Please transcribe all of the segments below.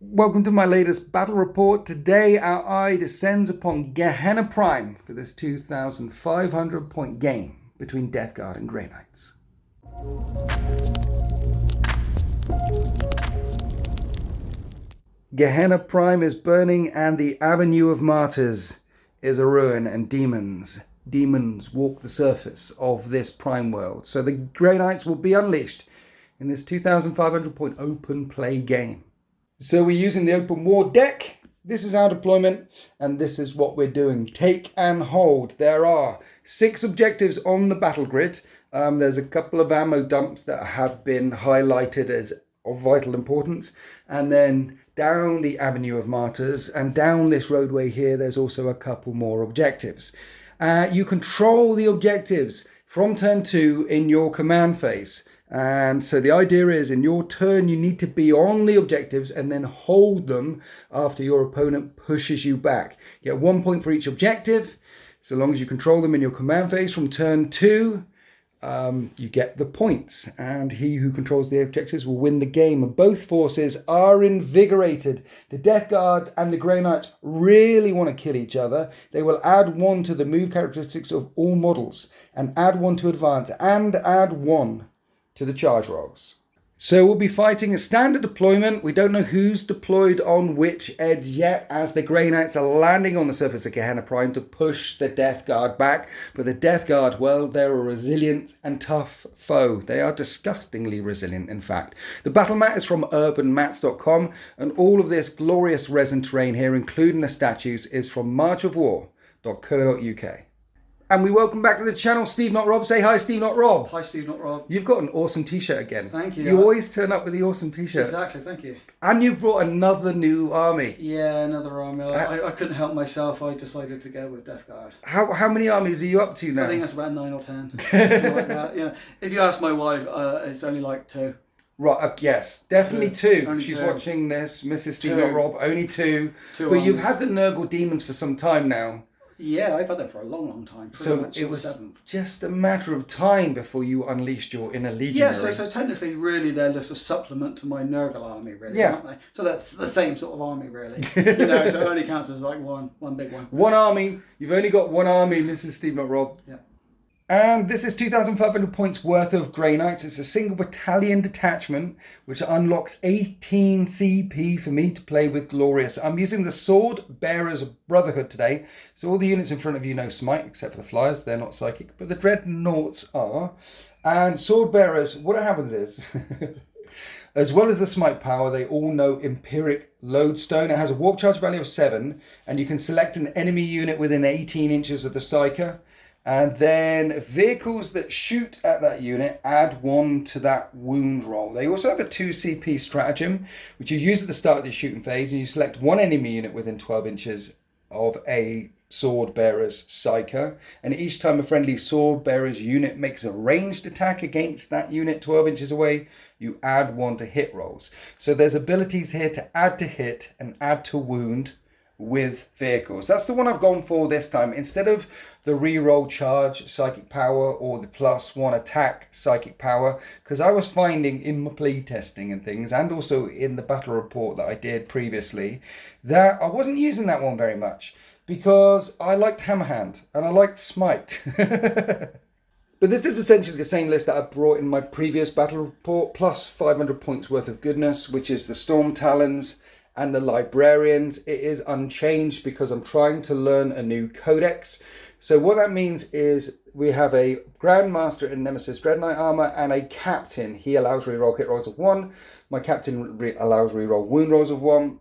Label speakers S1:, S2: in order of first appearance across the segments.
S1: Welcome to my latest battle report. Today our eye descends upon Gehenna Prime for this 2,500 point game between Death Guard and Grey Knights. Gehenna Prime is burning and the Avenue of Martyrs is a ruin, and demons walk the surface of this Prime world. So the Grey Knights will be unleashed in this 2,500 point open play game. So we're using the open war deck. This is our deployment, and this is what we're doing. Take and hold. There are 6 objectives on the battle grid. There's a couple of ammo dumps that have been highlighted as of vital importance. And then down the Avenue of Martyrs and down this roadway here, there's also a couple more objectives. You control the objectives from turn 2 in your command phase. And so the idea is, in your turn, you need to be on the objectives and then hold them after your opponent pushes you back. You get 1 point for each objective. So long as you control them in your command phase from turn 2, you get the points. And he who controls the objectives will win the game. And both forces are invigorated. The Death Guard and the Grey Knights really want to kill each other. They will add 1 to the move characteristics of all models, and add 1 to advance, and add 1 to the charge rolls. So we'll be fighting a standard deployment. We don't know who's deployed on which edge yet, as the Grey Knights are landing on the surface of Gehenna Prime to push the Death Guard back. But the Death Guard, well, they're a resilient and tough foe. They are disgustingly resilient, in fact. The battle mat is from urbanmats.com, and all of this glorious resin terrain here, including the statues, is from marchofwar.co.uk. And we welcome back to the channel SteveNotRob. Say hi, SteveNotRob.
S2: Hi, SteveNotRob.
S1: You've got an awesome t-shirt again.
S2: Thank you.
S1: You always turn up with the awesome t-shirts.
S2: Exactly, thank you.
S1: And you've brought another new army.
S2: Yeah, another army. I couldn't help myself. I decided to go with Death Guard.
S1: How many armies are you up to now?
S2: I think that's about 9 or 10. Like that. You know, if you ask my wife, it's only like 2.
S1: Right, yes, definitely 2.
S2: Only
S1: She's
S2: 2.
S1: watching this, Mrs. SteveNotRob, only 2. But
S2: armies.
S1: you've had the Nurgle demons for some time now.
S2: Yeah, I've had them for a long, long time.
S1: So it was 7th. Just a matter of time before you unleashed your inner legionary.
S2: Yeah, so technically, really, they're just a supplement to my Nurgle army, really,
S1: yeah.
S2: aren't they? So that's the same sort of army, really. You know, so it only counts as like one big one.
S1: One army. You've only got one army, Mrs. SteveNotRob.
S2: Yeah.
S1: And this is 2,500 points worth of Grey Knights. It's a single battalion detachment, which unlocks 18 CP for me to play with Glorious. I'm using the Sword Bearers Brotherhood today. So all the units in front of you know Smite, except for the Flyers. They're not psychic, but the Dreadnoughts are. And Sword Bearers, what happens is, as well as the Smite power, they all know Empiric Lodestone. It has a walk charge value of 7, and you can select an enemy unit within 18 inches of the Psyker. And then vehicles that shoot at that unit add 1 to that wound roll. They also have a 2 CP stratagem, which you use at the start of the shooting phase, and you select 1 enemy unit within 12 inches of a Sword Bearer's Psyker. And each time a friendly Sword Bearer's unit makes a ranged attack against that unit 12 inches away, you add 1 to hit rolls. So there's abilities here to add to hit and add to wound with vehicles. That's the one I've gone for this time. Instead of the reroll charge psychic power or the +1 attack psychic power, because I was finding in my play testing and things, and also in the battle report that I did previously, that I wasn't using that one very much because I liked Hammerhand and I liked Smite. But this is essentially the same list that I brought in my previous battle report, plus 500 points worth of goodness, which is the Storm Talons and the Librarians. It is unchanged because I'm trying to learn a new codex. So what that means is we have a Grandmaster in Nemesis Dreadnought armor and a Captain. He allows reroll hit rolls of 1. My Captain allows reroll wound rolls of 1.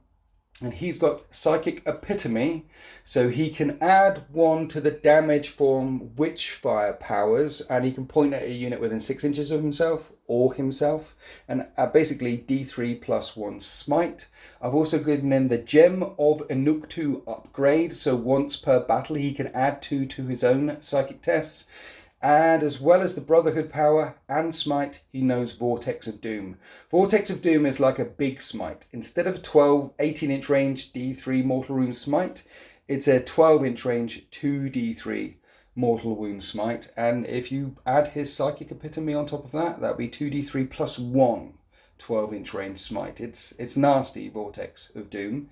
S1: And he's got Psychic Epitome, so he can add 1 to the damage from Witchfire powers, and he can point at a unit within 6 inches of himself, and basically D3 +1 Smite. I've also given him the Gem of Enuktu upgrade, so once per battle he can add 2 to his own Psychic tests. And as well as the Brotherhood power and Smite, he knows Vortex of Doom. Vortex of Doom is like a big Smite. Instead of 18-inch range D3 Mortal Wound Smite, it's a 12-inch range 2D3 Mortal Wound Smite. And if you add his Psychic Epitome on top of that, that'd be 2D3 +1 12-inch range smite. It's nasty, Vortex of Doom.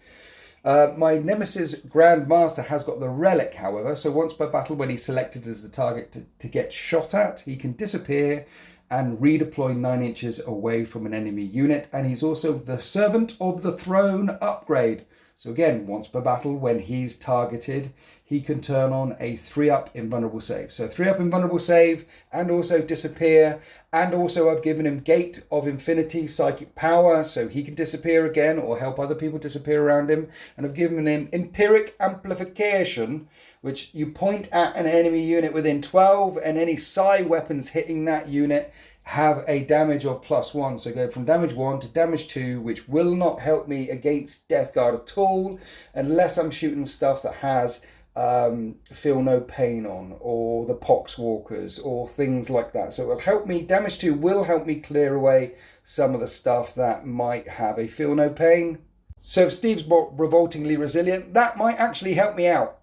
S1: My Nemesis Grandmaster has got the Relic, however, so once per battle when he's selected as the target to get shot at, he can disappear and redeploy 9 inches away from an enemy unit, and he's also the Servant of the Throne upgrade. So again, once per battle when he's targeted, he can turn on a 3-up invulnerable save. So 3-up invulnerable save and also disappear, and also I've given him Gate of Infinity psychic power, so he can disappear again or help other people disappear around him. And I've given him Empiric Amplification, which you point at an enemy unit within 12, and any psi weapons hitting that unit have a damage of +1. So go from damage 1 to damage 2, which will not help me against Death Guard at all, unless I'm shooting stuff that has Feel No Pain on, or the Poxwalkers, or things like that. So it'll help me, damage 2 will help me clear away some of the stuff that might have a Feel No Pain. So if Steve's more revoltingly resilient, that might actually help me out.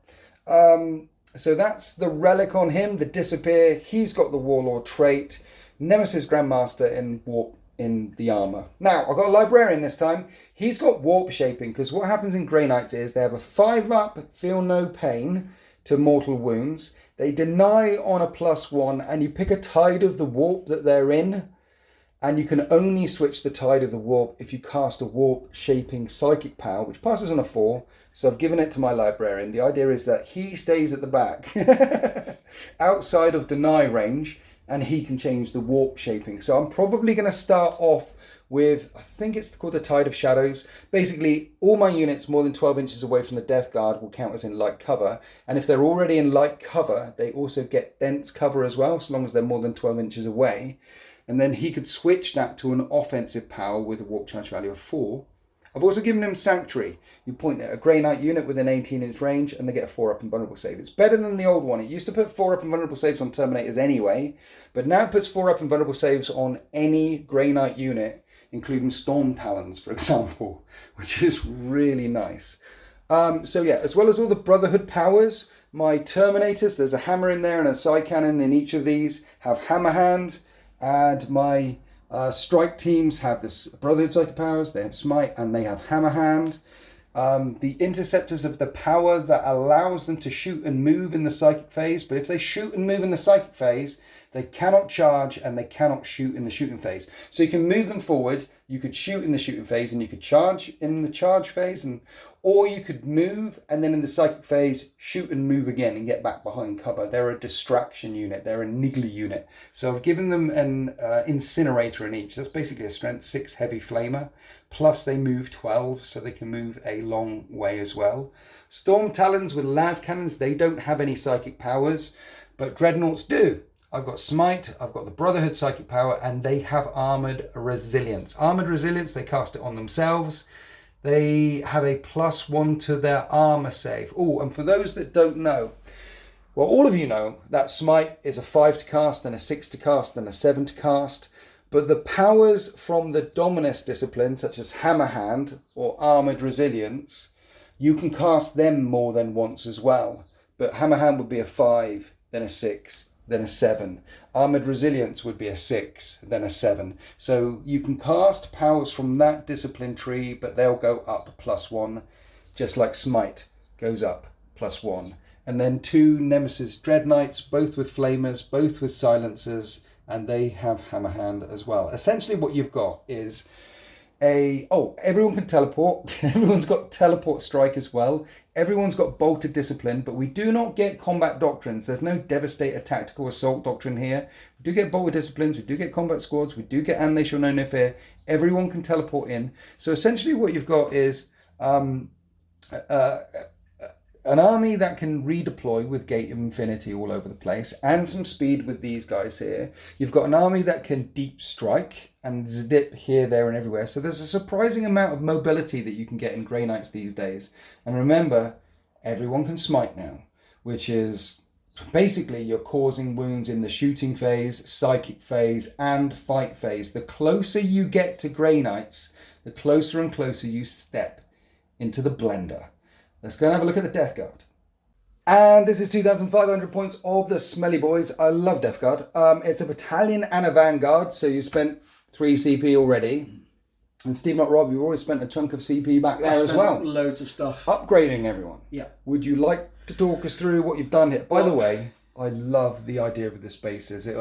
S1: So that's the Relic on him, the Disappear. He's got the Warlord trait. Nemesis Grandmaster in Warp in the armor. Now, I've got a Librarian this time. He's got Warp Shaping, because what happens in Grey Knights is they have a 5-up Feel No Pain to mortal wounds. They deny on a +1, and you pick a tide of the warp that they're in, and you can only switch the tide of the warp if you cast a Warp Shaping psychic power, which passes on a 4. So I've given it to my Librarian. The idea is that he stays at the back, outside of deny range, and he can change the warp shaping. So I'm probably going to start off with, I think it's called the Tide of Shadows. Basically, all my units more than 12 inches away from the Death Guard will count as in light cover. And if they're already in light cover, they also get dense cover as well, so long as they're more than 12 inches away. And then he could switch that to an offensive power with a warp charge value of 4. I've also given him Sanctuary. You point at a Grey Knight unit within 18-inch range and they get a 4-up invulnerable save. It's better than the old one. It used to put 4-up invulnerable saves on Terminators anyway, but now it puts 4-up invulnerable saves on any Grey Knight unit, including Storm Talons, for example, which is really nice. So yeah, as well as all the Brotherhood powers, my Terminators, there's a hammer in there and a side cannon in each of these, have Hammer Hand, and my strike teams have this Brotherhood psychic powers, they have Smite, and they have Hammer Hand. The Interceptors have the power that allows them to shoot and move in the psychic phase, but if they shoot and move in the psychic phase, they cannot charge and they cannot shoot in the shooting phase. So you can move them forward, you could shoot in the shooting phase, and you could charge in the charge phase, or you could move and then in the psychic phase shoot and move again and get back behind cover. They're a distraction unit, they're a niggly unit. So I've given them an incinerator in each. That's basically a strength 6 heavy flamer, plus they move 12, so they can move a long way as well. Storm Talons with las cannons, they don't have any psychic powers, but Dreadnoughts do. I've got Smite, I've got the Brotherhood psychic power, and they have Armoured Resilience. Armoured Resilience, they cast it on themselves. They have a +1 to their armor save. Oh, and for those that don't know, well, all of you know that Smite is a 5 to cast, then a 6 to cast, then a 7 to cast. But the powers from the Dominus discipline, such as Hammer Hand or Armoured Resilience, you can cast them more than once as well. But Hammer Hand would be a 5, then a 6, then a 7. Armoured Resilience would be a 6, then a 7. So you can cast powers from that discipline tree, but they'll go up +1, just like Smite goes up +1. And then 2 Nemesis Dreadnoughts, both with flamers, both with silencers, and they have Hammer Hand as well. Essentially what you've got is everyone can teleport. Everyone's got teleport strike as well. Everyone's got bolted discipline, but we do not get combat doctrines. There's no devastator tactical assault doctrine here. We do get bolted disciplines, we do get combat squads, we do get and they shall know no fear. Everyone can teleport in. So essentially what you've got is an army that can redeploy with Gate of Infinity all over the place, and some speed with these guys here. You've got an army that can deep strike and zip here, there, and everywhere. So there's a surprising amount of mobility that you can get in Grey Knights these days. And remember, everyone can smite now, which is basically you're causing wounds in the shooting phase, psychic phase, and fight phase. The closer you get to Grey Knights, the closer and closer you step into the blender. Let's go and have a look at the Death Guard. And this is 2,500 points of the Smelly Boys. I love Death Guard. It's a battalion and a vanguard, so you spent 3 CP already. And SteveNotRob, you've always spent a chunk of CP back there as well.
S2: Loads of stuff.
S1: Upgrading everyone.
S2: Yeah.
S1: Would you like to talk us through what you've done here? By the way, I love the idea of this bases. It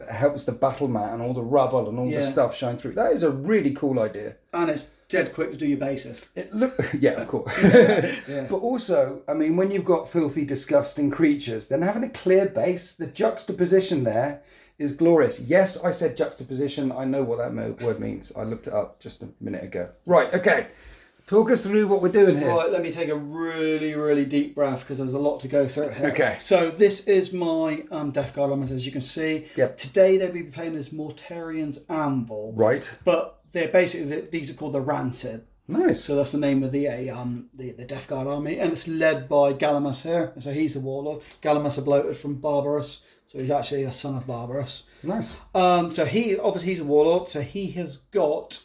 S1: helps the battle mat and all the rubble and all the stuff shine through. That is a really cool idea.
S2: And it's dead quick to do your bases.
S1: Yeah, of course. But also, I mean, when you've got filthy, disgusting creatures, then having a clear base, the juxtaposition there is glorious. Yes, I said juxtaposition. I know what that word means. I looked it up just a minute ago. Right, okay. Talk us through what we're doing here.
S2: Right, let me take a really, really deep breath because there's a lot to go through here.
S1: Okay.
S2: So this is my Death Guard armors, as you can see.
S1: Yep.
S2: Today they'll be playing as Mortarian's Anvil.
S1: Right.
S2: But they're basically, these are called the Rancid.
S1: Nice.
S2: So that's the name of the Death Guard army. And it's led by Galamus here. So he's the warlord. Galamus a bloated from Barbarous. So he's actually a son of Barbarous.
S1: Nice.
S2: So he's a warlord. So he has got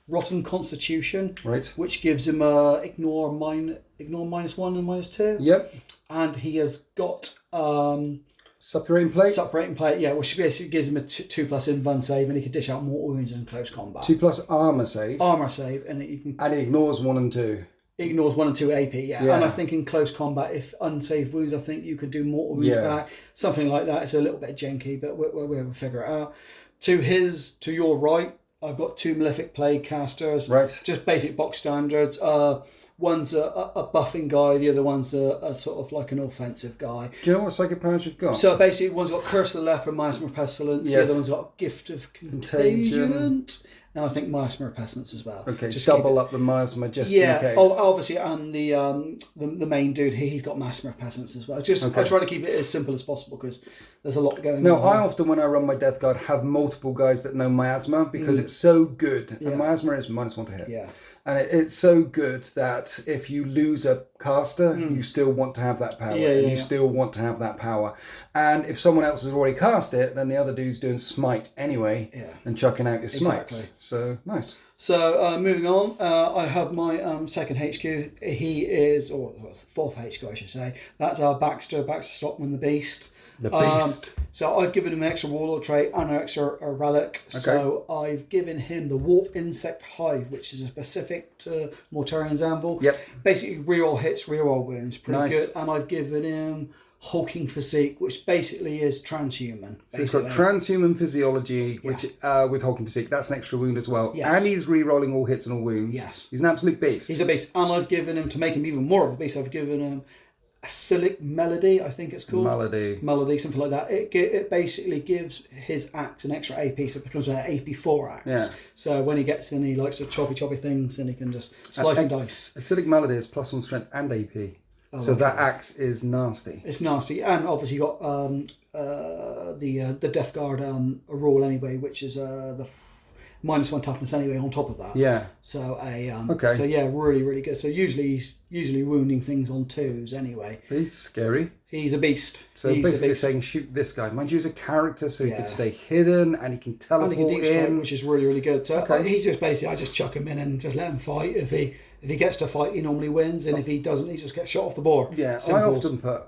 S2: Rotten Constitution,
S1: right,
S2: which gives him ignore -1 and -2.
S1: Yep.
S2: And he has got
S1: suppurating plate.
S2: Suppurating plate, yeah, which basically gives him a 2+ invuln save, and he can dish out mortal wounds in close combat.
S1: 2+ armor save.
S2: Armor save, and you can.
S1: And it ignores 1 and 2.
S2: Ignores 1 and 2 AP, yeah. And I think in close combat, if unsaved wounds, I think you could do mortal wounds back, something like that. It's a little bit janky, but we'll figure it out. To your right, I've got 2 Malefic Plague casters.
S1: Right.
S2: Just basic box standards. One's a buffing guy, the other one's a sort of like an offensive guy.
S1: Do you know what psychic powers you've got?
S2: So basically, one's got Curse of the Leper, Miasma Pestilence.
S1: Yes.
S2: The other one's got Gift of Contagion. And I think Miasma Pestilence as well.
S1: Okay, just double up the miasma just in case.
S2: Obviously, and the main dude, he's got Miasma Pestilence as well. I try to keep it as simple as possible because there's a lot going on.
S1: No, I often, when I run my Death Guard, have multiple guys that know miasma because it's so good. And miasma is -1 to hit.
S2: Yeah.
S1: And it's so good that if you lose a caster, you still want to have that power. You still want to have that power. And if someone else has already cast it, then the other dude's doing smite anyway and chucking out his smites.
S2: Exactly.
S1: So, nice.
S2: So, moving on, I have my second HQ. He is, or fourth HQ, I should say. That's our Baxter Stockman the Beast.
S1: The Beast.
S2: So I've given him an extra Warlord trait and an extra relic. Okay. So I've given him the Warp Insect Hive, which is a specific to Mortarian's Anvil.
S1: Yep.
S2: Basically, reroll hits, reroll wounds. Pretty
S1: nice.
S2: good. And I've given him Hulking Physique, which basically is transhuman.
S1: So he's got transhuman physiology, which with Hulking Physique, that's an extra wound as well.
S2: Yes.
S1: And he's re-rolling all hits and all wounds.
S2: Yes.
S1: He's an absolute beast.
S2: He's a beast. And I've given him, to make him even more of a beast, I've given him Acyclic Melody, I think it's called. Melody, something like that. It basically gives his axe an extra AP, so it becomes an AP4 axe.
S1: Yeah.
S2: So when he gets in, he likes to choppy things, and he can just slice and dice.
S1: Acyclic Melody is +1 strength and AP. So that axe is nasty.
S2: It's nasty. And obviously you got the Death Guard rule anyway, which is the -1 toughness anyway on top of that.
S1: Yeah.
S2: So So yeah, really, really good. So he's usually wounding things on 2s anyway.
S1: He's scary.
S2: He's a beast.
S1: So he's basically saying shoot this guy. Mind you, he's a character, so he can stay hidden and he can teleport
S2: and he can deep
S1: in,
S2: strike, which is really, really good. So he's just basically, I just chuck him in and just let him fight. If he gets to fight, he normally wins, and if he doesn't, he just gets shot off the board.
S1: Yeah, I often put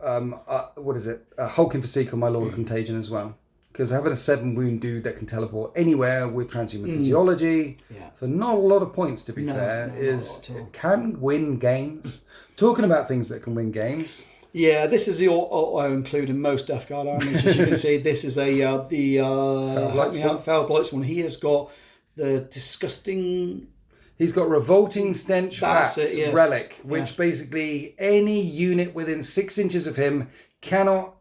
S1: Hulking Physique on my Lord of Contagion as well. Because having a 7 wound dude that can teleport anywhere with transhuman physiology for not a lot of points, to be fair, it can win games. Talking about things that can win games.
S2: Yeah, this is the I include in most Death Guard armies. As you can see, this is Foul Blight's one. He has got the disgusting.
S1: He's got Revolting Stench Rats relic, which basically any unit within 6 inches of him cannot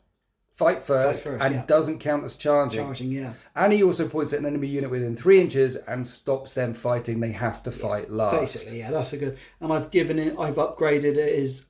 S1: fight first and doesn't count as charging. And he also points at an enemy unit within 3 inches and stops them fighting. They have to fight last.
S2: Basically, that's a good. And I've upgraded it as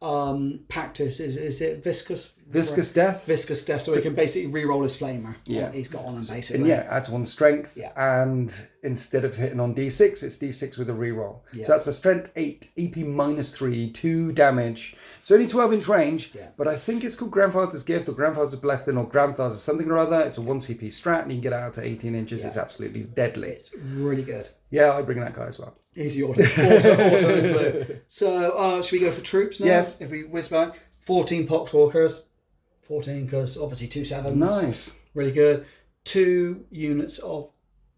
S2: Pactus. Is it Viscous?
S1: Viscous Death.
S2: Viscous Death, so he can basically re-roll his flamer.
S1: Yeah.
S2: He's got on him basically.
S1: And adds 1 strength. Yeah. And instead of hitting on D6, it's D6 with a re-roll. Yeah. So that's a strength 8, EP -3, 2 damage. So only 12-inch range, but I think it's called Grandfather's Gift or Grandfather's Blessing or Grandfather's something or other. It's a 1 CP strat and you can get out to 18 inches. It's absolutely deadly.
S2: It's really good.
S1: Yeah, I bring that guy as well.
S2: Easy auto include. So should we go for troops now?
S1: Yes.
S2: If we whiz back, 14 Poxwalkers. 14 because obviously 2 7s.
S1: Nice.
S2: Really good. 2 units of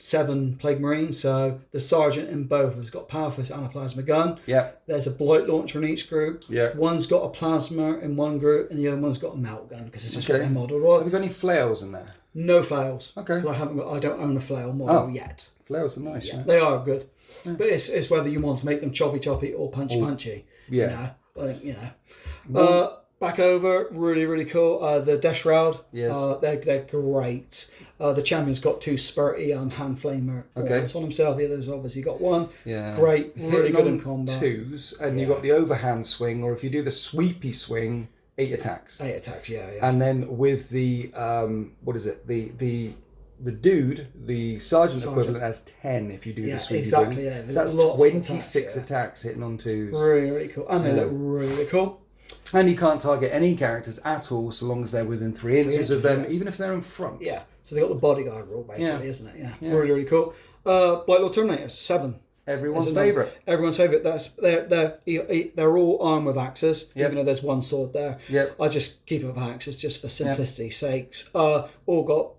S2: 7 Plague Marines, so the sergeant in both has got power fist and a plasma gun.
S1: Yeah.
S2: There's a Blight Launcher in each group.
S1: Yeah.
S2: One's got a plasma in one group, and the other one's got a melt gun because it's just what they're modelled on.
S1: Have you got any flails in there?
S2: No flails.
S1: Okay.
S2: I don't own a flail model yet.
S1: Flails are nice.
S2: Yeah, they are good, but it's whether you want to make them choppy or punchy.
S1: Yeah.
S2: Back over, really cool. The Death Shroud.
S1: Yes.
S2: They're great. The champion's got 2 spurty hand flamer on himself. The other's obviously got 1.
S1: Yeah.
S2: Great, really good in combat.
S1: 2s, and you've got the overhand swing, or if you do the sweepy swing, 8 attacks.
S2: 8 attacks, yeah.
S1: And then with the the dude, the sergeant equivalent, has 10 if you do the sweepy
S2: exactly.
S1: wing.
S2: Yeah,
S1: so that's 26 attacks hitting on 2s.
S2: Really cool, and they look really cool.
S1: And you can't target any characters at all so long as they're within 3 inches of them, even if they're in front.
S2: Yeah, so they got the bodyguard rule basically, isn't it? Yeah. Really cool. Blight Launcher Terminators, 7.
S1: Everyone's favourite.
S2: Everyone's favourite. They're all armed with axes, even though there's 1 sword there.
S1: Yep.
S2: I just keep it with axes just for simplicity's sakes. All got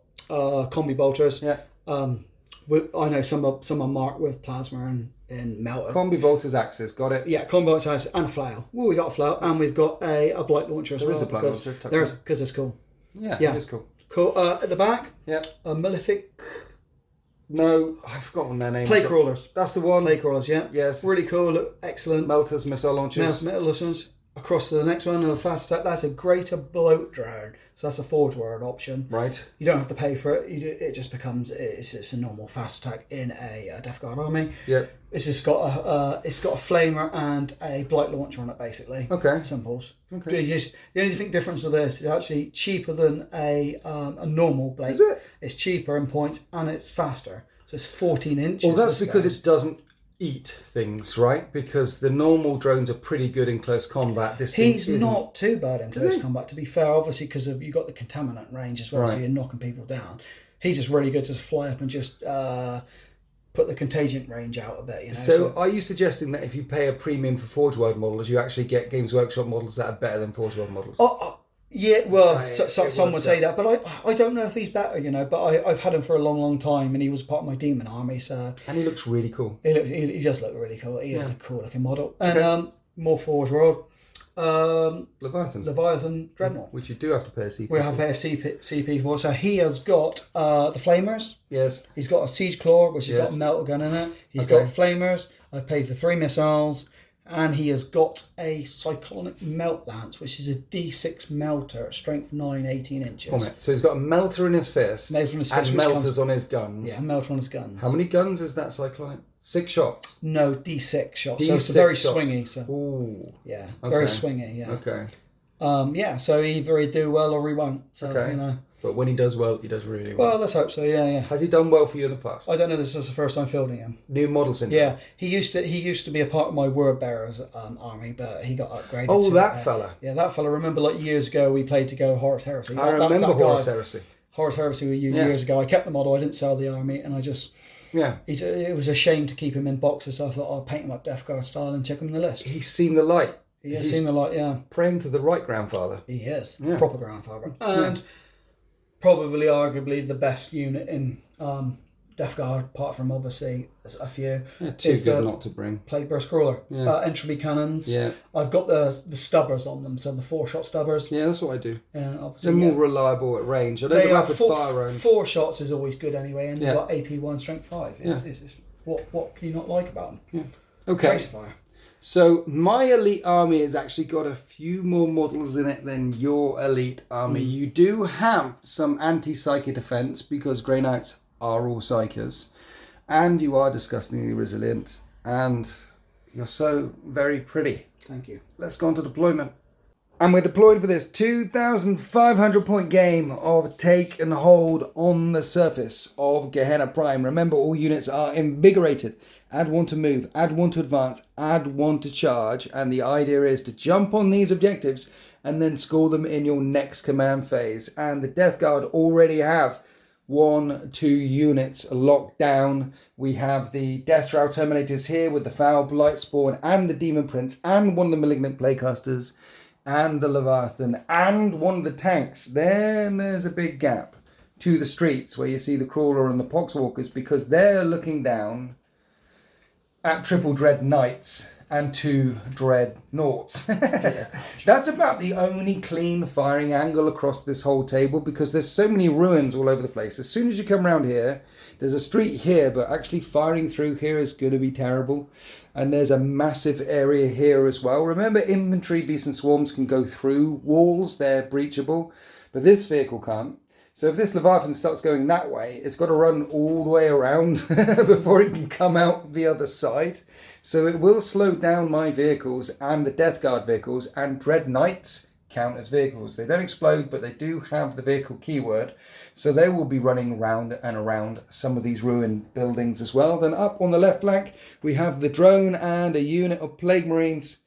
S2: combi bolters.
S1: Yeah.
S2: I know some are marked with plasma and melter.
S1: Combi bolters, axes, got it.
S2: Yeah, combi bolters, axes, and a flail. Well, we got a flail, and we've got a Blight Launcher as well.
S1: There is a Blight Launcher.
S2: Because it's cool.
S1: Yeah, it is cool.
S2: Cool. At the back, a Malefic.
S1: No, I've forgotten their name.
S2: Plague Crawlers.
S1: That's the one.
S2: Plague Crawlers, yeah.
S1: Yes.
S2: Really cool, look excellent.
S1: Melters, missile launchers.
S2: Missile launchers. Across to the next one, a fast attack. That's a greater bloat drone. So that's a Forge Word option.
S1: Right.
S2: You don't have to pay for it. It just becomes it's a normal fast attack in a Death Guard army.
S1: Yep.
S2: It's just got a flamer and a Blight Launcher on it basically.
S1: Okay.
S2: Simples.
S1: Okay.
S2: The only difference with this is actually cheaper than a normal blade.
S1: Is it?
S2: It's cheaper in points and it's faster. So it's 14 inches.
S1: Well, that's because it doesn't eat things, right? Because the normal drones are pretty good in close combat.
S2: He's not too bad in close combat, to be fair, obviously, because you got the contaminant range as well, so you're knocking people down. He's just really good to fly up and just put the Contagion range out of it. You know?
S1: So are you suggesting that if you pay a premium for Forge World models, you actually get Games Workshop models that are better than Forge World models?
S2: Yeah, well, some would say that, but I don't know if he's better, but I've had him for a long time, and he was part of my demon army, so...
S1: And he looks really cool.
S2: He does look really cool. He is a cool looking model. And more Forge World. Leviathan Dreadnought.
S1: Which you do have to pay a CP
S2: We have to pay a CP for. So he has got the Flamers.
S1: Yes.
S2: He's got a Siege Claw, which has got a melter gun in it. He's got Flamers. I've paid for 3 missiles. And he has got a Cyclonic Melt Lance, which is a D6 melter, strength 9, 18 inches.
S1: So he's got a melter in his fist, and melters on his guns.
S2: Yeah, melter on his guns.
S1: How many guns is that Cyclonic? 6 shots?
S2: No, D6 shots.
S1: D6
S2: so it's very
S1: shots.
S2: swingy. So.
S1: Ooh.
S2: Yeah, very swingy, yeah.
S1: Okay.
S2: So either he do well or he won't. So,
S1: But when he does well, he does really well.
S2: Well, let's hope so, yeah.
S1: Has he done well for you in the past?
S2: I don't know, this is the first time fielding him.
S1: New model syndrome?
S2: Yeah, he used to be a part of my Word Bearers army, but he got upgraded.
S1: Oh, that fella.
S2: Yeah, that fella. Remember, years ago, we played to go Horus Heresy.
S1: I remember Horus Heresy.
S2: Horus Heresy with you years ago. I kept the model, I didn't sell the army, and I just...
S1: Yeah.
S2: It was a shame to keep him in boxes, so I thought I'll paint him up Death Guard style and check him in the list.
S1: He's seen the light.
S2: He's seen the light, yeah.
S1: Praying to the right grandfather.
S2: He is, proper grandfather. And probably arguably the best unit in Death Guard, apart from obviously a few.
S1: Yeah, too good not to bring.
S2: Plague Burst Crawler. Entropy cannons.
S1: Yeah.
S2: I've got the stubbers on them, so the 4-shot stubbers.
S1: Yeah, that's what I do.
S2: Obviously,
S1: they're more reliable at range. I don't
S2: they
S1: go
S2: are
S1: rapid fire range.
S2: 4 shots is always good anyway, and they've got AP 1, strength 5. It's what can you not like about them?
S1: Yeah. Okay.
S2: Tracer fire.
S1: So my elite army has actually got a few more models in it than your elite army. You do have some anti-psychic defense because Grey Knights are all psychers, and you are disgustingly resilient, and you're so very pretty.
S2: Thank you.
S1: Let's go on to deployment. And we're deployed for this 2,500 point game of take and hold on the surface of Gehenna Prime. Remember, all units are invigorated. Add 1 to move, add 1 to advance, add 1 to charge. And the idea is to jump on these objectives and then score them in your next command phase. And the Death Guard already have 1, 2 units locked down. We have the Death Shroud Terminators here with the Foul Blight Spawn and the Demon Prince and 1 of the Malignant Playcasters and the Leviathan and 1 of the tanks. Then there's a big gap. to the streets where you see the Crawler and the Poxwalkers, because they're looking down at triple Dread Knights and 2 Dreadnoughts. That's about the only clean firing angle across this whole table, because there's so many ruins all over the place. As soon as you come around here, there's a street here, but actually firing through here is going to be terrible. And there's a massive area here as well. Remember, infantry, beasts and swarms can go through walls. They're breachable, but this vehicle can't. So if this Leviathan starts going that way, it's got to run all the way around before it can come out the other side. So it will slow down my vehicles and the Death Guard vehicles, and Dread Knights count as vehicles. They don't explode, but they do have the vehicle keyword. So they will be running round and around some of these ruined buildings as well. Then up on the left flank, we have the drone and a unit of Plague Marines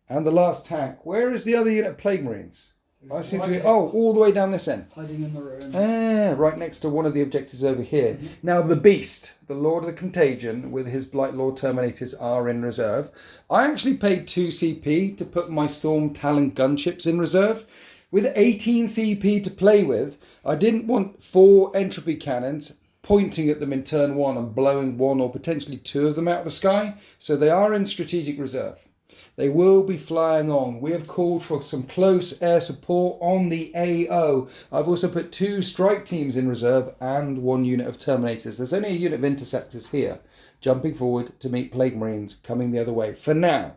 S1: and the last tank. Where is the other unit of Plague Marines? I seem to be, all the way down this end.
S2: Hiding in the ruins.
S1: Right next to one of the objectives over here. Now the Beast, the Lord of the Contagion, with his Blight Lord Terminators are in reserve. I actually paid 2 CP to put my Storm Talon gunships in reserve. With 18 CP to play with, I didn't want 4 entropy cannons pointing at them in turn 1 and blowing 1 or potentially 2 of them out of the sky. So they are in strategic reserve. They will be flying on. We have called for some close air support on the AO. I've also put 2 strike teams in reserve and 1 unit of Terminators. There's only a unit of Interceptors here, jumping forward to meet Plague Marines coming the other way for now.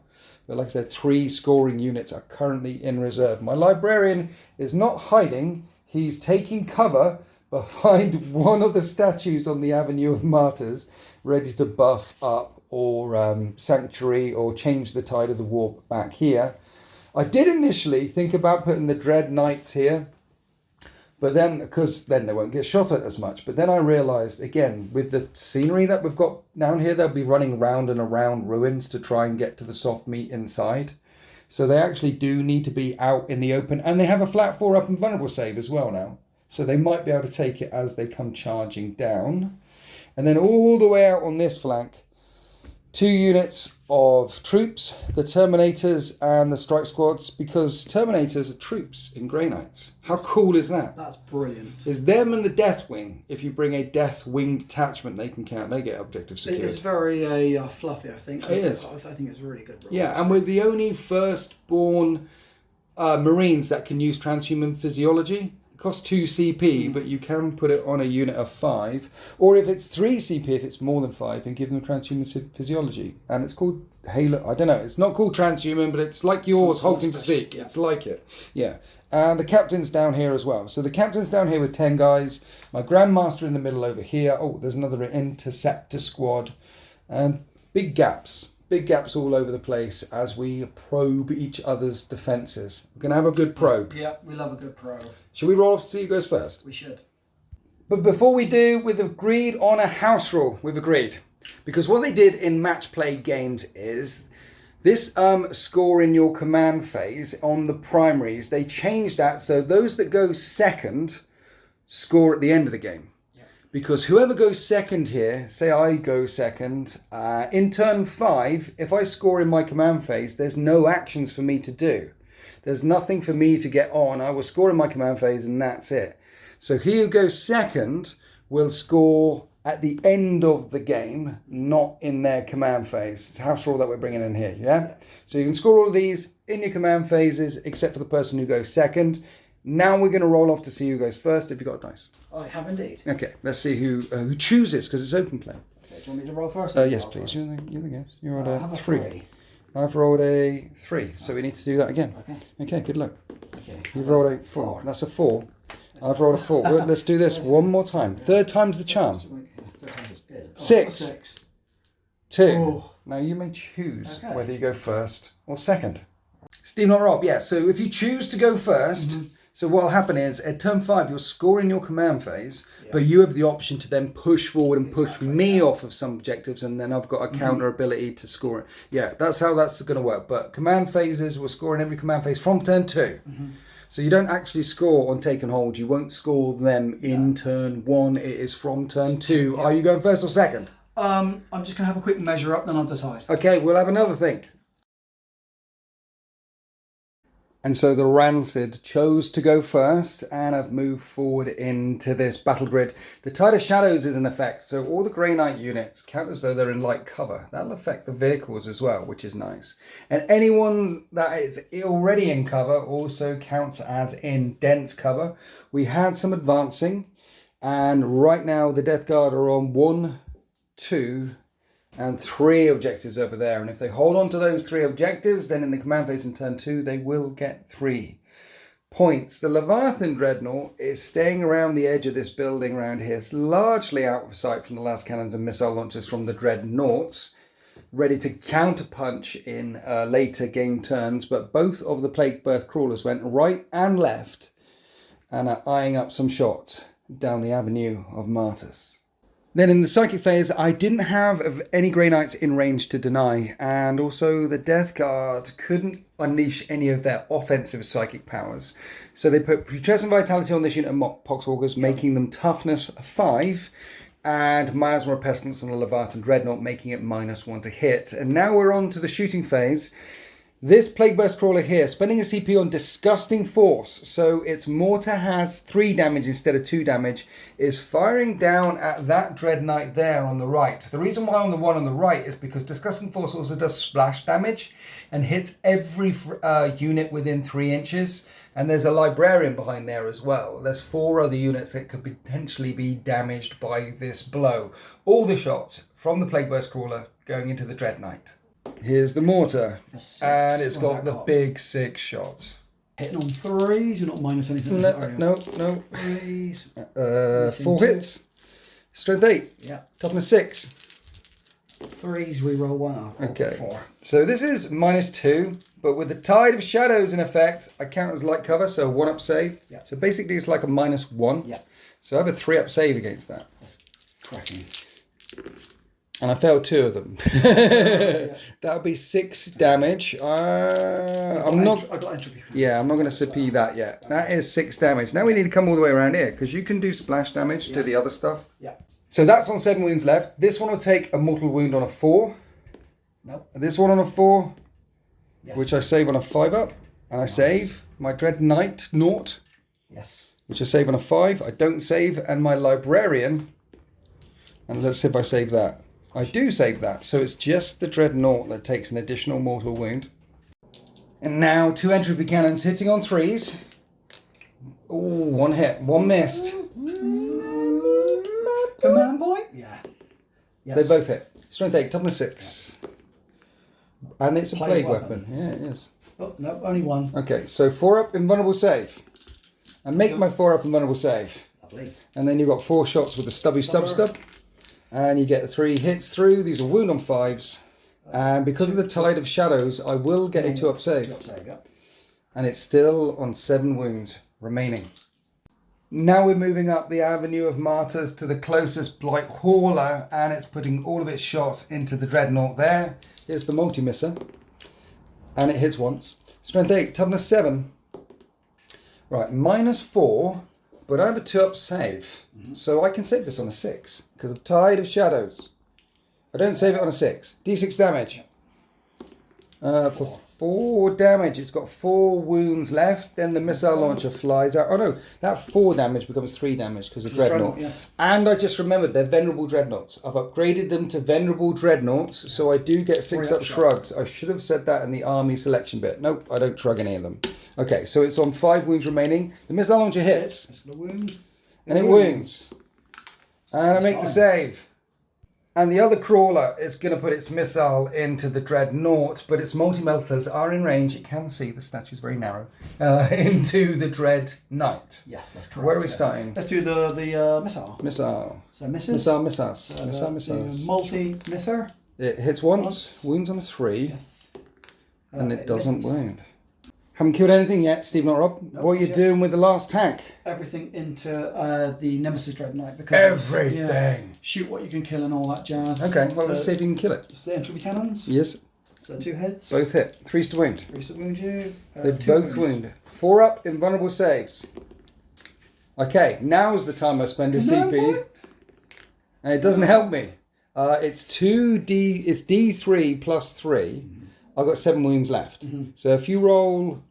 S1: But like I said, 3 scoring units are currently in reserve. My Librarian is not hiding. He's taking cover behind one of the statues on the Avenue of Martyrs, ready to buff up or Sanctuary or change the tide of the war back here. I did initially think about putting the Dread Knights here, but then, because then they won't get shot at as much. But then I realised, again, with the scenery that we've got down here, they'll be running round and around ruins to try and get to the soft meat inside. So they actually do need to be out in the open. And they have a flat 4 up and vulnerable save as well now. So they might be able to take it as they come charging down. And then all the way out on this flank, 2 units of troops, the Terminators and the Strike Squads, because Terminators are troops in Grey Knights. How cool is that?
S2: That's brilliant.
S1: It's them and the Death Wing. If you bring a Death Wing detachment, they can count. They get objective secured.
S2: It's very fluffy, I think.
S1: It is.
S2: I think it's really good.
S1: Yeah, and we're the only firstborn Marines that can use transhuman physiology. Costs 2 CP, but you can put it on a unit of 5, or if it's 3 CP, if it's more than 5, and give them transhuman physiology. And it's called Halo. I don't know. It's not called transhuman, but it's like yours, Hulking Physique. Yeah. It's like it. Yeah. And the captain's down here as well. So the captain's down here with 10 guys. My Grandmaster in the middle over here. Oh, there's another Interceptor squad, and big gaps. Big gaps all over the place as we probe each other's defences. We're going to have a good probe.
S2: Yeah, we love a good probe.
S1: Shall we roll off to see who goes first?
S2: We should.
S1: But before we do, we've agreed on a house rule. We've agreed. Because what they did in match play games is this score in your command phase on the primaries, they changed that so those that go second score at the end of the game. Because whoever goes second here, say I go second, in turn 5, if I score in my command phase, there's no actions for me to do. There's nothing for me to get on. I will score in my command phase and that's it. So he who goes second will score at the end of the game, not in their command phase. It's a house rule that we're bringing in here, yeah? So you can score all of these in your command phases, except for the person who goes second. Now we're going to roll off to see who goes first. Have you got a dice?
S2: I have indeed.
S1: Okay, let's see who chooses, because it's open play.
S2: Okay, do you want me to roll first?
S1: Yes, please. You're the guest. You rolled a 3. I've rolled a 3, so we need to do that again. Okay, good luck.
S2: Okay.
S1: You've rolled a 4. That's a 4. I've rolled a 4. Let's do this one more time. Third time's the charm. 6. 2.
S2: Oh.
S1: Now you may choose whether you go first or second. SteveNotRob, yeah. So if you choose to go first, so what will happen is at turn 5 you'll score in your command phase, but you have the option to then push forward and push me off of some objectives, and then I've got a counter ability to score it. Yeah, that's how that's going to work. But command phases will score in every command phase from turn 2. So you don't actually score on take and hold. You won't score them in turn 1. It is from turn 2. Are you going first or second?
S2: I'm just going to have a quick measure up, then I'll decide.
S1: Okay, we'll have another think. And so the Rancid chose to go first and have moved forward into this battle grid. The Tide of Shadows is in effect, so all the Grey Knight units count as though they're in light cover. That'll affect the vehicles as well, which is nice. And anyone that is already in cover also counts as in dense cover. We had some advancing, and right now the Death Guard are on 1, 2, and 3 objectives over there. And if they hold on to those 3 objectives, then in the command phase in turn 2, they will get 3 points. The Leviathan Dreadnought is staying around the edge of this building around here. It's largely out of sight from the last cannons and missile launchers from the Dreadnoughts, ready to counterpunch in later game turns. But both of the Plague Birth Crawlers went right and left and are eyeing up some shots down the Avenue of Martyrs. Then in the Psychic phase, I didn't have any Grey Knights in range to deny, and also the Death Guard couldn't unleash any of their offensive psychic powers. So they put Putrescent Vitality on this unit of Poxwalkers, making them toughness 5, and Miasma of Pestilence on the Leviathan Dreadnought, making it -1 to hit. And now we're on to the shooting phase. This Plague Burst Crawler here, spending a CP on Disgusting Force, so its mortar has 3 damage instead of 2 damage, is firing down at that Dread Knight there on the right. The reason why on the one on the right is because Disgusting Force also does splash damage and hits every unit within 3 inches. And there's a Librarian behind there as well. There's 4 other units that could potentially be damaged by this blow. All the shots from the Plague Burst Crawler going into the Dread Knight. Here's the mortar, and it's got the big 6 shots.
S2: Hitting on 3s, you're not minus anything.
S1: No.
S2: 3s.
S1: 4 hits. Strength 8.
S2: Yeah.
S1: Toughness 6.
S2: 3s, we roll 1 up.
S1: Okay.
S2: 4.
S1: So this is -2, but with the Tide of Shadows in effect, I count as light cover, so 1-up save.
S2: Yeah.
S1: So basically it's like a -1.
S2: Yeah.
S1: So I have a 3-up save against that.
S2: That's cracking.
S1: And I failed 2 of them. That would be 6 damage. I'm not.
S2: I got entropy.
S1: Yeah, I'm not going to CP that yet. That is 6 damage. Now we need to come all the way around here because you can do splash damage to the other stuff.
S2: Yeah.
S1: So that's on 7 wounds left. This one will take a mortal wound on a 4.
S2: Nope.
S1: This one on a 4,
S2: Yes.
S1: which I save on a 5-up, and I save my Dread Knight Naught,
S2: Yes.
S1: which I save on a 5. I don't save, and my Librarian. And let's see if I save that. I do save that, so it's just the Dreadnought that takes an additional mortal wound. And now 2 entropy cannons hitting on 3s. Ooh, 1 hit, 1 missed.
S2: Command point? Yeah. Yes.
S1: They both hit. Strength 8, toughness 6. And it's a plague weapon. Yeah, it is.
S2: Oh, no, only 1.
S1: Okay, so 4-up invulnerable save. And make my 4-up invulnerable save.
S2: Lovely.
S1: And then you've got 4 shots with the stub. And you get 3 hits through. These are wound on 5s. And because of the Tide of Shadows, I will get a 2-up save.
S2: 2-up save, yeah.
S1: And it's still on 7 wounds remaining. Now we're moving up the Avenue of Martyrs to the closest Blight Hauler, and it's putting all of its shots into the Dreadnought there. Here's the multi-misser. And it hits once. Strength 8, toughness 7. Right, -4. But I have a 2-up save, so I can save this on a 6 because of Tide of Shadows. I don't save it on a 6. D6 damage. For 4 damage, it's got 4 wounds left. Then the missile launcher flies out. Oh no, that 4 damage becomes 3 damage because of Dreadnought.
S2: Yes.
S1: And I just remembered they're Venerable Dreadnoughts. I've upgraded them to Venerable Dreadnoughts, so I do get 6-up shrugs. I should have said that in the army selection bit. Nope, I don't shrug any of them. Okay, so it's on 5 wounds remaining. The missile launcher hits.
S2: It's going to wound.
S1: And it wounds. And I make the save. And the other crawler is going to put its missile into the Dreadnought, but its multi-melters are in range. You can see the statue's very narrow. Into the Dread Knight.
S2: Yes, that's correct.
S1: Where are we starting?
S2: Let's do the missile.
S1: Missile.
S2: So misses.
S1: Missiles.
S2: Multi-misser.
S1: It hits once, wounds on a 3,
S2: Yes.
S1: and it doesn't
S2: misses.
S1: wound. Haven't killed anything yet, SteveNotRob.
S2: Nope,
S1: What are you doing with the last tank?
S2: Everything into the Nemesis Dreadnought.
S1: Everything.
S2: Yeah, shoot what you can kill and all that jazz.
S1: Okay, well, let's see if you can kill it.
S2: It's the entropy cannons.
S1: Yes.
S2: So 2 hits.
S1: Both hit. 3's to wound.
S2: 3 to wound you.
S1: They
S2: 2
S1: both
S2: wounds.
S1: wound. 4-up invulnerable saves. Okay, now's the time I spend a CP. And it doesn't help me. It's D3 plus 3. I've got 7 wounds left. So if you roll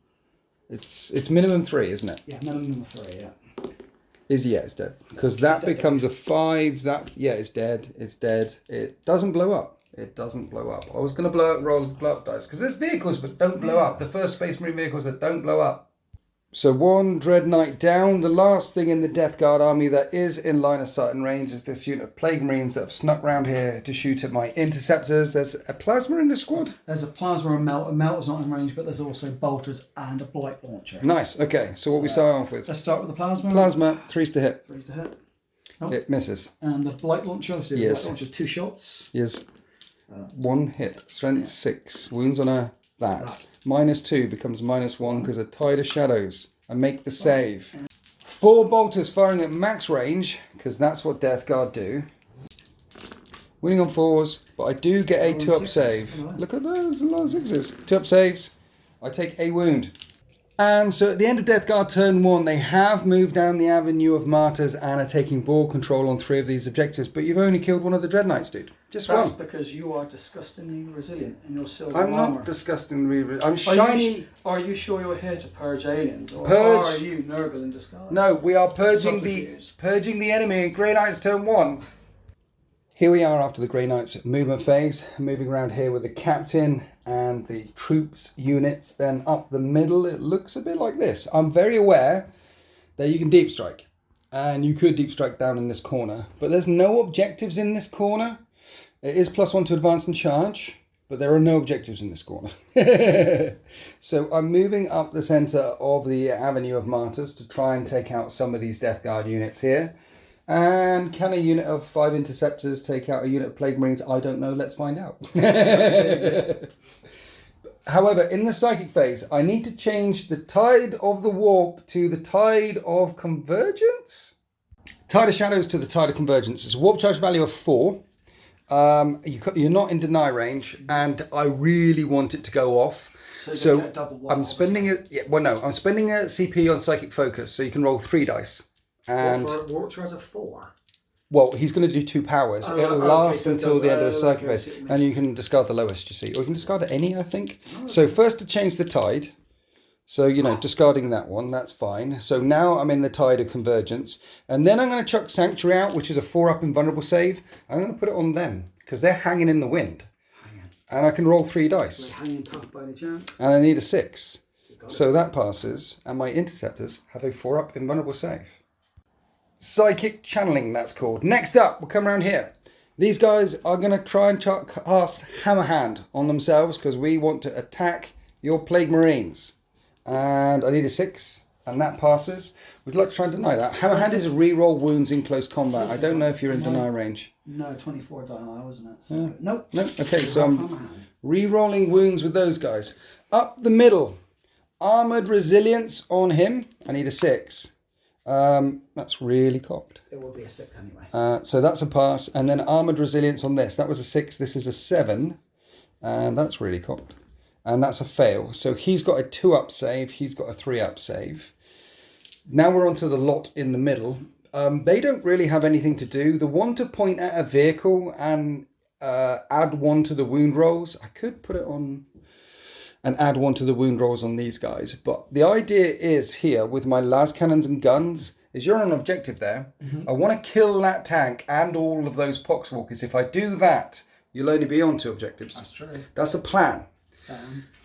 S1: It's minimum 3, isn't it?
S2: Yeah, minimum 3, yeah.
S1: It's dead. Because that becomes a 5. It's dead. It's dead. It doesn't blow up. It doesn't blow up. I was going to roll blow up dice. Because there's vehicles that don't blow up. The first Space Marine vehicles that don't blow up. So 1 Dreadnought down. The last thing in the Death Guard army that is in line of sight and range is this unit of Plague Marines that have snuck round here to shoot at my interceptors. There's a plasma in the squad.
S2: There's a plasma and melt. A melt is not in range, but there's also bolters and a blight launcher.
S1: Nice. Okay. So what we start off with?
S2: Let's start with the plasma.
S1: Plasma, 3s to hit.
S2: 3s to hit.
S1: Nope. It misses.
S2: And the blight launcher. Let's do the blight launcher. 2 shots.
S1: Yes. 1 hit. Strength 6. Wounds on a that. -2 becomes -1 because of Tide of Shadows. And make the save. 4 bolters firing at max range, because that's what Death Guard do. Winning on 4s, but I do get a 2-up save. Look at that, there's a lot of 6s. 2-up saves. I take a wound. And so at the end of Death Guard turn 1, they have moved down the Avenue of Martyrs and are taking board control on 3 of these objectives, but you've only killed 1 of the Dreadnoughts, dude. Just one.
S2: That's because you are disgustingly resilient in your silver
S1: armor. I'm not disgustingly resilient. I'm shiny.
S2: Are you sure you're here to purge aliens? Or are you Nurgle in disguise?
S1: No, we are purging the enemy in Grey Knights turn 1. Here we are after the Grey Knights movement phase, moving around here with the captain and the troops units. Then up the middle, it looks a bit like this. I'm very aware that you can deep strike, and you could deep strike down in this corner, but there's no objectives in this corner. It is +1 to advance and charge, but there are no objectives in this corner. So I'm moving up the centre of the Avenue of Martyrs to try and take out some of these Death Guard units here. And can a unit of 5 interceptors take out a unit of Plague Marines? I don't know. Let's find out. However, in the Psychic phase, I need to change the Tide of the Warp to the Tide of Convergence? Tide of Shadows to the Tide of Convergence. It's a warp charge value of 4. You're not in deny range, and I really want it to go off. So I'm spending it. Yeah, well, no, I'm spending a CP on Psychic Focus, so you can roll 3 dice. And
S2: warp charge of 4.
S1: Well, he's going to do 2 powers. It'll last until the end of the Psychic phase, and you can discard the lowest. You see, or you can discard any, I think. So first to change the tide. So, discarding that one, that's fine. So now I'm in the Tide of Convergence. And then I'm going to chuck Sanctuary out, which is a 4-up invulnerable save. I'm going to put it on them, because they're hanging in the wind. And I can roll 3 dice.
S2: Hanging tough by any chance.
S1: And I need a 6. So that passes, and my interceptors have a 4-up invulnerable save. Psychic Channeling, that's called. Next up, we'll come around here. These guys are going to try and cast Hammer Hand on themselves, because we want to attack your Plague Marines. And I need a 6, and that passes. Would you like to try and deny that? Hammer Hand is a reroll wounds in close combat. I don't know if you're in deny range.
S2: No, 24 deny, wasn't it? So, Nope.
S1: Okay, so I'm rerolling wounds with those guys. Up the middle, Armoured Resilience on him. I need a 6. That's really cocked.
S2: It will be a 6 anyway.
S1: So that's a pass. And then Armoured Resilience on this. That was a 6. This is a 7. And that's really cocked. And that's a fail. So he's got a 2-up save. He's got a 3-up save. Now we're onto the lot in the middle. They don't really have anything to do. The one to point at a vehicle and add 1 to the wound rolls. I could put it on and add 1 to the wound rolls on these guys. But the idea is here with my las cannons and guns is you're on an objective there. I want to kill that tank and all of those poxwalkers. If I do that, you'll only be on 2 objectives.
S2: That's true.
S1: That's a plan.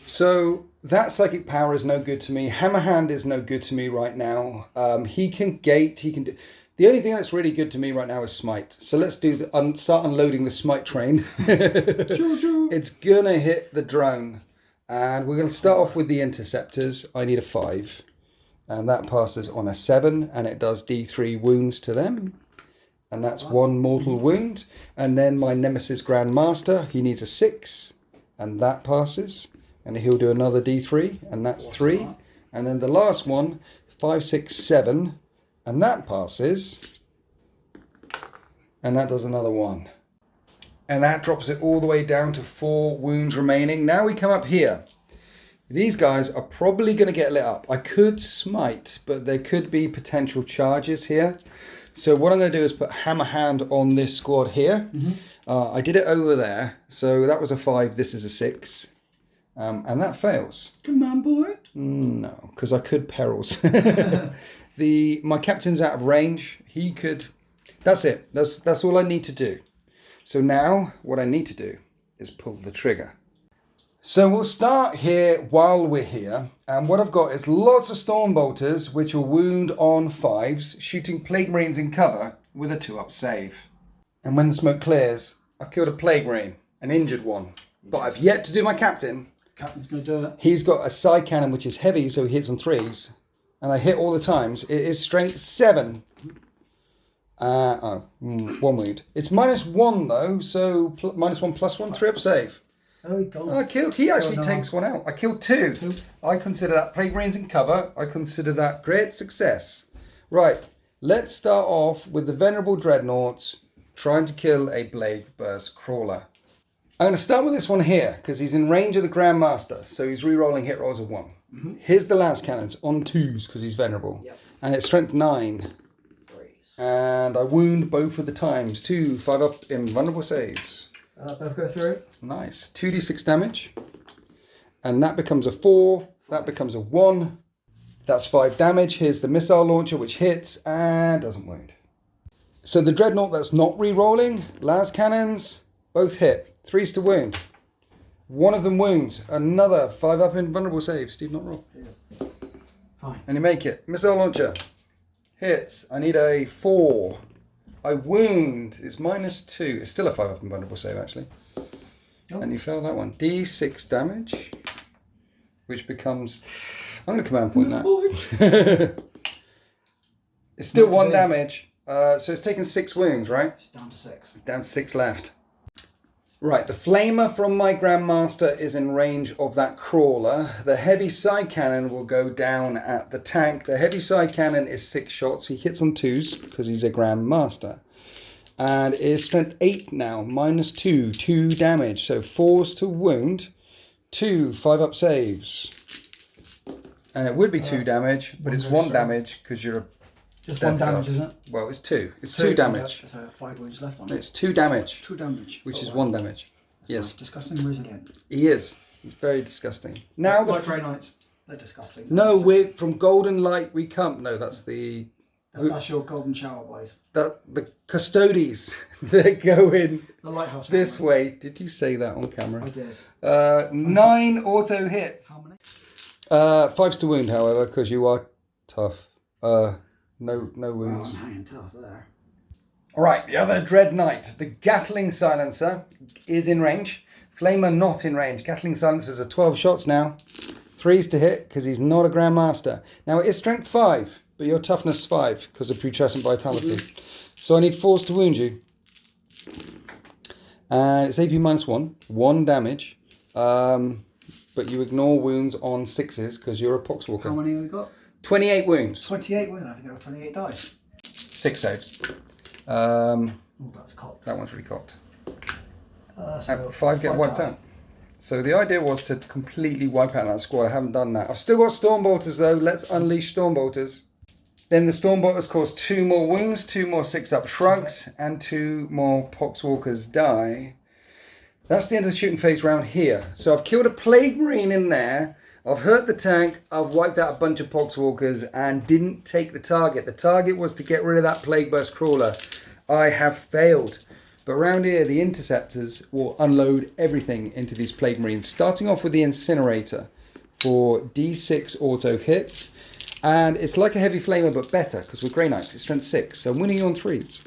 S1: So that psychic power is no good to me. Hammer Hand is no good to me right now. He can gate. He can do. The only thing that's really good to me right now is smite. So let's do start unloading the smite train. It's gonna hit the drone, and we're gonna start off with the interceptors. I need a 5, and that passes on a 7, and it does D3 wounds to them, and that's 1 mortal wound. And then my Nemesis Grand Master, he needs a 6. And that passes, and he'll do another D3, and that's 3. And then the last one, 5, 6, 7, and that passes, and that does another 1. And that drops it all the way down to 4 wounds remaining. Now we come up here. These guys are probably going to get lit up. I could smite, but there could be potential charges here. So what I'm going to do is put Hammer Hand on this squad here. I did it over there. So that was a 5. This is a 6. And that fails.
S2: Command point?
S1: No, because I could perils. My captain's out of range. He could... That's it. That's all I need to do. So now what I need to do is pull the trigger. So we'll start here while we're here. And what I've got is lots of Stormbolters, which will wound on 5s, shooting Plague Marines in cover with a 2-up save. And when the smoke clears, I've killed a Plague Marine, an injured one. But I've yet to do my captain.
S2: Captain's going to do it. He's
S1: got a side cannon, which is heavy, so he hits on 3s. And I hit all the times. It is strength 7. 1 wound. It's -1 though, so -1 +1, 3-up save.
S2: Oh, he gone.
S1: He actually takes one out. I killed 2. I consider that Plague Marines in cover. I consider that great success. Right, let's start off with the Venerable Dreadnoughts trying to kill a Blade Burst Crawler. I'm going to start with this one here because he's in range of the Grand Master, so he's re-rolling hit rolls of 1. Mm-hmm. Here's the last cannons on 2s because he's Venerable. Yep. And it's strength 9. And I wound both of the times. 2 5-up in vulnerable saves.
S2: Both go through.
S1: Nice. 2d6 damage. And that becomes a 4. That becomes a 1. That's 5 damage. Here's the missile launcher, which hits and doesn't wound. So the Dreadnought that's not re-rolling, las cannons, both hit. 3s to wound. One of them wounds. Another 5-up in vulnerable saves. SteveNotRob.
S2: Yeah. Fine.
S1: And you make it. Missile launcher. Hits. I need a 4. I wound. It's -2. It's still a 5-up in vulnerable save, actually. Oh. And you fail that one. D6 damage. Which becomes... I'm going to command point that. It's still 1 damage. So it's taken 6 wounds, right?
S2: It's down to 6.
S1: It's down to 6 left. Right, the Flamer from my Grandmaster is in range of that Crawler. The heavy side cannon will go down at the tank. The heavy side cannon is 6 shots. He hits on 2s because he's a Grandmaster. And is strength 8 now, -2, 2 damage. So 4s to wound, 2 5-up saves. And it would be 2 damage, but it's 1 damage because you're a...
S2: Just 1 damage, isn't it?
S1: Well, it's 2. It's 2 damage.
S2: So 5 wounds left on it.
S1: It's 2 damage.
S2: 2 damage.
S1: Which is 1 damage. Yes.
S2: Nice. Disgusting resilient.
S1: He is. He's very disgusting. Now
S2: the Grey Knights. They're disgusting.
S1: No, we're from Golden Light we come. No, that's the...
S2: That's your Golden Shower boys.
S1: The Custodes. They're going
S2: the lighthouse
S1: this way. Did you say that on camera?
S2: I did.
S1: 9 auto hits.
S2: How many?
S1: 5s to wound, however, because you are tough. No wounds.
S2: Oh, I'm hanging tough there.
S1: Right, the other Dread Knight. The Gatling Silencer is in range. Flamer not in range. Gatling Silencers are 12 shots now. 3s to hit because he's not a Grandmaster. Now it is strength 5, but your toughness 5 because of putrescent vitality. Mm-hmm. So I need 4s to wound you. And it's AP -1, 1 damage. But you ignore wounds on 6s because you're a Poxwalker.
S2: How many have we got?
S1: 28 wounds.
S2: 28 wounds. I think I got 28 dice.
S1: 6 saves.
S2: That's cocked.
S1: That one's really cocked.
S2: So
S1: 5 get wiped out. So the idea was to completely wipe out that squad. I haven't done that. I've still got Stormbolters though. Let's unleash Stormbolters. Then the Stormbolters cause 2 more wounds, 2 more 6-up shrugs, and 2 more Poxwalkers die. That's the end of the shooting phase round here. So I've killed a Plague Marine in there. I've hurt the tank. I've wiped out a bunch of Poxwalkers and didn't take the target. The target was to get rid of that Plague Burst Crawler. I have failed. But around here, the Interceptors will unload everything into these Plague Marines, starting off with the Incinerator for D6 auto hits. And it's like a Heavy Flamer, but better, because with Grey Knights, it's strength 6. So I'm winning you on 3s.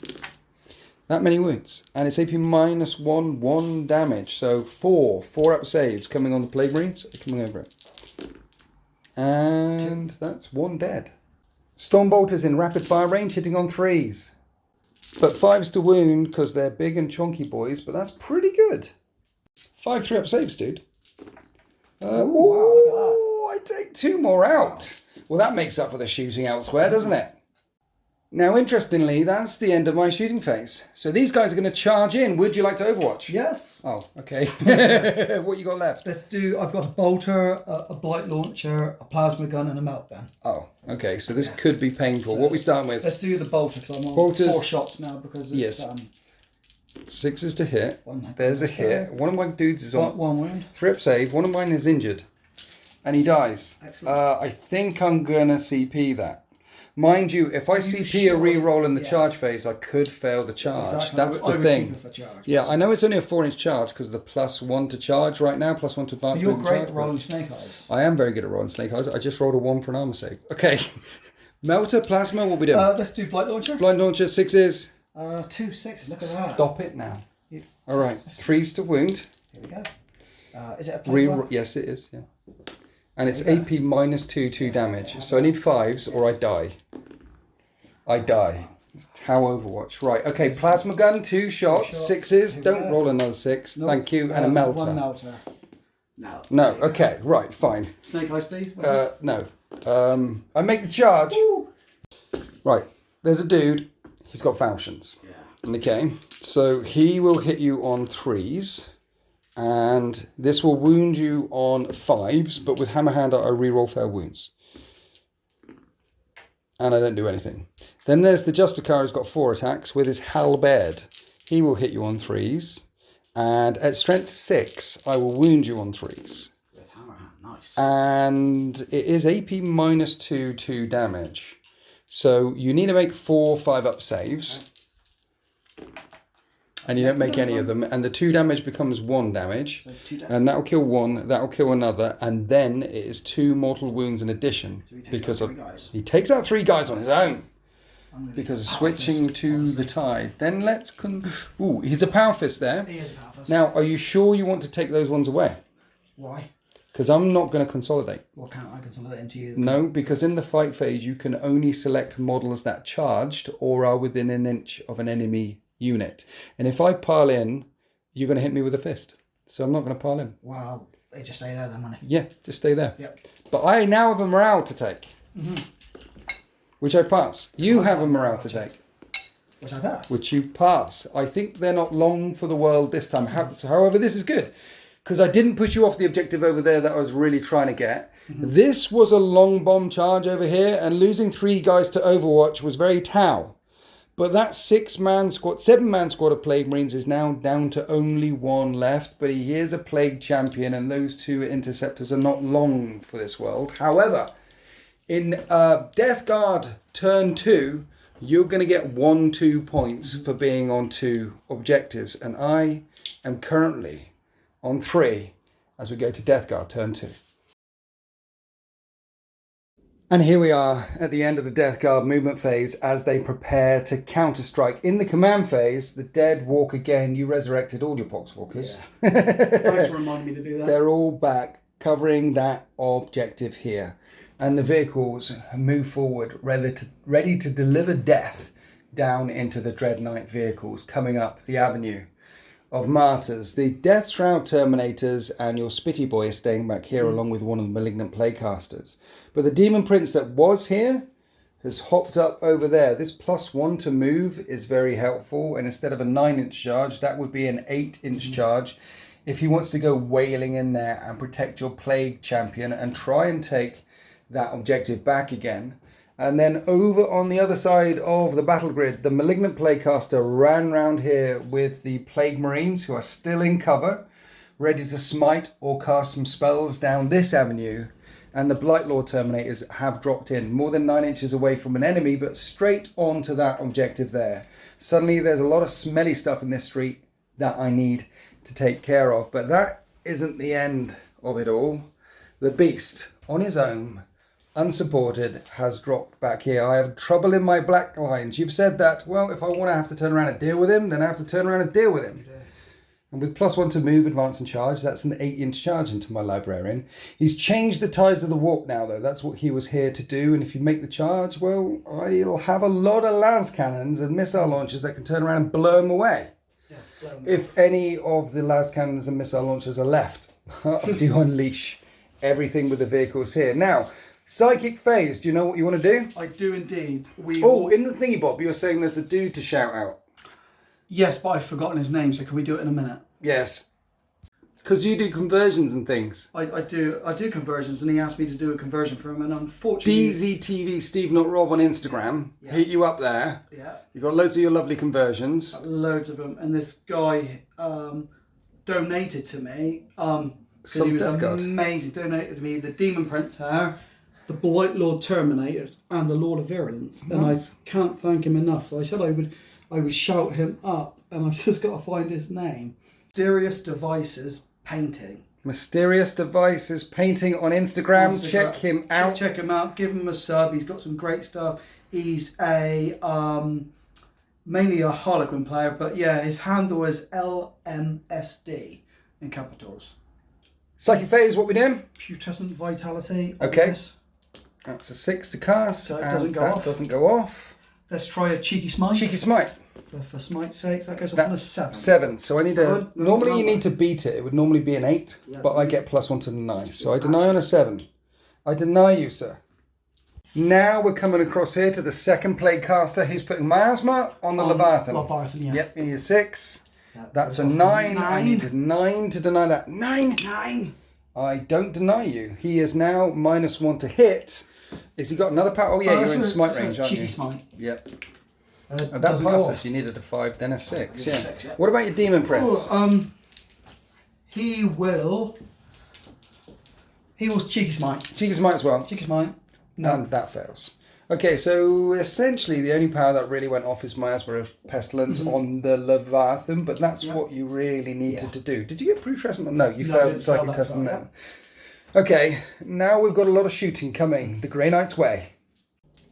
S1: That many wounds. And it's AP -1, 1 damage. So 4-up saves coming on the Plague Marines. Coming over it. And that's 1 dead. Stormbolters in rapid fire range, hitting on 3s. But 5s to wound because they're big and chonky boys, but that's pretty good. 5 3-up saves, dude. Wow, I take 2 more out. Well, that makes up for the shooting elsewhere, doesn't it? Now, interestingly, that's the end of my shooting phase. So these guys are going to charge in. Would you like to Overwatch?
S2: Yes.
S1: Oh, okay. What you got left?
S2: Let's do... I've got a bolter, a Blight Launcher, a plasma gun, and a melt gun.
S1: Oh, okay. So this could be painful. So what are we starting with?
S2: Let's do the bolter because I'm on
S1: Bolters.
S2: 4 shots now because it's,
S1: 6s to hit.
S2: One
S1: There's a hit. One of my dudes is on.
S2: One wound.
S1: 3 up save. One of mine is injured. And he dies.
S2: Excellent.
S1: I think I'm going to CP that. Mind you, if I CP a reroll in the charge phase, I could fail the charge.
S2: Exactly.
S1: That's
S2: I
S1: the
S2: would
S1: thing.
S2: keep it for charge,
S1: Yeah, I know it's only a 4-inch charge because of the +1 to charge right now, +1 to advance.
S2: You're great
S1: charge,
S2: at rolling snake eyes.
S1: I am very good at rolling snake eyes. I just rolled a 1 for an armor save. Okay. Melter, plasma, what we doing?
S2: Let's do Blight Launcher.
S1: Blight Launcher, 6s.
S2: 2 6. Look at that.
S1: Stop it now. All right. 3s to wound.
S2: Here we go. Is it a play?
S1: Yes, it is. Yeah. And it's AP -2, 2 damage. So I need 5s or I die. I die. It's how Overwatch. Right. Okay. Plasma gun, 2 shots, 6s. Don't roll another 6.
S2: Nope.
S1: Thank you. And a melter.
S2: One melter. No.
S1: No. Okay. Right. Fine.
S2: Snake eyes, please.
S1: No. I make the charge.
S2: Woo.
S1: Right. There's a dude. He's got falchions.
S2: Yeah.
S1: Okay. So he will hit you on 3s. And this will wound you on 5s, but with Hammer Hand I reroll fair wounds. And I don't do anything. Then there's the Justicar who's got 4 attacks with his halberd. He will hit you on 3s. And at strength 6, I will wound you on 3s.
S2: With Hammer Hand, nice.
S1: And it is AP -2, 2 damage. So you need to make 4 5-up saves. And you don't make any of them. And the 2 damage becomes 1 damage.
S2: So 2 damage.
S1: And that will kill 1, that will kill another. And then it is 2 mortal wounds in addition.
S2: So he takes
S1: because
S2: out
S1: of
S2: 3 guys.
S1: he takes out 3 guys on his own. Because of switching to the tide. Then let's... Ooh, he's a power fist there.
S2: He is a power fist.
S1: Now, are you sure you want to take those ones away?
S2: Why?
S1: Because I'm not going to consolidate.
S2: Well, can't I consolidate into you?
S1: No, because in the fight phase, you can only select models that charged or are within an inch of an enemy unit. And if I pile in, you're going to hit me with a fist. So I'm not going to pile in.
S2: Well, they just stay there then, money.
S1: Yeah, just stay there.
S2: Yep.
S1: But I now have a morale to take. Which I pass. You have a morale to take.
S2: Which I pass.
S1: Which you pass. I think they're not long for the world this time. However, this is good. Because I didn't push you off the objective over there that I was really trying to get. This was a long bomb charge over here. And losing 3 guys to Overwatch was very tau. But that 7-man squad of Plague Marines is now down to only 1 left. But he is a Plague Champion, and those 2 Interceptors are not long for this world. However, in Death Guard turn 2, you're going to get 1-2 points for being on 2 objectives. And I am currently on 3 as we go to Death Guard turn 2. And here we are at the end of the Death Guard movement phase as they prepare to counter-strike. In the command phase, the dead walk again. You resurrected all your Poxwalkers.
S2: Yeah. Thanks for reminding me to do that.
S1: They're all back, covering that objective here. And the vehicles move forward, ready to deliver death down into the Dreadnought vehicles, coming up the avenue of Martyrs. The Death Shroud Terminators and your Spitty Boy is staying back here along with one of the Malignant Playcasters. But the Demon Prince that was here has hopped up over there. This +1 to move is very helpful. And instead of a 9-inch charge, that would be an 8-inch charge. If he wants to go wailing in there and protect your Plague Champion and try and take that objective back again. And then over on the other side of the battle grid, the Malignant Playcaster ran round here with the Plague Marines who are still in cover, ready to smite or cast some spells down this avenue. And the Blight Launcher Terminators have dropped in more than 9 inches away from an enemy, but straight onto that objective there. Suddenly there's a lot of smelly stuff in this street that I need to take care of. But that isn't the end of it all. The Beast, on his own, unsupported, has dropped back here. I have trouble in my black lines. You've said that, well, if I want to have to turn around and deal with him, then I have to turn around and deal with him. And with +1 to move, advance and charge, that's an 8-inch charge into my Librarian. He's changed the tides of the walk now, though. That's what he was here to do. And if you make the charge, well, I'll have a lot of lance cannons and missile launchers that can turn around and blow him away.
S2: Yeah, blow him
S1: if any of the lance cannons and missile launchers are left after you unleash everything with the vehicles here. Now, Psychic Phase, do you know what you want to do?
S2: I do indeed.
S1: In the thingy bob, you were saying there's a dude to shout out.
S2: Yes, but I've forgotten his name, so can we do it in a minute?
S1: Yes. Because you do conversions and things.
S2: I do conversions, and he asked me to do a conversion for him, and unfortunately...
S1: DZTV SteveNotRob on Instagram.
S2: Yeah.
S1: Hit you up there.
S2: Yeah.
S1: You've got loads of your lovely conversions.
S2: Loads of them. And this guy donated to me, because he was amazing, donated to me the Demon Prince hair, the Blight Lord Terminators, and the Lord of Virulence. And I can't thank him enough. So I said I would shout him up, and I've just got to find his name. Mysterious Devices Painting.
S1: Mysterious Devices Painting on Instagram. Check him out.
S2: Check him out. Give him a sub. He's got some great stuff. He's a mainly a Harlequin player, but yeah, his handle is LMSD in capitals.
S1: Psychic Phase, what we doing?
S2: Putrescent Vitality.
S1: Okay. That's a 6 to cast.
S2: So it doesn't go off.
S1: Doesn't go off.
S2: Let's try a Cheeky Smite.
S1: Cheeky Smite.
S2: For smite's sake, that goes off on a 7.
S1: 7. So I need a... Normally you need to beat it. It would normally be an 8, but I get +1 to deny. So I deny on a 7. I deny you, sir. Now we're coming across here to the second play caster. He's putting Miasma on the Leviathan.
S2: Leviathan, yeah.
S1: Yep, you need a 6.
S2: Yep,
S1: that's a 9.
S2: 9.
S1: I need a 9 to deny that. 9!
S2: 9!
S1: I don't deny you. He is now -1 to hit. Has he got another power? Oh yeah, you're in smite range, aren't you?
S2: Cheeky Smite.
S1: Yep.
S2: That
S1: passes. You needed a 5, then a 6. Yeah. What about your Demon Prince?
S2: He will Cheeky Smite.
S1: Cheeky Smite as well.
S2: Cheeky Smite. No.
S1: And that fails. Okay, so essentially the only power that really went off is Miasma of Pestilence on the Leviathan, but that's what you really needed to do. Did you get Putrescent? No, you failed the psychic test on that. Okay, now we've got a lot of shooting coming the Grey Knight's way.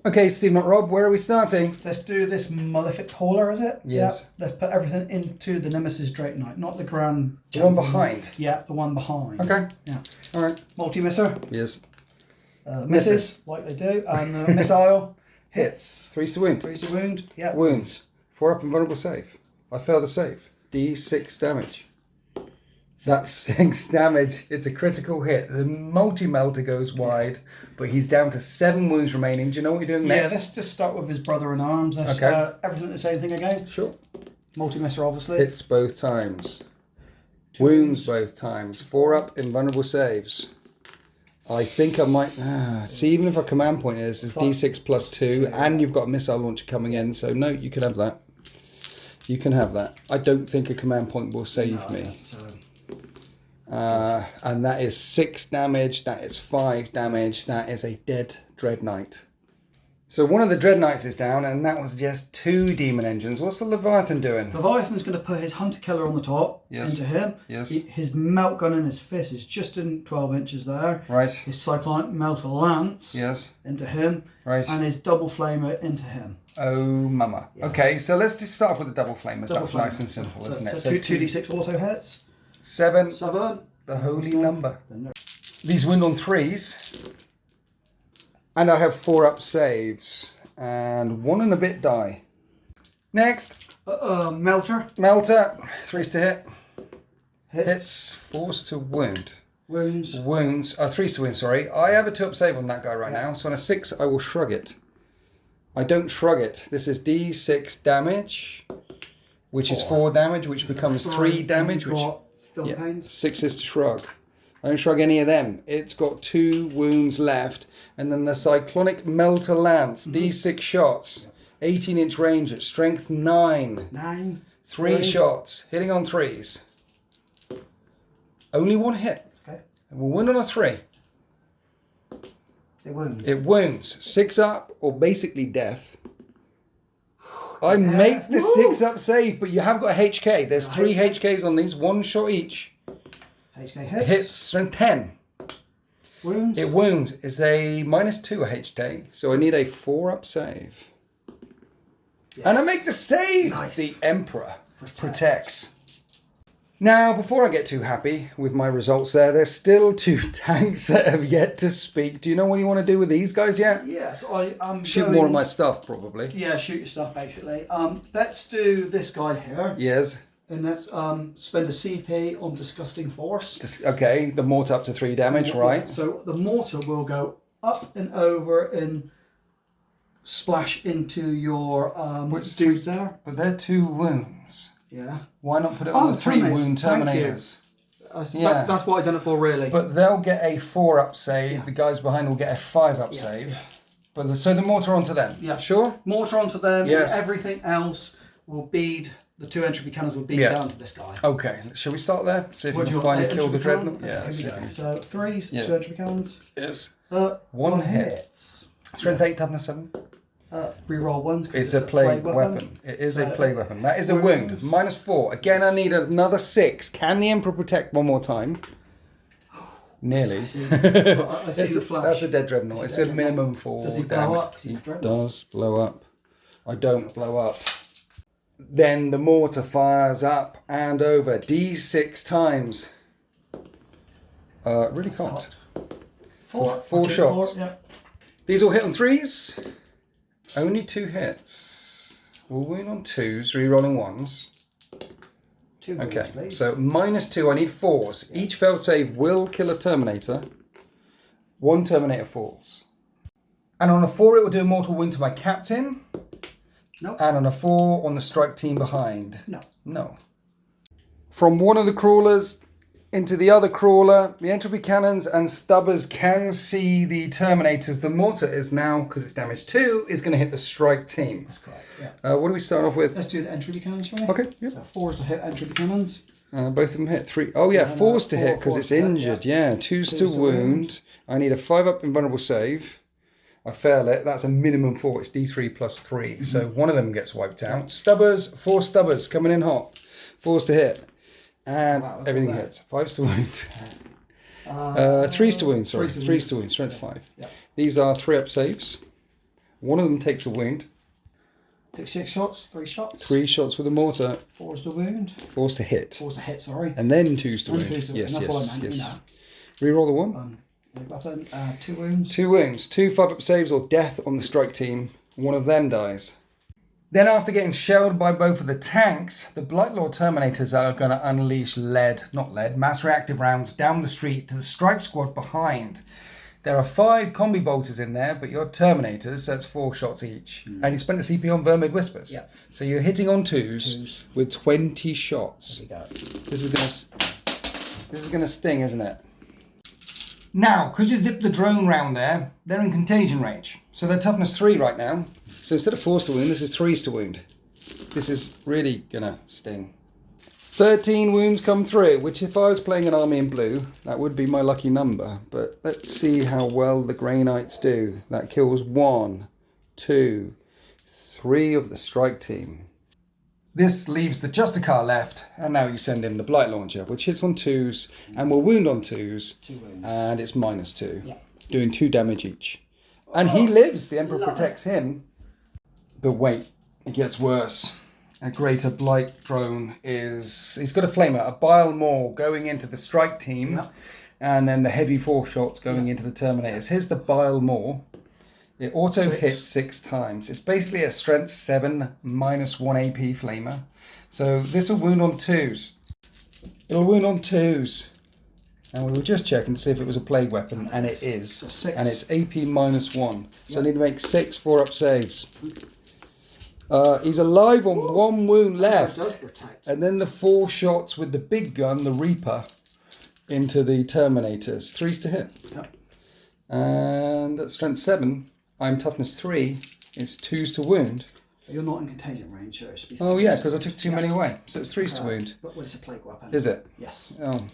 S1: Okay, SteveNotRob, where are we starting?
S2: Let's do this Malefic Hauler, is it?
S1: Yes.
S2: Yep. Let's put everything into the Nemesis Dreadnought, not the Grand...
S1: The one behind?
S2: Yeah, the one behind.
S1: Okay.
S2: Yeah.
S1: All right.
S2: Multi-misser.
S1: Yes.
S2: Misses, like they do, and missile hits.
S1: 3 to wound.
S2: 3 to wound, yeah.
S1: Wounds. 4 up and vulnerable save. I failed a save. D6 damage. That's 6 damage. It's a critical hit. The multi-melter goes wide, but he's down to 7 wounds remaining. Do you know what you're doing next?
S2: Yeah, let's just start with his brother-in-arms.
S1: Okay.
S2: Everything the same thing again?
S1: Sure.
S2: Multi-messer, obviously.
S1: Hits both times. Wounds both times. 4 up in vulnerable saves. I think I might... see, even if a command point is, it's D6 plus 2, and you've got a missile launcher coming in, so no, you can have that. You can have that. I don't think a command point will save me. And that is 6 damage, that is 5 damage, that is a dead Dreadnought. So one of the Dreadnoughts is down, and that was just 2 demon engines. What's the Leviathan doing?
S2: Leviathan's going to put his Hunter Killer on the top into him.
S1: Yes.
S2: His melt gun in his fist is just in 12 inches there.
S1: Right.
S2: His Cyclonic Melter Lance into him.
S1: Right.
S2: And his Double Flamer into him.
S1: Oh, mama. Yeah. Okay, so let's just start off with the Double Flamers.
S2: Double
S1: That's
S2: flamer.
S1: nice and simple, isn't it?
S2: So 2d6 auto hits.
S1: 7.
S2: 7.
S1: The holy number. These wound on 3s. And I have 4 up saves. And 1 and a bit die. Next.
S2: Melter.
S1: Melter. 3s to hit.
S2: Hits.
S1: 4s to wound.
S2: Wounds.
S1: 3s to wound, sorry. I have a 2 up save on that guy right now. So on a 6, I will shrug it. I don't shrug it. This is D6 damage, which is 4 damage, which becomes 3 damage, which... 6 is to shrug. I don't shrug any of them. It's got 2 wounds left. And then the Cyclonic Melter Lance, D6 shots, 18-inch range at strength 9.
S2: 9.
S1: 3 shots, hitting on 3s. Only 1 hit.
S2: Okay.
S1: And we'll win on a 3.
S2: It wounds.
S1: It wounds. 6 up, or basically death. I make the 6 up save, but you have got a HK. There's 3 HKs on these, 1 shot each.
S2: HK hits.
S1: Hits strength 10.
S2: Wounds.
S1: It wounds. It's a -2 a HK, so I need a 4 up save. Yes. And I make the save. Nice. The Emperor protects. Now, before I get too happy with my results there's still 2 tanks that have yet to speak. Do you know what you want to do with these guys yet?
S2: Yes,
S1: shoot more of my stuff, probably.
S2: Yeah, shoot your stuff, basically. Let's do this guy here.
S1: Yes.
S2: And let's spend a CP on Disgusting Force.
S1: Okay, the mortar up to 3 damage, right?
S2: So the mortar will go up and over and splash into your dudes there.
S1: But they're 2 wounds.
S2: Yeah.
S1: Why not put it on the 3 wound Terminators?
S2: That's what I've done it for, really.
S1: But they'll get a 4-up save. The guys behind will get a 5-up save. But so the mortar onto them.
S2: Yeah.
S1: Sure?
S2: Mortar onto them.
S1: Yes.
S2: And everything else will bead. The 2 entropy cannons will bead down to this guy.
S1: Okay. Shall we start there? See if we can finally kill the Dreadnought? Yeah.
S2: So 3s, 2 entropy cannons.
S1: Yes.
S2: 1 hits.
S1: Strength 8, toughness 7.
S2: Reroll 1s.
S1: It's a plague weapon. It is a plague weapon. That is a wound. -4. Again, I need another 6. Can the Emperor protect one more time? Nearly.
S2: I see the flash.
S1: That's a dead Dreadnought. It's a minimum 4
S2: Does he
S1: damage.
S2: blow up?
S1: He does blow up. I don't blow up. Then the mortar fires up and over. D6 times. Really can't. 4 shots. These all hit on 3s. Only 2 hits. We'll wound on 2s, re-rolling 1s.
S2: 2 wounds,
S1: okay,
S2: please.
S1: so -2, I need 4s. Each failed save will kill a Terminator. 1 Terminator falls. And on a 4 it will do a mortal wound to my captain.
S2: Nope.
S1: And on a 4 on the strike team behind.
S2: No.
S1: From one of the crawlers into the other crawler, the entropy cannons and stubbers can see the Terminators. The mortar is now, because it's damage 2, is going to hit the strike team.
S2: That's correct, yeah.
S1: What do we start off with?
S2: Let's do the entropy cannons, shall we?
S1: Okay, yep.
S2: So 4s to hit entropy cannons.
S1: Both of them hit 3. Oh yeah, 4s to hit because it's injured. Yeah, 2s to wound. I need a 5-up invulnerable save. I fail it. That's a minimum 4. It's D3 plus 3. So one of them gets wiped out. Stubbers, 4 stubbers coming in hot. 4s to hit. And everything hits. 5s to wound. 3s to wound, sorry. 3s to wound, strength 5.
S2: Yeah.
S1: These are 3-up saves. One of them takes a wound.
S2: Take 6 shots, 3 shots.
S1: 3 shots with a mortar.
S2: 4s to wound.
S1: 4s to hit.
S2: 4s to hit, sorry.
S1: And then 2s to wound.
S2: 2s to wound.
S1: Yes,
S2: That's what I
S1: yes,
S2: meant,
S1: yes. Reroll the 1.
S2: Weapon, 2 wounds.
S1: 2 wounds. 2 5-up saves or death on the strike team. One of them dies. Then after getting shelled by both of the tanks, the Blight Lord Terminators are going to unleash mass reactive rounds down the street to the strike squad behind. There are 5 combi bolters in there, but you're Terminators, so it's 4 shots each. And you spent a CP on Vermid Whispers.
S2: Yep.
S1: So you're hitting on 2s with 20 shots.
S2: There we go.
S1: This is gonna sting, isn't it? Now, because you zipped the drone round there, they're in contagion range. So they're toughness 3 right now. So instead of 4s to wound, this is 3s to wound. This is really gonna sting. 13 wounds come through, which if I was playing an army in blue, that would be my lucky number. But let's see how well the Grey Knights do. That kills 1, 2, 3 of the strike team. This leaves the Justicar left, and now you send in the Blight Launcher, which hits on 2s and will wound on 2s.
S2: 2 wounds.
S1: And it's -2,
S2: Yeah.
S1: doing 2 damage each. And he lives, the Emperor protects him. But wait, it gets worse. A greater Blight drone he's got a flamer, a bile maw going into the strike team, and then the heavy 4 shots going into the Terminators. Here's the bile maw. It auto hits 6 times. It's basically a strength 7 -1 AP flamer. So this will wound on 2s. It'll wound on 2s. And we were just checking to see if it was a plague weapon, and it is.
S2: So 6.
S1: And it's AP -1. So I need to make 6 4-up saves. He's alive on 1 wound left.
S2: Does protect.
S1: And then the 4 shots with the big gun, the Reaper, into the Terminators. 3s to hit.
S2: Yep.
S1: And at strength 7, I'm toughness 3. It's 2s to wound.
S2: You're not in contagion range, so it should be.
S1: Oh yeah, because I took too many away. So it's 3s to wound.
S2: But it's a plague weapon.
S1: Is it?
S2: Yes.
S1: Oh,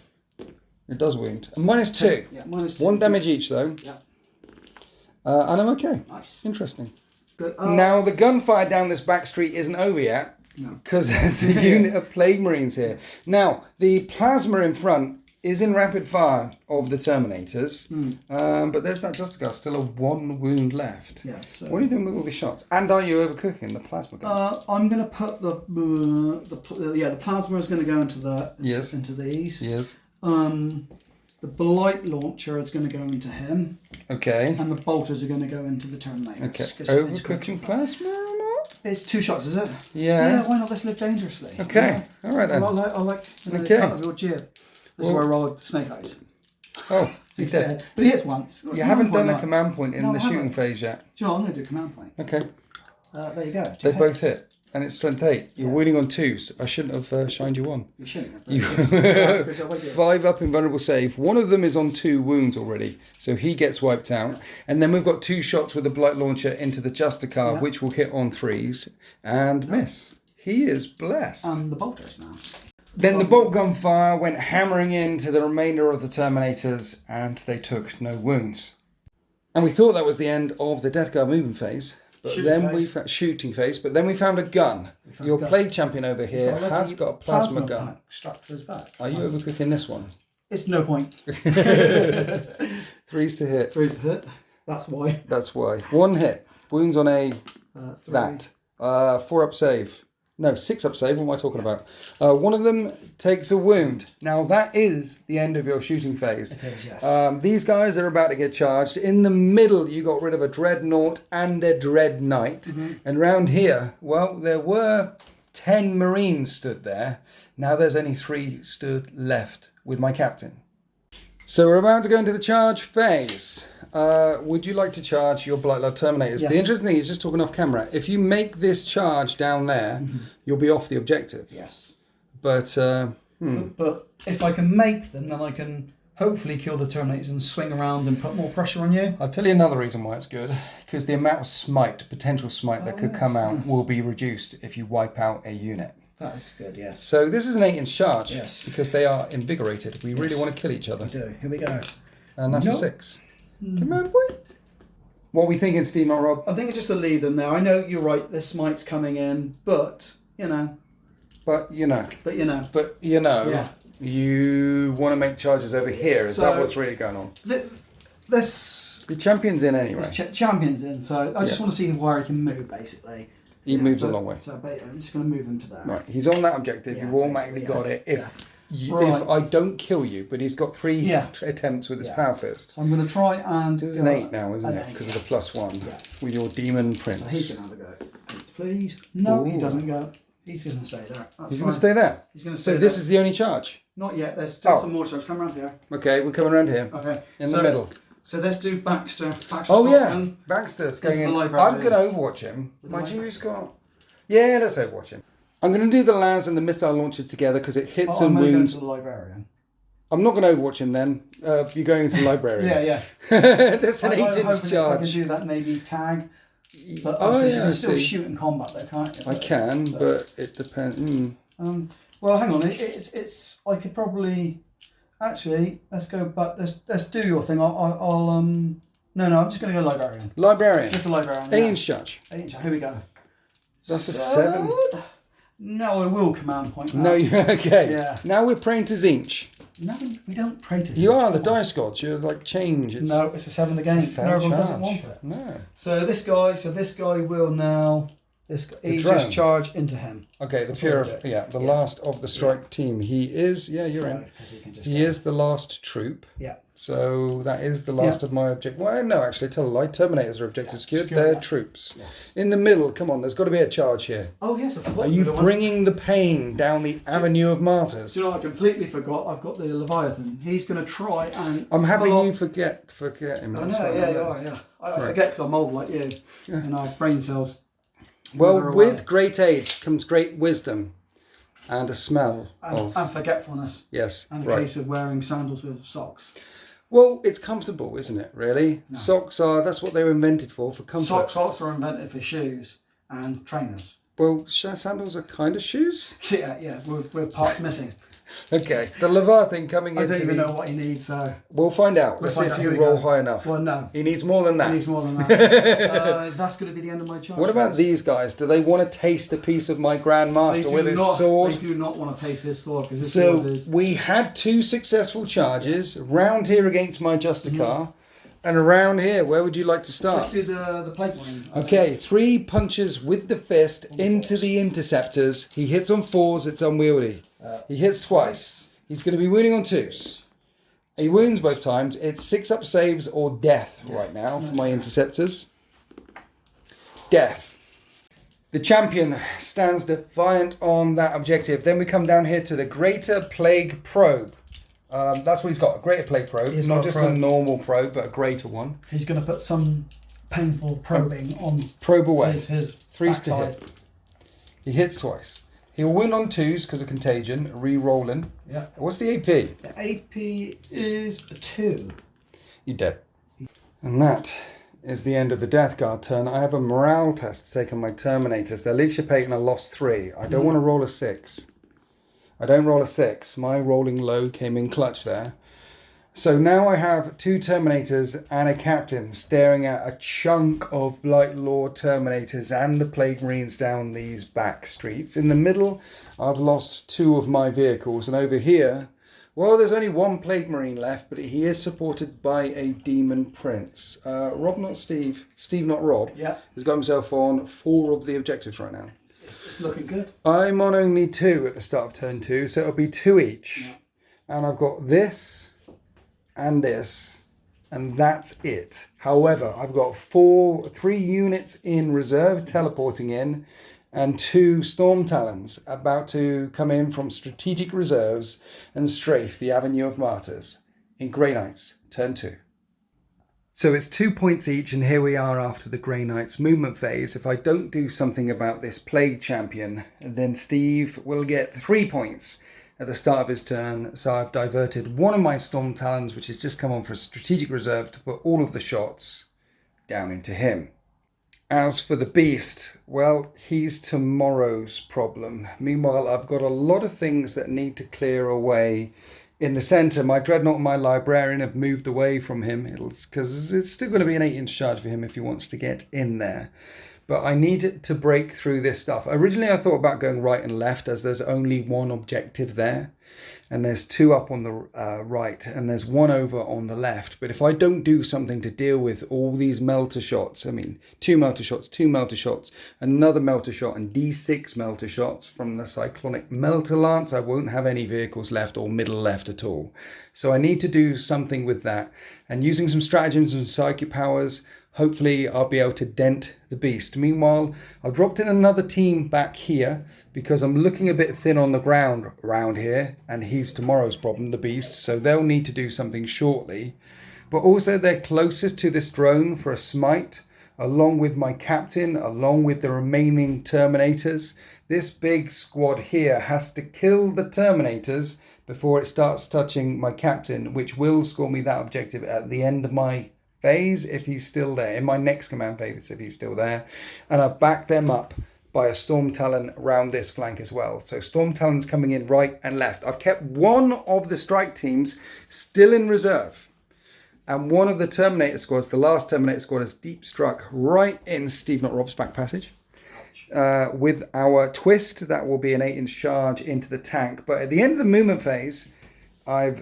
S1: it does wound. And -2.
S2: Yeah, -2.
S1: 1 damage each though.
S2: Yeah.
S1: And I'm okay.
S2: Nice.
S1: Interesting.
S2: Good.
S1: Now the gunfire down this back street isn't over yet. Because there's a unit of Plague Marines here. Now, the plasma in front is in rapid fire of the Terminators. But there's that Justicar, still a 1 wound left.
S2: Yes. So
S1: What are you doing with all these shots? And are you overcooking the plasma gun?
S2: I'm going to put the plasma is going to go into these.
S1: Yes.
S2: The Blight Launcher is going to go into him.
S1: Okay.
S2: And the bolters are going to go into the Terminators.
S1: Okay.
S2: 'Cause it's
S1: Overcooking plasma or not?
S2: It's 2 shots, is it?
S1: Yeah.
S2: Yeah, why not? Let's live dangerously.
S1: Okay.
S2: Yeah.
S1: All right then.
S2: I like the
S1: Okay.
S2: cut of your jib. This is where I roll with the snake eyes.
S1: Oh,
S2: So he's dead. But he hits once.
S1: You haven't done a command point in
S2: No,
S1: the
S2: I
S1: shooting
S2: haven't.
S1: phase yet.
S2: Do you know what? I'm going to do a command point.
S1: Okay.
S2: There you go.
S1: They both hit. And it's strength 8. You're winning on 2s. I shouldn't have shined you on.
S2: You shouldn't have.
S1: 5 up in vulnerable save. One of them is on 2 wounds already, so he gets wiped out. And then we've got 2 shots with the Blight Launcher into the Justicar, which will hit on 3s and miss. He is blessed.
S2: And the bolters now.
S1: Then the bolt gun fire went hammering into the remainder of the Terminators, and they took no wounds. And we thought that was the end of the Death Guard movement phase. But we found shooting phase. But then we found a gun. Your Plague Champion over here has got a plasma gun.
S2: Strapped to his back.
S1: Are you overcooking this one?
S2: It's no point.
S1: 3s to hit.
S2: 3s to hit. That's why.
S1: That's why. 1 hit. Wounds on a 4 up save. No, 6 up save. What am I talking about? One of them takes a wound. Now, that is the end of your shooting phase.
S2: It is, yes.
S1: These guys are about to get charged. In the middle, you got rid of a Dreadnought and a Dread Knight. Mm-hmm. And round here, well, there were 10 Marines stood there. Now there's only 3 stood left with my captain. So we're about to go into the charge phase. Would you like to charge your Blight Launcher Terminators? Yes. The interesting thing is, just talking off camera, if you make this charge down there, you'll be off the objective.
S2: Yes.
S1: But
S2: but if I can make them, then I can hopefully kill the Terminators and swing around and put more pressure on you.
S1: I'll tell you another reason why it's good. Because the amount of smite, potential smite that could come out will be reduced if you wipe out a unit.
S2: That's good, yes.
S1: So this is an 8-inch charge. Yes. Because they are invigorated. We really want to kill each other.
S2: We do. Here we go.
S1: And that's a 6. Come on, boy. What are we thinking, SteveNotRob?
S2: I think it's just to leave them there. I know you're right, the smite's coming in, but, you know.
S1: But, you know.
S2: Yeah.
S1: You want to make charges over here. Is that what's really going on?
S2: The
S1: champion's in anyway.
S2: Champion's in, so I just want to see where he can move, basically.
S1: He moves a long way.
S2: So I'm just going to move him to there.
S1: Right, he's on that objective. You've automatically got it. If I don't kill you, but he's got 3 attempts with his power fist.
S2: So I'm going to try and...
S1: This is an 8 now, isn't it? Because of the +1 with your demon prince.
S2: So he's going to have a go. 8, please. No, he doesn't go. He's going to stay there.
S1: He's going to stay there?
S2: He's going to stay there.
S1: So this is the only charge?
S2: Not yet. There's still some more charge. Come around here.
S1: Okay, we're coming around here.
S2: Okay.
S1: In the middle.
S2: So let's do Baxter.
S1: Baxter's going in. I'm going to Overwatch him. Mind you, he's got... Yeah, let's Overwatch him. I'm going to do the Las and the missile launcher together because it hits and wounds.
S2: I'm going to the librarian.
S1: I'm not going to Overwatch him then. You're going into the librarian.
S2: Yeah.
S1: That's an 8-inch charge.
S2: If I can do that, maybe tag. But you can still shoot in combat though, can't you?
S1: I can, but it depends.
S2: Well, hang on. It's. I could probably. Actually, let's go. But let's do your thing. I'll. No, I'm just going to go librarian.
S1: Librarian.
S2: Just a librarian.
S1: 8-inch charge.
S2: 8-inch. Here we go.
S1: That's a 7.
S2: No, I will command point.
S1: No, okay.
S2: Yeah.
S1: Now we're praying to Zinch.
S2: No, we don't pray to Zinch.
S1: You are the dice gods. You're like change.
S2: No, it's a 7 again. Venerable doesn't want it.
S1: No.
S2: So this guy will now. He just charge into him.
S1: Okay, the last of the strike team. He is. Yeah, you're in. He is the last troop.
S2: Yeah.
S1: So that is the last of my objectives. Well, no, actually, tell a lie. Terminators are objectives secured. They're troops.
S2: Yes.
S1: In the middle, come on, there's got to be a charge here.
S2: Oh, yes, I forgot.
S1: Are you bringing the pain down the avenue of martyrs?
S2: Do you know, I completely forgot. I've got the Leviathan. He's going to try and...
S1: I'm having you forget him.
S2: I know, yeah. I forget because I'm old like you. And I have brain cells.
S1: Well, with great age comes great wisdom. And a smell
S2: and forgetfulness.
S1: Yes,
S2: and a case of wearing sandals with socks.
S1: Well, it's comfortable, isn't it, really? No. Socks that's what they were invented for comfort.
S2: Socks were invented for shoes and trainers.
S1: Well, sandals are kind of shoes?
S2: Yeah, with parts missing.
S1: Okay, the Leviathan coming in.
S2: I don't even know what he needs, so...
S1: We'll find out. Let's see if you roll high enough.
S2: Well, no.
S1: He needs more than that.
S2: He needs more than that. That's going to be the end of my charge.
S1: What about these guys? Do they want to taste a piece of my Grand Master with his sword?
S2: They do not want to taste his sword. Because his sword is...
S1: we had 2 successful charges. Round here against my Justicar. And around here, where would you like to start?
S2: Let's do the plate one.
S1: Okay, 3 punches with the fist into the interceptors. He hits on 4s, it's unwieldy. He hits twice. He's going to be wounding on 2s. He wounds both times. It's 6 up saves or death right now for my interceptors. Death. The champion stands defiant on that objective. Then we come down here to the Greater Plague Probe. That's what he's got, a Greater Plague Probe. It's not just a normal probe, but a greater one.
S2: He's going to put some painful probing on
S1: probe away.
S2: His
S1: 3s to hit. He hits twice. He'll win on 2s because of Contagion, re-rolling.
S2: Yeah.
S1: What's the AP?
S2: The AP is a 2.
S1: You're dead. And that is the end of the Death Guard turn. I have a morale test to take on my Terminators. Their leadership 8 and I lost 3. I don't want to roll a 6. I don't roll a 6. My rolling low came in clutch there. So now I have 2 Terminators and a Captain staring at a chunk of Blight Lord Terminators and the Plague Marines down these back streets. In the middle, I've lost 2 of my vehicles. And over here, well, there's only 1 Plague Marine left, but he is supported by a Demon Prince. Rob, not Steve, Steve, not Rob, has got himself on 4 of the objectives right now.
S2: It's looking good.
S1: I'm on only 2 at the start of turn 2, so it'll be 2 each. Yeah. And I've got this and this, and that's it. However, I've got 3 units in reserve teleporting in, and 2 Storm Talons about to come in from strategic reserves and strafe the Avenue of Martyrs in Grey Knights, turn 2. So it's 2 points each, and here we are after the Grey Knights movement phase. If I don't do something about this Plague Champion, then Steve will get 3 points at the start of his turn. So I've diverted one of my Storm Talons, which has just come on for a strategic reserve, to put all of the shots down into him. As for the Beast, well, he's tomorrow's problem. Meanwhile, I've got a lot of things that need to clear away. In the centre, my Dreadnought and my Librarian have moved away from him, because it's still going to be an 8-inch charge for him if he wants to get in there. But I need to break through this stuff. Originally, I thought about going right and left, as there's only 1 objective there. And there's 2 up on the right, and there's 1 over on the left. But if I don't do something to deal with all these melter shots, 2 melter shots, 2 melter shots, another melter shot, and D6 melter shots from the Cyclonic Melter Lance, I won't have any vehicles left or middle left at all. So I need to do something with that. And using some stratagems and psychic powers, hopefully I'll be able to dent the Beast. Meanwhile, I've dropped in another team back here because I'm looking a bit thin on the ground around here, and he's tomorrow's problem, the Beast, so they'll need to do something shortly. But also they're closest to this drone for a smite, along with my Captain, along with the remaining Terminators. This big squad here has to kill the Terminators before it starts touching my Captain, which will score me that objective at the end of my phase if he's still there, in my next command phase if he's still there. And I've backed them up by a Storm Talon around this flank as well. So Storm Talon's coming in right and left. I've kept 1 of the strike teams still in reserve. And 1 of the Terminator squads, the last Terminator squad, has deep struck right in SteveNotRob's back passage. With our twist, that will be an 8-inch charge into the tank. But at the end of the movement phase, I've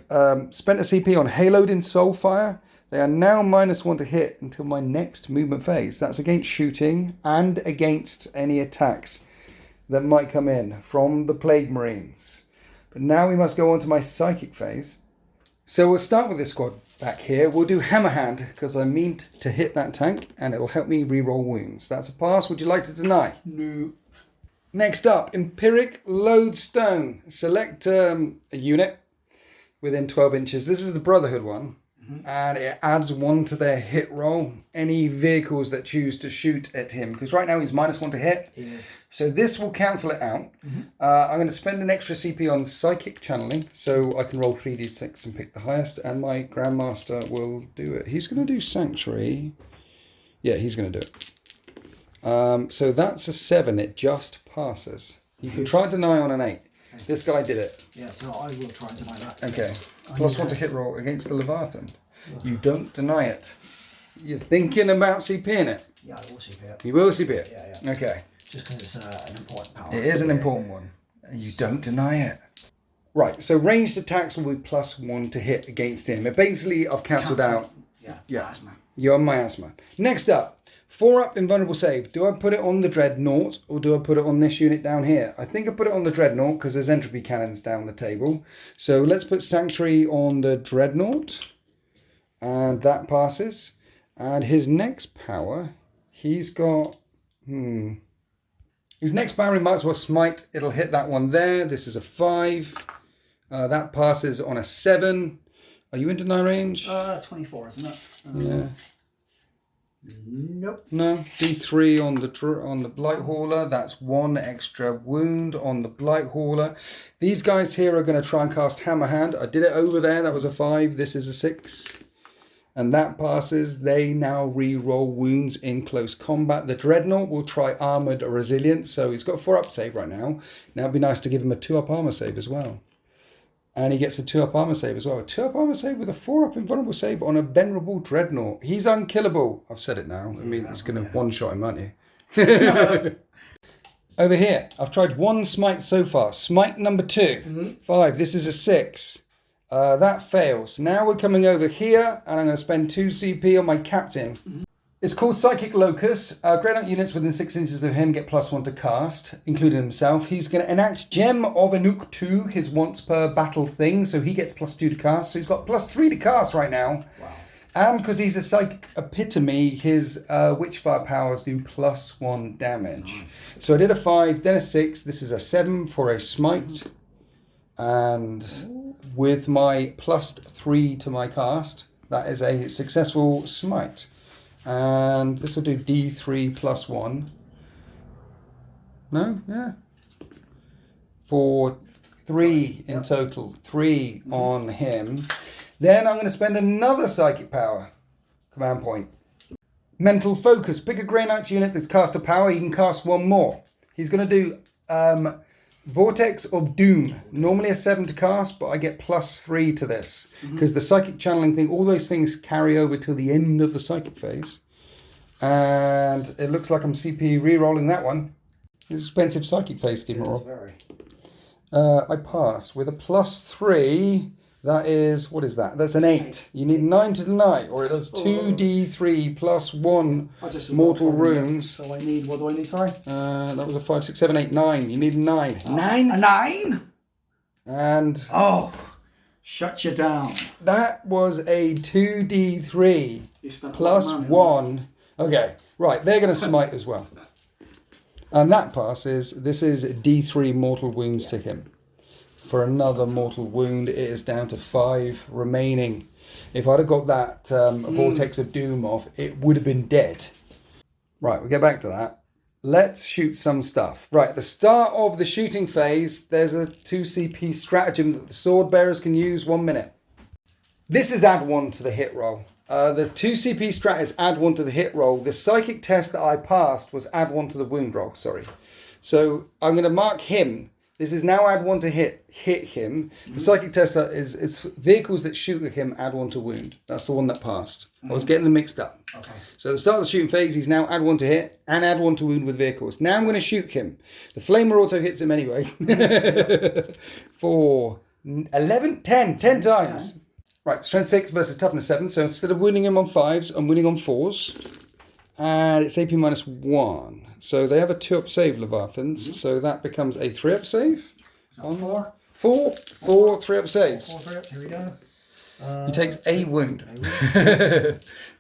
S1: spent a CP on Haloed in Soulfire. They are now -1 to hit until my next movement phase. That's against shooting and against any attacks that might come in from the Plague Marines. But now we must go on to my psychic phase. So we'll start with this squad back here. We'll do Hammerhand because I mean to hit that tank and it'll help me reroll wounds. That's a pass. Would you like to deny?
S2: No.
S1: Next up, Empiric Lodestone. Select a unit within 12 inches. This is the Brotherhood one. And it adds 1 to their hit roll. Any vehicles that choose to shoot at him, because right now he's -1 to hit.
S2: Yes.
S1: So this will cancel it out. I'm going to spend an extra CP on Psychic Channeling, so I can roll 3d6 and pick the highest, and my Grandmaster will do it. He's going to do Sanctuary. Yeah, he's going to do it. So that's a 7. It just passes. You can try and deny on an 8. This guy did it.
S2: Yeah, so I will try and deny that.
S1: Okay. +1 to hit roll against the Leviathan. You don't deny it. You're thinking about CPing it.
S2: Yeah, I will CP it.
S1: You will CP it?
S2: Yeah.
S1: Okay.
S2: Just because it's an important power.
S1: It is an important one. You don't deny it. Right, so ranged attacks will be +1 to hit against him. But basically, I've cancelled out.
S2: Yeah. Asthma.
S1: You're miasma. Next up. 4-up invulnerable save. Do I put it on the Dreadnought or do I put it on this unit down here? I think I put it on the Dreadnought because there's entropy cannons down the table. So let's put Sanctuary on the Dreadnought. And that passes. And his next power, he's got... His next power, he might as well smite. It'll hit that one there. This is a 5. That passes on a 7. Are you in deny range?
S2: 24, isn't it?
S1: Yeah.
S2: Nope.
S1: No. D3 on the Blight Hauler. That's 1 extra wound on the Blight Hauler. These guys here are going to try and cast Hammer Hand. I did it over there. That was a 5. This is a 6. And that passes. They now re-roll wounds in close combat. The Dreadnought will try Armoured Resilience. So he's got a 4-up save right now. Now it'd be nice to give him a 2-up armor save as well. And he gets a 2-up armor save as well. A 2-up armor save with a 4-up invulnerable save on a Venerable Dreadnought. He's unkillable. I've said it now. I mean, it's going to one-shot him, aren't you? Over here, I've tried 1 smite so far. Smite number 2. 5. This is a 6. That fails. Now we're coming over here, and I'm going to spend 2 CP on my captain. It's called Psychic Locus. Dreadnought units within 6 inches of him get +1 to cast, including himself. He's going to enact Gem of Anuk 2, his once per battle thing, so he gets +2 to cast. So he's got +3 to cast right now.
S2: Wow.
S1: And because he's a Psychic Epitome, his Witchfire powers do +1 damage. Nice. So I did a 5, then a 6. This is a 7 for a smite. And with my +3 to my cast, that is a successful smite. And this will do D3 +1. No? Yeah. For 3 in total. 3 on him. Then I'm going to spend another Psychic Power command point. Mental Focus. Pick a Grey Knight's unit that's cast a power. He can cast 1 more. He's going to do Vortex of Doom. Normally a 7 to cast, but I get +3 to this. Because the Psychic Channeling thing, all those things carry over till the end of the Psychic phase. And it looks like I'm CP re-rolling that one. It's expensive Psychic phase, SteveNotRob. I pass with a +3. That is, what is that? That's an 8. You need 9 to deny, or it does 2d3 +1 mortal runes.
S2: So I need, what do I need, sorry?
S1: That was a 5, 6, 7, 8, 9. You need a 9.
S2: 9? A 9?
S1: And...
S2: oh, shut you down.
S1: That was a 2d3 +1. Okay, right, they're going to smite as well. And that passes. This is D3 mortal wounds to him. For another mortal wound, it is down to 5 remaining. If I'd have got that Vortex of Doom off, it would have been dead. Right, we'll get back to that. Let's shoot some stuff. Right, at the start of the shooting phase, there's a 2 CP stratagem that the sword bearers can use 1 minute. This is add 1 to the hit roll. The 2 CP strat is add 1 to the hit roll. The psychic test that I passed was add 1 to the wound roll, sorry. So I'm going to mark him. This is now add 1 to hit him. The psychic test is it's vehicles that shoot at him, add 1 to wound. That's the one that passed. I was getting them mixed up. Okay. So at the start of the shooting phase, he's now add 1 to hit and add 1 to wound with vehicles. Now I'm going to shoot him. The flamer auto hits him anyway. For 11, 10 times. Okay. Right, strength 6 versus toughness 7. So instead of wounding him on 5s, I'm wounding on 4s. And it's AP -1. So they have a 2-up save, Leviathans. So that becomes a 3-up save.
S2: On 4?
S1: 4 3-up saves.
S2: 4 3-ups, here we go.
S1: He takes a wound.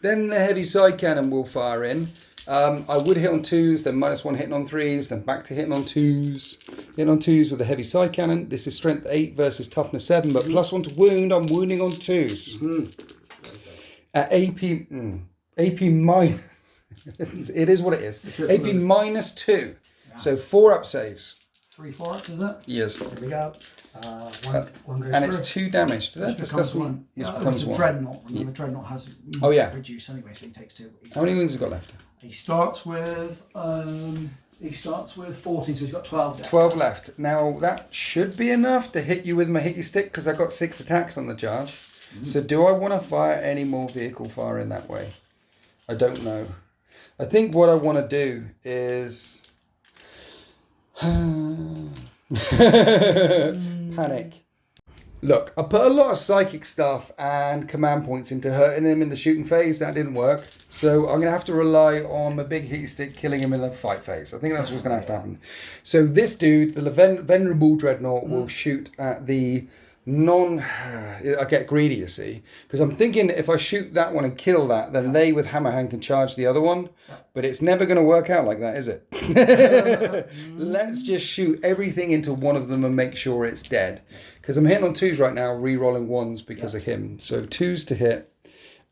S1: Then the heavy side cannon will fire in. I would hit on 2s, then -1 hitting on 3s, then back to hitting on 2s. Hitting on 2s with the heavy side cannon. This is strength 8 versus toughness 7, but +1 to wound, I'm wounding on 2s. At AP minus. It is what it is. AP -2. Yeah. So 4-up saves.
S2: 3 4-ups, is it?
S1: Yes.
S2: Here we go. One goes
S1: and
S2: through.
S1: It's 2 damage. Did that discuss one?
S2: Yeah, it's a Dreadnought. Remember, the Dreadnought has reduce anyway, so he takes 2.
S1: How many wounds has he got left?
S2: He starts with 14, so he's got 12 left.
S1: 12 left. Now that should be enough to hit you with my hit you stick because I got 6 attacks on the charge. So do I want to fire any more vehicle fire in that way? I don't know. I think what I want to do is panic. Look, I put a lot of psychic stuff and command points into hurting him in the shooting phase. That didn't work. So I'm going to have to rely on my big heat stick killing him in the fight phase. I think that's what's going to have to happen. So this dude, the Venerable Dreadnought, will shoot at the I get greedy, you see, because I'm thinking if I shoot that one and kill that, then they with hammer hand can charge the other one, but it's never going to work out like that, is it? Let's just shoot everything into one of them and make sure it's dead, because I'm hitting on 2s right now, re-rolling 1s because of him. So 2s to hit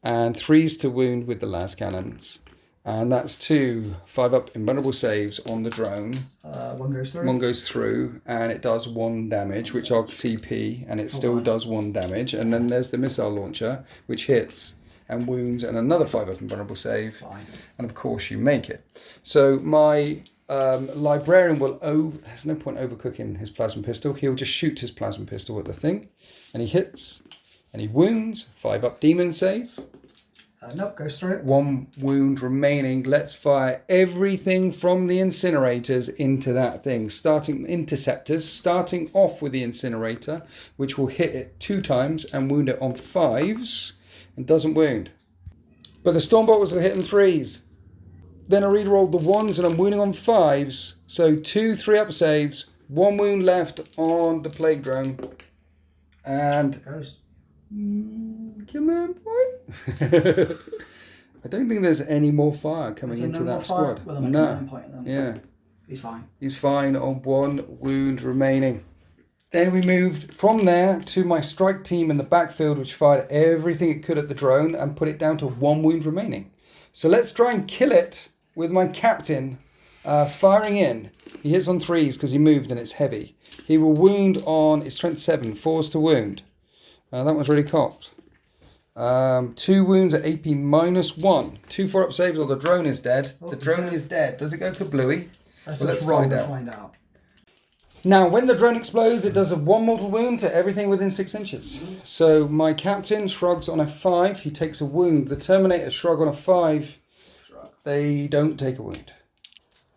S1: and 3s to wound with the las cannons, And that's 2 5-up invulnerable saves on the drone.
S2: One goes through.
S1: One goes through, and it does 1 damage, which I'll CP, and it still does 1 damage. And then there's the missile launcher, which hits and wounds, and another 5-up invulnerable save.
S2: Fine.
S1: And of course, you make it. So my librarian will there's no point overcooking his plasma pistol. He'll just shoot his plasma pistol at the thing, and he hits, and he wounds. 5-up demon save.
S2: Nope, goes through it.
S1: 1 wound remaining. Let's fire everything from the incinerators into that thing. Interceptors, starting off with the incinerator, which will hit it 2 times and wound it on 5s, and doesn't wound. But the Stormbolters will hit in 3s. Then I rerolled the 1s and I'm wounding on 5s. So 2 3-up saves, 1 wound left on the plague drone. And
S2: Goes.
S1: Come on, boy. I don't think there's any more fire coming into that squad.
S2: Well,
S1: no. Yeah.
S2: He's fine.
S1: He's fine on 1 wound remaining. Then we moved from there to my strike team in the backfield, which fired everything it could at the drone and put it down to 1 wound remaining. So let's try and kill it with my captain firing in. He hits on 3s because he moved and it's heavy. He will wound on, it's strength 7, 4s to wound. That one's really cocked. 2 wounds at AP -1. 2 4-up saves or the drone is dead. The drone is dead. Does it go to Bluey?
S2: Let's find out.
S1: Now, when the drone explodes, it does a 1 mortal wound to everything within 6 inches. So my captain shrugs on a 5. He takes a wound. The Terminators shrug on a 5. They don't take a wound.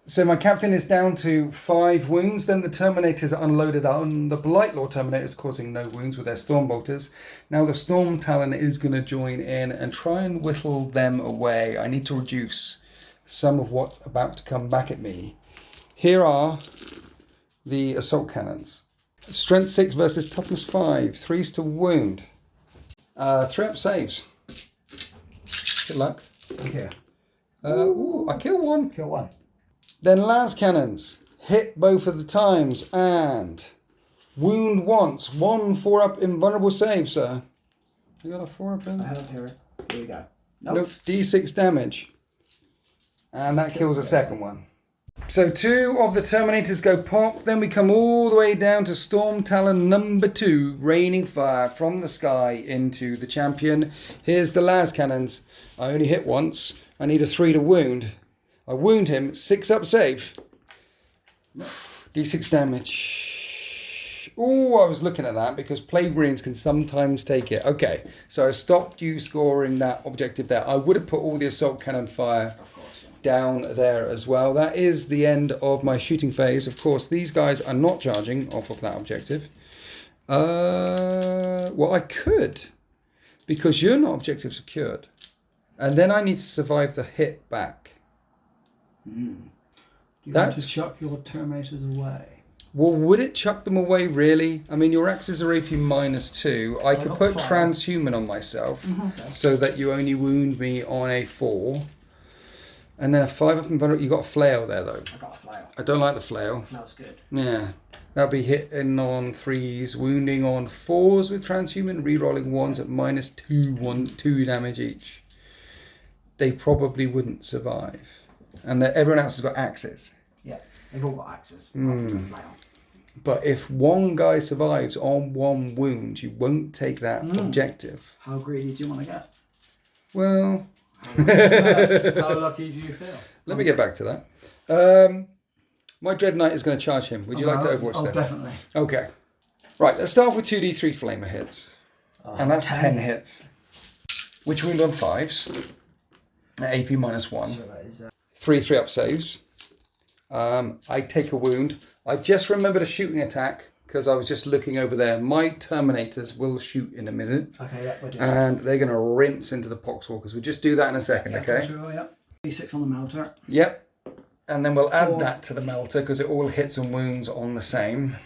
S1: So my captain is down to 5 wounds. Then the Terminators are unloaded on the Blight Launcher Terminators, causing no wounds with their Stormbolters. Now the Storm Talon is going to join in and try and whittle them away. I need to reduce some of what's about to come back at me. Here are the Assault Cannons. Strength 6 versus Toughness 5. 3s to wound. 3-up saves. Good luck.
S2: Okay.
S1: I kill 1.
S2: Kill 1.
S1: Then las cannons, hit both of the times and wound once. 1 4-up invulnerable save, sir. You got a 4-up in?
S2: I have here. Here we go.
S1: Nope. D6 damage. And that kills the second one. So 2 of the Terminators go pop. Then we come all the way down to Storm Talon number 2, raining fire from the sky into the champion. Here's the las cannons. I only hit once. I need a 3 to wound. I wound him, 6-up save. D6 damage. Oh, I was looking at that because Plague Marines can sometimes take it. Okay, so I stopped you scoring that objective there. I would have put all the assault cannon fire down there as well. That is the end of my shooting phase. Of course, these guys are not charging off of that objective. Well, I could, because you're not objective secured. And then I need to survive the hit back.
S2: You want to chuck your Terminators away?
S1: Well, would it chuck them away, really? I mean, your axes are AP -2. I could put transhuman on myself so that you only wound me on a 4. And then a 5-up invulnerable. You got a flail there, though.
S2: I got a flail.
S1: I don't like the flail.
S2: That's good.
S1: Yeah. That'll be hitting on 3s, wounding on 4s with transhuman, re-rolling 1s at -2, 2 damage each. They probably wouldn't survive. And everyone else has got axes.
S2: Yeah, they've all got axes.
S1: But if one guy survives on 1 wound, you won't take that objective.
S2: How greedy do you want to get?
S1: Well...
S2: How lucky do you feel?
S1: Let me get back to that. My Dreadnought is going to charge him. Would you like to overwatch that?
S2: Definitely.
S1: Okay. Right, let's start with 2d3 flamer hits. And that's 10 hits. Which wound on 5s. At AP -1.
S2: So that is...
S1: 3 3-up saves. I take a wound. I just remembered a shooting attack because I was just looking over there. My Terminators will shoot in a minute.
S2: Okay, yeah, we're doing
S1: and they're going to rinse into the Poxwalkers. We'll just do that in a second, okay?
S2: Yeah. D6 on the melter.
S1: Yep. And then we'll add that to the melter because it all hits and wounds on the same.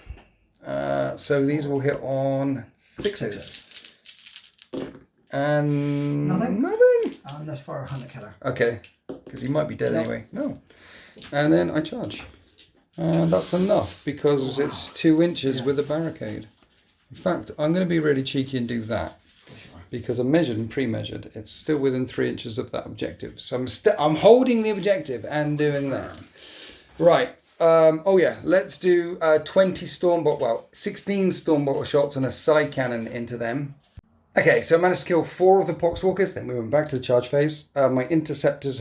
S1: So these will hit on 6s. And... Nothing?
S2: That's for a hunter killer.
S1: Okay. Because he might be dead anyway. No. And then I charge. And that's enough because it's 2 inches with a barricade. In fact, I'm going to be really cheeky and do that. because I'm measured and pre-measured. It's still within 3 inches of that objective. So I'm holding the objective and doing that. Right. Oh yeah, let's do 16 storm bottle shots and a side cannon into them. Okay, so I managed to kill 4 of the Poxwalkers, then we went back to the charge phase. My interceptors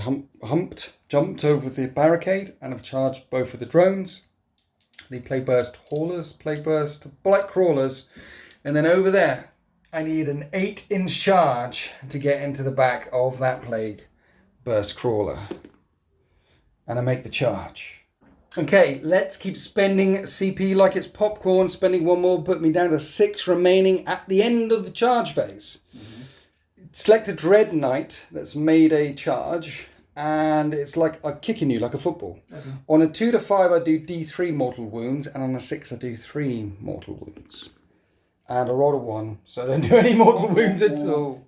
S1: jumped over the barricade and have charged both of the drones. The Plague Burst Haulers, Plague Burst Blight Crawlers, and then over there, I need an 8-inch charge to get into the back of that Plague Burst Crawler. And I make the charge. Okay, let's keep spending CP like it's popcorn. Spending 1 more put me down to 6 remaining at the end of the charge phase. Select a Dreadnought that's made a charge, and it's like I'm kicking you like a football. On a 2 to 5, I do D3 mortal wounds, and on a 6, I do 3 mortal wounds. And I rolled a 1, so I don't do any mortal wounds at all.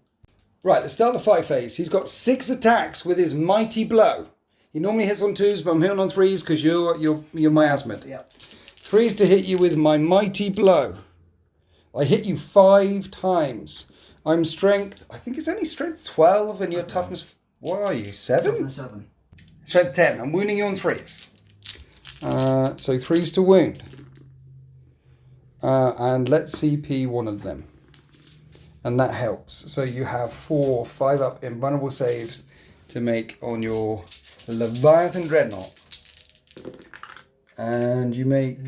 S1: Right, let's start the fight phase. He's got 6 attacks with his Mighty Blow. He normally hits on 2s, but I'm hitting on 3s because you're miasmid.
S2: Yep.
S1: 3s to hit you with my Mighty Blow. I hit you 5 times. I'm strength, I think it's only strength 12, and your toughness, what are you, 7?
S2: Toughness 7.
S1: Strength 10. I'm wounding you on 3s. So 3s to wound. And let's CP one of them. And that helps. So you have 4 5-up invulnerable saves to make on your Leviathan Dreadnought. And you make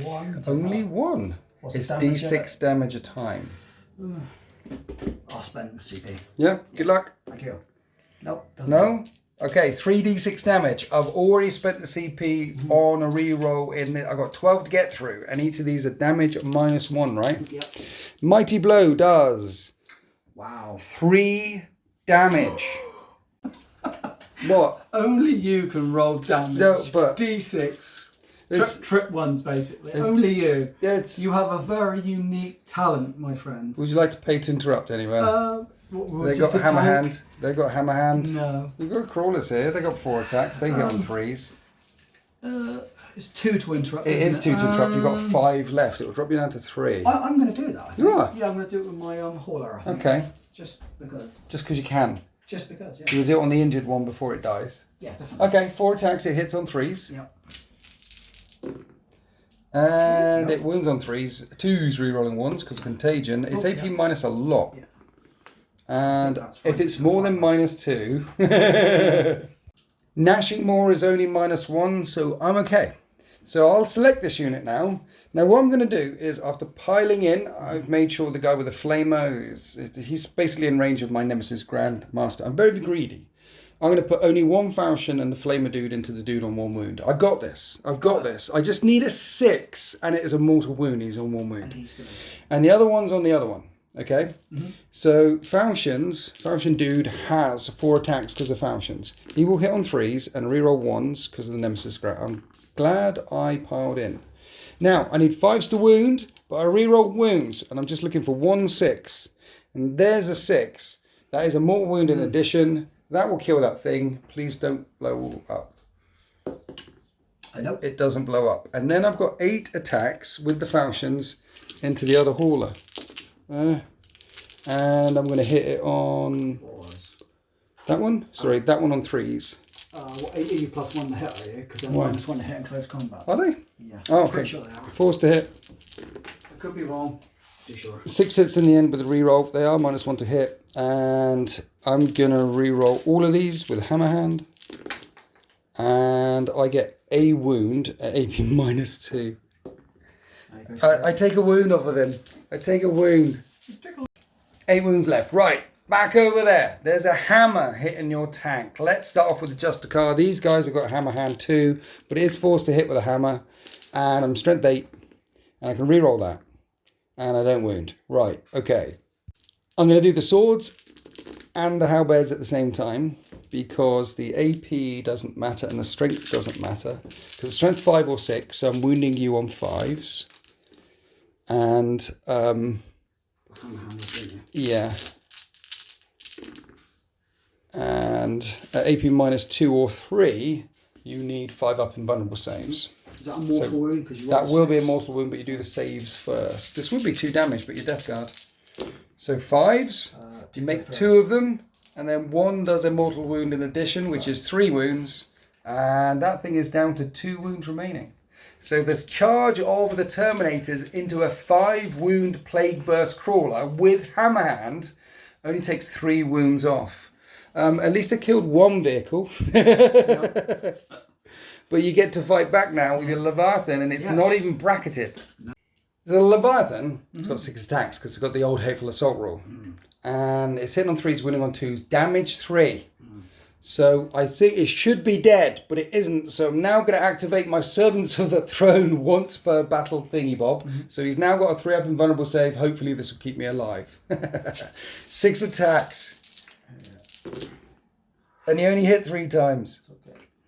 S1: only 1. It's D6 damage a time.
S2: I'll spend CP.
S1: Yeah, good luck.
S2: Thank you. Nope.
S1: No? Okay, 3d6 damage. I've already spent the CP on a reroll in it. I've got 12 to get through, and each of these are damage -1, right?
S2: Yep.
S1: Mighty Blow does...
S2: Wow.
S1: 3 damage. What?
S2: Only you can roll damage.
S1: No, but...
S2: D6. Trip ones, basically. Only you. You have a very unique talent, my friend.
S1: Would you like to pay to interrupt anyway? They got a hammer hand. They got a hammer hand.
S2: No.
S1: We've got crawlers here. They got 4 attacks. They hit on 3s.
S2: It's 2 to interrupt.
S1: It is 2 to interrupt. You've got 5 left. It will drop you down to 3.
S2: I'm going to do that. I think.
S1: You are?
S2: Yeah, I'm going to do it with my hauler. I think.
S1: Okay.
S2: Just because.
S1: Just because you can.
S2: Just because. Yeah.
S1: You'll do it on the injured one before it dies.
S2: Yeah, definitely.
S1: Okay, 4 attacks. It hits on 3s.
S2: Yeah.
S1: And it wounds on 3s. 2s rerolling 1s because of Contagion. It's AP minus a lot. Yeah. And if it's more than -2, Gnashing Maw is only -1, so I'm okay. So I'll select this unit now. Now what I'm going to do is, after piling in, I've made sure the guy with the flamer, he's basically in range of my Nemesis Grandmaster. I'm very greedy. I'm going to put only 1 falchion and the flamer dude into the dude on 1 wound. I got this. I've got this. I just need a 6, and it is a mortal wound. He's on 1 wound. And the other one's on the other one. Okay? So falchion dude has 4 attacks because of falchions. He will hit on 3s and reroll 1s because of the Nemesis Grant. I'm glad I piled in. Now, I need 5s to wound, but I reroll wounds, and I'm just looking for 1 6. And there's a 6. That is a mortal wound in addition. That will kill that thing. Please don't blow up.
S2: Nope.
S1: It doesn't blow up. And then I've got 8 attacks with the falchions into the other hauler. And I'm going to hit it on... That one? Sorry, that one on 3s.
S2: Are you +1 to hit, are you? Because they're -1 to hit in close combat.
S1: Are they?
S2: Yeah.
S1: Oh,
S2: I'm
S1: okay.
S2: pretty sure they are.
S1: 4s to hit.
S2: I could be wrong. Too sure.
S1: 6 hits in the end with a reroll. They are -1 to hit. And I'm going to reroll all of these with a hammer hand. And I get a wound at AP -2. I take a wound off of him. I take a wound. 8 wounds left. Right. Back over there. There's a hammer hitting your tank. Let's start off with the Justicar. These guys have got a hammer hand too, but it is forced to hit with a hammer. And I'm strength 8. And I can reroll that. And I don't wound. Right. Okay. I'm going to do the swords and the halberds at the same time, because the AP doesn't matter and the strength doesn't matter. Because strength 5 or 6, so I'm wounding you on 5s. And, yeah. And at AP -2 or 3, you need 5-up invulnerable saves.
S2: Is that a mortal wound?
S1: That will be a mortal wound, but you do the saves first. This would be 2 damage, but your death guard. So 5s. You make 2 of them, and then 1 does a mortal wound in addition, which is 3 wounds, and that thing is down to 2 wounds remaining. So this charge of the Terminators into a 5 wound Plague Burst Crawler with Hammerhand only takes 3 wounds off. At least I killed 1 vehicle. But you get to fight back now with your Leviathan, and it's not even bracketed. The Leviathan, it's got 6 attacks because it's got the old Hateful Assault rule. And it's hitting on 3s, winning on 2s, damage 3. So I think it should be dead, but it isn't. So I'm now going to activate my Servants of the Throne once per battle thingy bob. So he's now got a 3-up invulnerable save. Hopefully this will keep me alive. 6 attacks. And he only hit 3 times.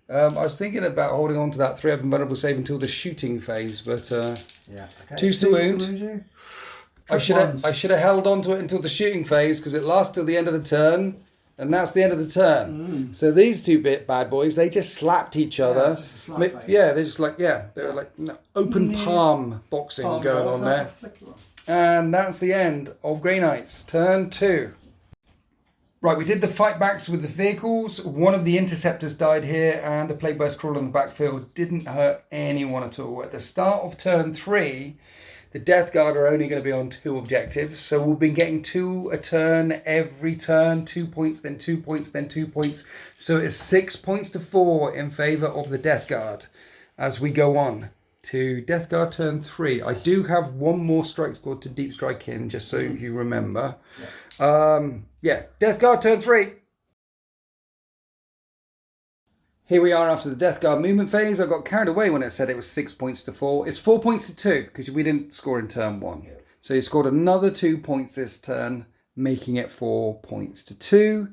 S1: I was thinking about holding on to that 3-up invulnerable save until the shooting phase, but 2's to wound. I should have held on to it until the shooting phase because it lasts till the end of the turn. And that's the end of the turn. So these 2 bad boys, they just slapped each other. They're just like, they're like open palm boxing going on there. And that's the end of Grey Knights, turn 2. Right, we did the fight backs with the vehicles. One of the interceptors died here, and the Plague Burst Crawler on the backfield didn't hurt anyone at all. At the start of turn 3, the Death Guard are only going to be on 2 objectives, so we'll be getting 2 a turn every turn, 2 points, then 2 points, then 2 points. So it's 6 points to 4 in favour of the Death Guard as we go on to Death Guard turn 3. I do have 1 more strike squad to deep strike in, just so you remember. Death Guard turn 3. Here we are after the Death Guard movement phase. I got carried away when it said it was 6 points to 4. It's 4 points to 2 because we didn't score in turn 1. So he scored another 2 points this turn, making it 4 points to 2.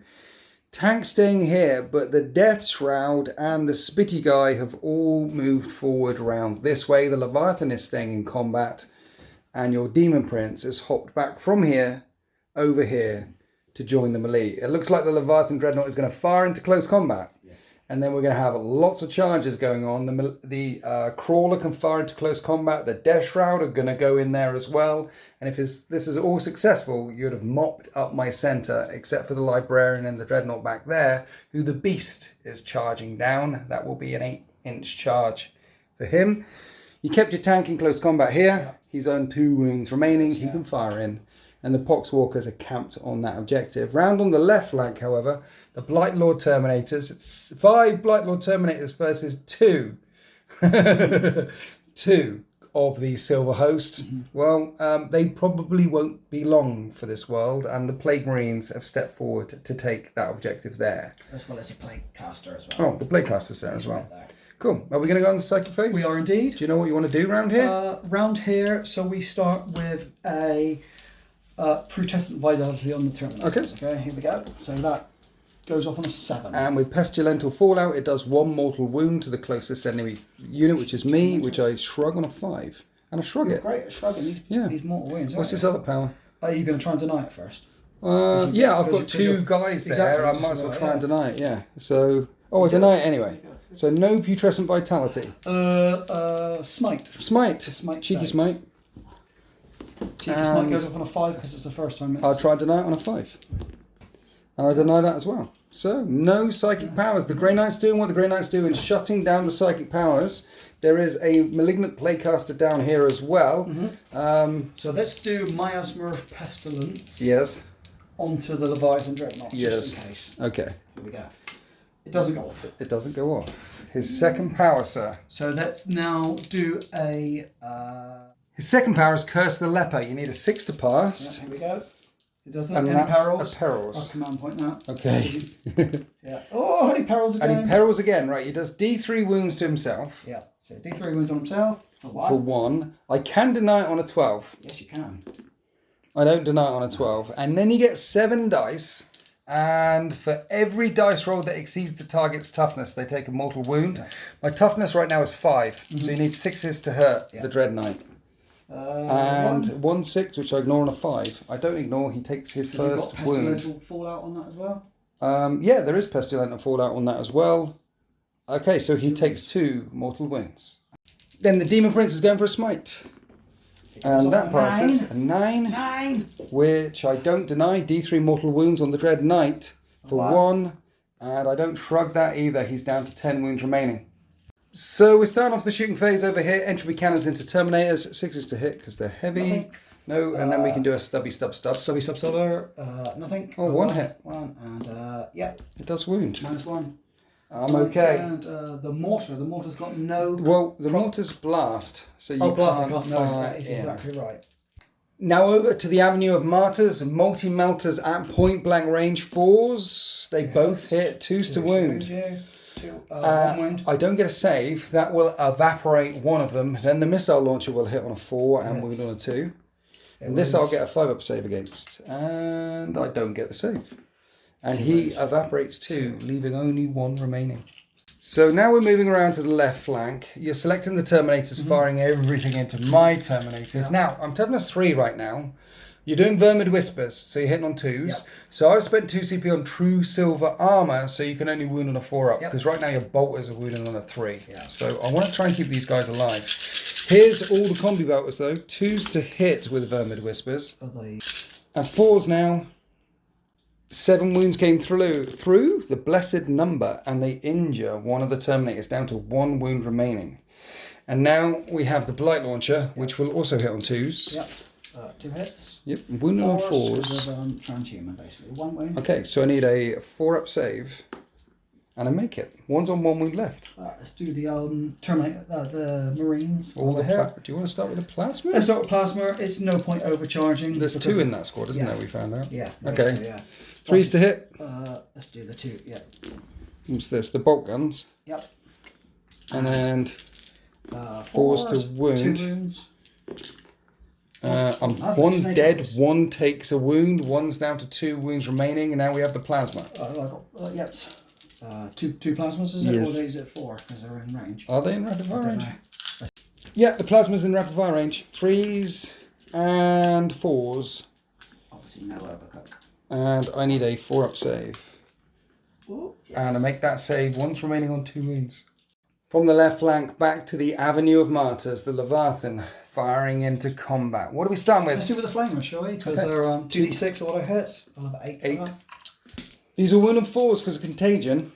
S1: Tank staying here, but the Death Shroud and the Spitty guy have all moved forward round this way. The Leviathan is staying in combat, and your Demon Prince has hopped back from here over here to join the melee. It looks like the Leviathan Dreadnought is going to fire into close combat. And then we're going to have lots of charges going on. The Crawler can fire into close combat. The Death Shroud are going to go in there as well. And if this is all successful, you'd have mopped up my centre, except for the Librarian and the Dreadnought back there, who the Beast is charging down. That will be an 8-inch charge for him. You kept your tank in close combat here. He's earned 2 wounds remaining. He can fire in. And the Poxwalkers are camped on that objective. Round on the left flank, however, the Blight Lord Terminators. It's 5 Blight Lord Terminators versus 2. 2 of the Silver Host. Well, they probably won't be long for this world, and the Plague Marines have stepped forward to take that objective there.
S2: As well as a Plague Caster as well.
S1: Oh, the Plague Caster's there as well. Cool. Are we going to go on the psychic phase?
S2: We are indeed.
S1: Do you know what you want to do round here?
S2: Round here, so we start with a Protestant Vitality on the Terminators. Okay, here we go. So that goes off on a 7.
S1: And with Pestilential Fallout, it does 1 mortal wound to the closest enemy unit, which is me, which I shrug on a 5. And I shrug it.
S2: Great at shrugging these mortal wounds.
S1: What's this other power?
S2: Are you going to try and deny it first?
S1: I've got 2 guys there. I might as well try and deny it, yeah. So, I deny it anyway. So no Putrescent Vitality.
S2: Smite.
S1: Smite. Cheeky Smite.
S2: Cheeky Smite goes off on a 5 because it's the first time.
S1: I'll try and deny it on a 5. And I deny that as well. So, no psychic powers. The Grey Knights doing what the Grey Knights do in shutting down the psychic powers. There is a Malignant Playcaster down here as well.
S2: So let's do Miasma of Pestilence.
S1: Yes.
S2: Onto the Leviathan Dreadnought, just in case.
S1: Okay.
S2: Here we go. It doesn't go off.
S1: It doesn't go off. His second power, sir.
S2: So let's now do a...
S1: His second power is Curse the Leper. You need a 6 to pass.
S2: Yeah, here we go. It doesn't.
S1: And
S2: any perils?
S1: A perils.
S2: I'll command point that.
S1: Okay.
S2: Yeah. Oh, any perils again?
S1: And he perils again, right? He does D3 wounds to himself.
S2: Yeah. So D3 wounds on himself for 1.
S1: For 1. I can deny it on a 12.
S2: Yes, you can.
S1: I don't deny it on a 12. And then you get 7 dice. And for every dice roll that exceeds the target's toughness, they take a mortal wound. Okay. My toughness right now is 5. So you need 6s to hurt the Dread Knight. And 1 6, which I ignore on a 5. I don't ignore. He takes his first
S2: got
S1: wound.
S2: Pestilential Fallout on that as well?
S1: Yeah, there is Pestilential Fallout on that as well. Okay, so he takes 2 mortal wounds. Then the Demon Prince is going for a smite. And that passes a 9.
S2: 9.
S1: Which I don't deny. D3 mortal wounds on the Dread Knight for 1. And I don't shrug that either. He's down to 10 wounds remaining. So we're starting off the shooting phase over here. Entropy cannons into Terminators. 6s to hit because they're heavy.
S2: Nothing.
S1: No, and then we can do a stubby stub.
S2: Stubby stubber. Nothing.
S1: Oh, 1 hit.
S2: 1 and yeah.
S1: It does wound.
S2: -1.
S1: I'm okay.
S2: And the mortar's got no.
S1: Well, the mortar's blast, so you can't fire
S2: That is
S1: in.
S2: exactly right.
S1: Now over to the Avenue of Martyrs. Multi-melters at point blank range 4s. They both hit 2s to wound. 1 wound. I don't get a save. That will evaporate one of them. Then the missile launcher will hit on a 4 and wound on a 2. And this I'll get a 5-up save against. And I don't get the save. And he evaporates 2, leaving only 1 remaining. So now we're moving around to the left flank. You're selecting the Terminators, firing everything into my Terminators. Now, I'm toughness 3 right now. You're doing Vermid Whispers, so you're hitting on 2s. Yep. So I've spent 2 CP on True Silver Armour, so you can only wound on a 4-up. Because right now your Bolters are wounding on a 3. Yeah. So I want to try and keep these guys alive. Here's all the Combi Belters though. 2s to hit with Vermid Whispers. And 4s now. 7 wounds came through the blessed number, and they injure one of the Terminators down to 1 wound remaining. And now we have the Blight Launcher, which will also hit on 2s.
S2: Yep. 2 hits.
S1: Yep. Wounded on 4s.
S2: With, transhuman, basically. 1 wound.
S1: Okay, so I need a 4-up save, and I make it. 1's on 1 wound left.
S2: Let's do the Terminator, the Marines.
S1: All the hair. Do you want to start with the Plasma?
S2: Let's start with Plasma. It's no point overcharging.
S1: There's 2 in that squad, isn't there? We found out.
S2: Yeah.
S1: Okay.
S2: 2, yeah.
S1: 3s to hit.
S2: Let's do the 2. Yeah.
S1: What's this? The bolt guns.
S2: Yep.
S1: And then 4s to wound.
S2: 2 wounds.
S1: 1's dead, 1 takes a wound, 1's down to 2 wounds remaining, and now we have the Plasma.
S2: I got, yep. 2 plasmas, is it?
S1: Yes.
S2: Or is it 4? Because they're in range.
S1: Are they in rapid fire range? Yeah, the Plasma's in rapid fire range. 3s and 4s.
S2: Obviously no overcook.
S1: And I need a 4-up save.
S2: Ooh, yes.
S1: And I make that save, 1's remaining on 2 wounds. From the left flank back to the Avenue of Martyrs, the Leviathan firing into combat. What are we starting with?
S2: Let's do with the Flamer, shall we? Because they're 2d6 auto hits. I'll have 8.
S1: 8. These are wound on 4s because of Contagion.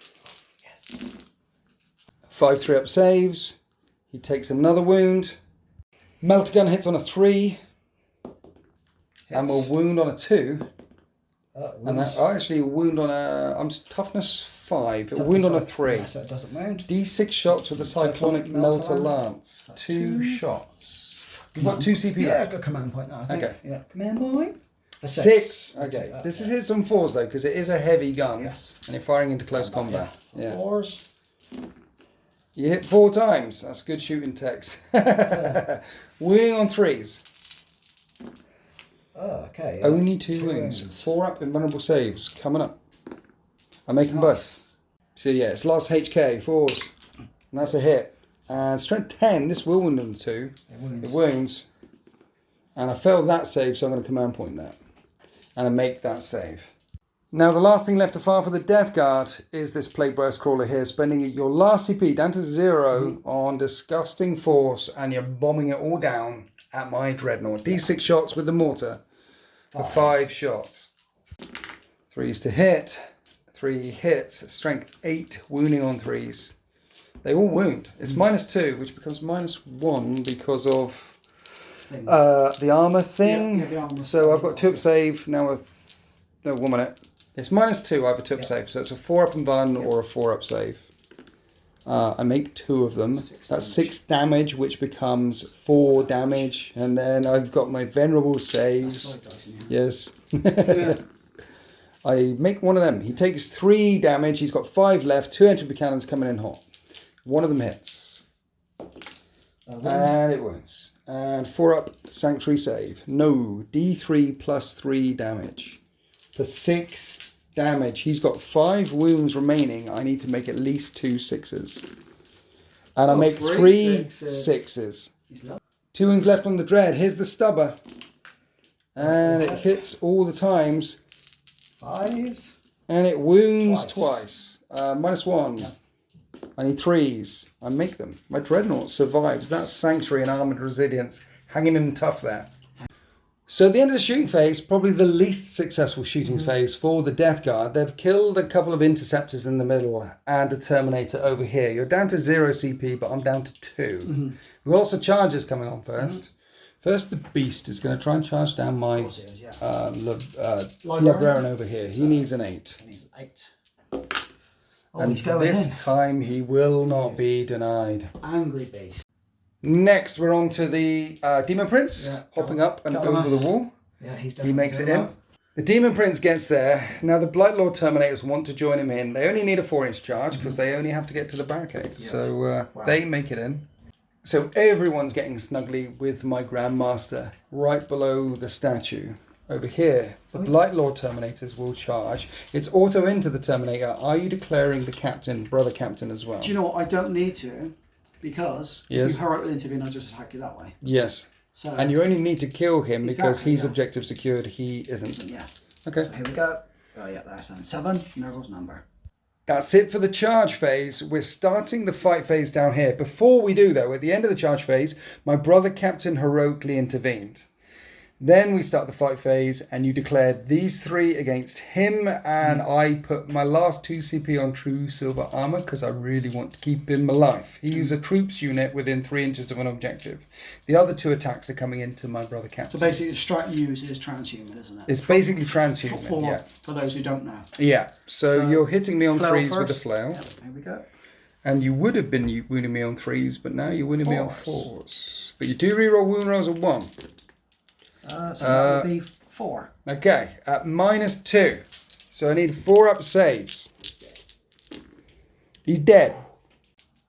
S2: Yes.
S1: 5 3-up saves. He takes another wound. Melter gun hits on a 3. And will wound on a 2. And that actually wound on a toughness 5. It wound on a 3.
S2: Yeah, so it doesn't wound.
S1: D6 shots with the Cyclonic Melter Lance. 2 shots. You've got 2 CP
S2: Yeah,
S1: left.
S2: I've got command point now, I think.
S1: Okay.
S2: Yeah, command point.
S1: 6. Okay. This is hits on 4s though, because it is a heavy gun.
S2: Yes.
S1: And you're firing into close combat. Yeah.
S2: 4s.
S1: You hit 4 times. That's good shooting, Tex. Wounding on 3s.
S2: Oh, okay.
S1: Only 2 wounds. 4-up invulnerable saves coming up. I'm making both. So yeah, it's lost HK 4s, and that's a hit. And strength 10. This will wound on the 2. It wounds. And I failed that save, so I'm going to command point that, and I make that save. Now the last thing left to fire for the Death Guard is this Plague Burst Crawler here, spending your last CP down to 0 on Disgusting Force, and you're bombing it all down at my Dreadnought. D6 shots with the mortar for 5 shots. 3s to hit. 3 hits. Strength 8, wounding on 3s. They all wound. It's -2, which becomes -1 because of the armor thing.
S2: Yeah, the armor.
S1: So I've got 2-up save now with no 1 minute. It's -2. I have a 2-up save, so it's a 4-up and bun or a 4-up save. I make 2 of them. That's 6 damage, which becomes 4 damage, and then I've got my venerable saves. Yes. I make 1 of them. He takes 3 damage. He's got 5 left. 2 entropy cannons coming in hot. 1 of them hits. And it wounds. And 4-up sanctuary save. No. D3 plus 3 damage. For 6 damage. He's got 5 wounds remaining. I need to make at least 2 6s. And I make 3 6s. 2 wounds left on the Dread. Here's the stubber. And it hits all the times.
S2: 5s.
S1: And it wounds twice. -1. I need 3s. I make them. My Dreadnought survives. That Sanctuary and Armoured Resilience hanging in tough there. So at the end of the shooting phase, probably the least successful shooting phase for the Death Guard. They've killed a couple of interceptors in the middle and a Terminator over here. You're down to 0 CP, but I'm down to 2. We've also charges coming on first. First, the Beast is going to try and charge down my Librarian over here. He needs an 8.
S2: He needs an 8.
S1: And this time he will not be denied.
S2: Angry Beast.
S1: Next, we're on to the Demon Prince, hopping up and over the wall.
S2: Yeah,
S1: he makes it in. The Demon Prince gets there. Now the Blight Lord Terminators want to join him in. They only need a 4-inch charge because they only have to get to the barricade. Yeah. So they make it in. So everyone's getting snugly with my Grandmaster right below the statue. Over here, the Blight Lord Terminators will charge. It's auto into the Terminator. Are you declaring the captain, brother captain as well?
S2: Do you know what? I don't need to, because if you heroically intervene, I just attack you that way.
S1: Yes. So, and you only need to kill him because he's objective secured. He isn't.
S2: Yeah.
S1: Okay.
S2: So here we go. Oh yeah, that's 7. Nerval's number.
S1: That's it for the charge phase. We're starting the fight phase down here. Before we do, though, at the end of the charge phase, my brother captain heroically intervened. Then we start the fight phase, and you declare these 3 against him, and I put my last 2 CP on True Silver Armor because I really want to keep him alive. He's a troops unit within 3 inches of an objective. The other 2 attacks are coming into my brother captain.
S2: So basically, strike use is transhuman, isn't it?
S1: It's basically transhuman, yeah.
S2: For those who don't know.
S1: Yeah, so you're hitting me on 3s with the flail.
S2: Yep, here we go.
S1: And you would have been wounding me on 3s, but now you're wounding me on 4s. But you do reroll wound rolls of 1.
S2: So that would be 4.
S1: Okay, at -2. So I need 4 up saves. He's dead.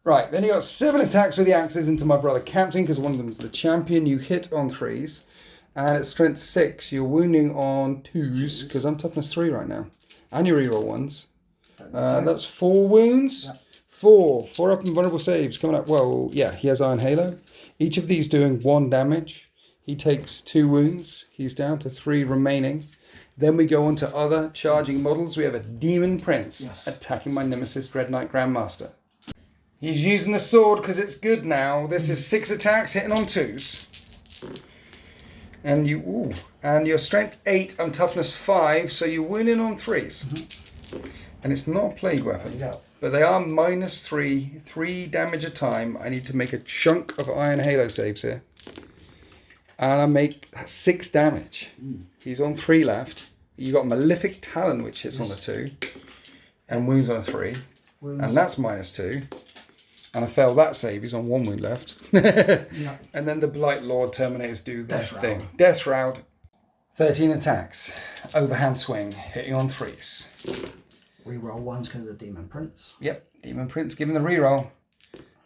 S1: Right, then you got 7 attacks with the axes into my brother captain because one of them is the champion. You hit on 3s. And at strength 6, you're wounding on 2s because I'm toughness 3 right now. And you reroll 1s. That's 4 wounds. Yep. 4 up and vulnerable saves coming up. Well, yeah, he has Iron Halo. Each of these doing 1 damage. He takes 2 wounds. He's down to 3 remaining. Then we go on to other charging models. We have a Demon Prince attacking my Nemesis Dreadnought Grandmaster. He's using the sword because it's good now. This is 6 attacks hitting on 2s. And and your strength 8 and toughness 5, so you're winning on 3s. And it's not a plague weapon. But they are -3, 3 damage a time. I need to make a chunk of Iron Halo saves here. And I make 6 damage. He's on 3 left. You got Malefic Talon, which hits on the 2. And wounds on a 3. And that's -2. And I failed that save. He's on 1 wound left. And then the Blight Lord Terminators do their thing. Death Shroud. 13 attacks. Overhand swing. Hitting on 3s.
S2: Reroll 1s because of the Demon Prince.
S1: Yep. Demon Prince giving the reroll.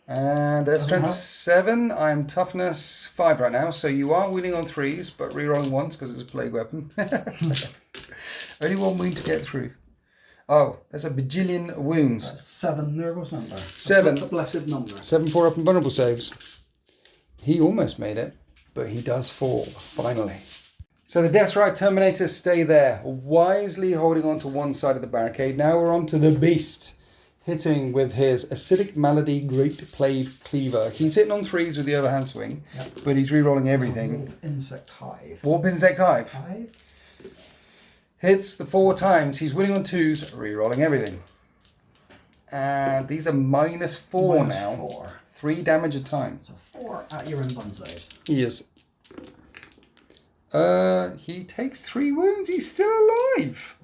S1: And strength 7, I'm toughness 5 right now, so you are winning on 3s, but rerolling 1s because it's a plague weapon. Only 1 wound to get through. Oh, there's a bajillion wounds.
S2: That's 7 Nerval's number.
S1: 7.
S2: The blessed number.
S1: 7 4 up and vulnerable saves. He almost made it, but he does fall, finally. So the Death Ride Terminators stay there, wisely holding on to one side of the barricade. Now we're on to the Beast. Hitting with his Acidic Malady Great Plague Cleaver. He's hitting on 3s with the overhand swing, but he's re-rolling everything.
S2: Warp Insect Hive.
S1: Warp Insect Hive. Hits the 4 times. He's winning on 2s, re-rolling everything. And these are -4 now.
S2: 4.
S1: 3 damage a time.
S2: So 4 at your own saves.
S1: Yes. He takes 3 wounds. He's still alive.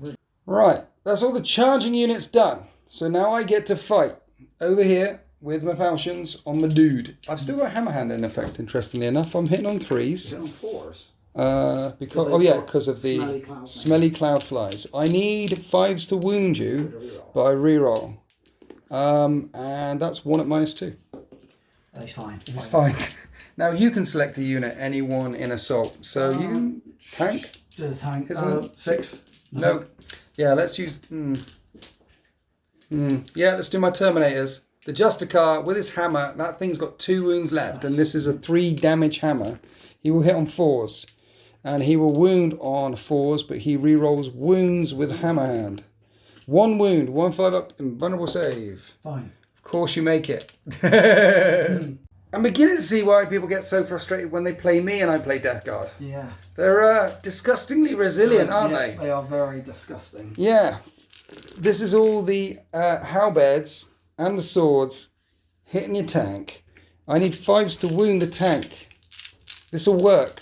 S1: Right. That's all the charging units done. So now I get to fight over here with my falchions on the dude. I've still got Hammer Hand in effect, interestingly enough. I'm hitting on 3s.
S2: On 4s?
S1: Because of the smelly cloud flies. I need 5s to wound you, but I reroll. And that's 1 at -2.
S2: He's fine.
S1: He's fine. Now you can select a unit, any one in assault. So you can tank.
S2: The tank.
S1: 6. No. Yeah, let's use. Yeah, let's do my Terminators. The Justicar with his hammer, that thing's got 2 wounds left, and this is a 3 damage hammer. He will hit on 4s, and he will wound on 4s, but he re-rolls wounds with Hammer Hand. 1 wound, 1 5 up, invulnerable save.
S2: Fine.
S1: Of course you make it. I'm beginning to see why people get so frustrated when they play me and I play Death Guard.
S2: Yeah.
S1: They're disgustingly resilient, aren't they?
S2: They are very disgusting.
S1: Yeah. This is all the halberds and the swords hitting your tank. I need 5s to wound the tank. This will work.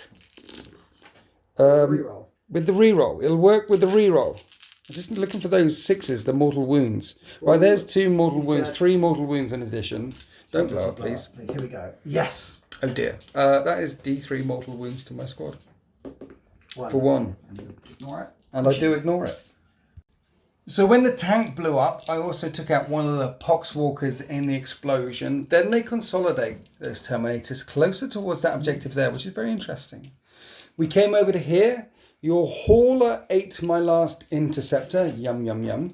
S2: Reroll.
S1: With the reroll. It'll work with the reroll. I'm just looking for those 6s, the mortal wounds. Right, there's 2 mortal wounds, 3 mortal wounds in addition. Don't blow up, please.
S2: Here we go. Yes.
S1: Oh dear. That is D3 mortal wounds to my squad. For 1.
S2: And you ignore it.
S1: And I do ignore it. So when the tank blew up, I also took out one of the poxwalkers in the explosion. Then they consolidate those Terminators closer towards that objective there, which is very interesting. We came over to here. Your hauler ate my last interceptor. Yum, yum, yum.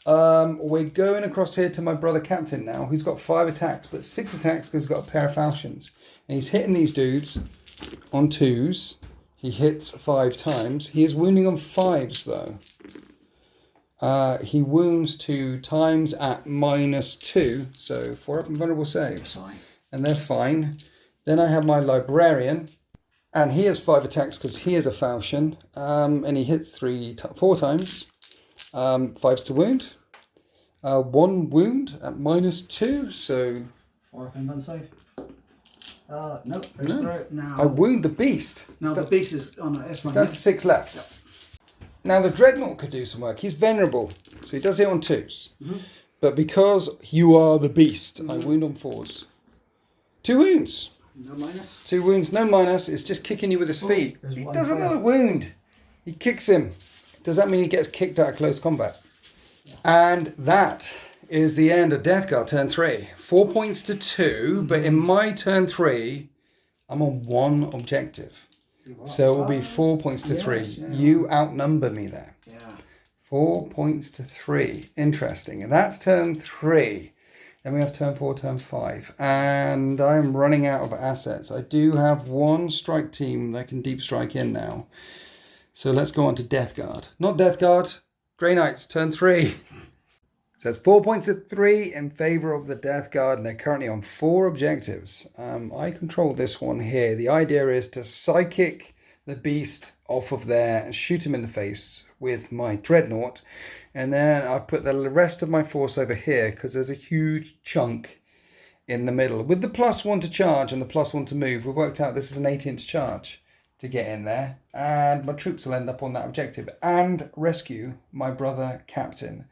S1: We're going across here to my brother Captain now, who's got 5 attacks, but 6 attacks because he's got a pair of falchions. And he's hitting these dudes on 2s. He hits 5 times. He is wounding on 5s, though. He wounds 2 times at -2, so 4 up and vulnerable saves.
S2: Fine.
S1: And they're fine. Then I have my Librarian, and he has 5 attacks because he is a falchion, and he hits 4 times. 5s to wound. 1 wound at -2, so...
S2: 4 up and save. Nope.
S1: No.
S2: Now,
S1: I wound the beast.
S2: now the beast is on
S1: It's down to 6 left. Yep. Now the Dreadnought could do some work. He's venerable, so he does it on 2s. But because you are the beast, I wound on 4s. 2 wounds.
S2: No minus.
S1: 2 wounds, no minus. It's just kicking you with his feet. He does another wound. He kicks him. Does that mean he gets kicked out of close combat? Yeah. And that is the end of Death Guard turn 3. 4 points to 2, but in my turn 3, I'm on 1 objective. So it will be 4 points to 3. Yeah. You outnumber me there.
S2: Yeah.
S1: 4 points to 3. Interesting. And that's turn 3. Then we have turn 4, turn 5. And I'm running out of assets. I do have 1 strike team that can deep strike in now. So let's go on to Death Guard. Not Death Guard. Grey Knights, turn 3. So it's 4 points to 3 in favour of the Death Guard, and they're currently on 4 objectives. I control this one here. The idea is to psychic the beast off of there and shoot him in the face with my Dreadnought. And then I've put the rest of my force over here because there's a huge chunk in the middle. With the +1 to charge and the +1 to move, we've worked out this is an 8-inch charge to get in there. And my troops will end up on that objective and rescue my brother Captain.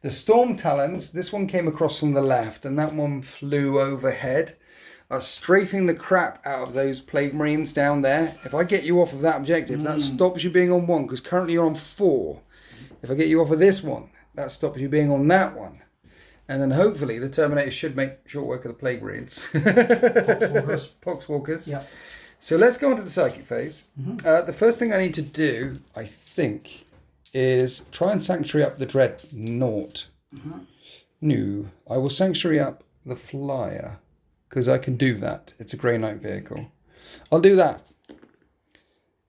S1: The Storm Talons, this one came across from the left and that one flew overhead, strafing the crap out of those Plague Marines down there. If I get you off of that objective, that stops you being on 1 because currently you're on 4. If I get you off of this one, that stops you being on that one. And then hopefully the Terminator should make short work of the Plague Marines.
S2: Poxwalkers.
S1: Poxwalkers.
S2: Yeah.
S1: So let's go on to the psychic phase. The first thing I need to do, I think, is try and sanctuary up the Dreadnought. No, I will sanctuary up the Flyer because I can do that. It's a Grey Knight vehicle. I'll do that.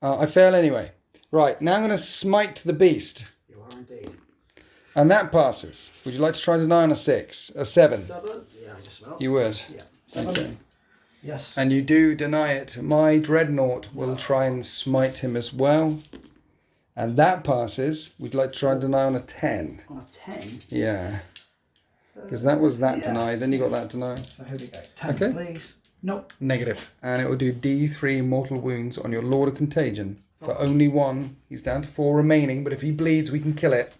S1: I fail anyway. Right, now I'm going to smite the beast.
S2: You are indeed.
S1: And that passes. Would you like to try to deny on a 6? A 7?
S2: 7? Yeah, just about.
S1: You would?
S2: Yeah.
S1: Okay.
S2: Yes.
S1: And you do deny it. My Dreadnought will try and smite him as well. And that passes. Would you like to try and deny on a 10?
S2: On a 10?
S1: Yeah. Because that was that deny. Then you got that deny.
S2: So here we go. 10,
S1: Okay.
S2: please. Nope.
S1: Negative. And it will do D3 mortal wounds on your Lord of Contagion. For only 1. He's down to 4 remaining. But if he bleeds, we can kill it.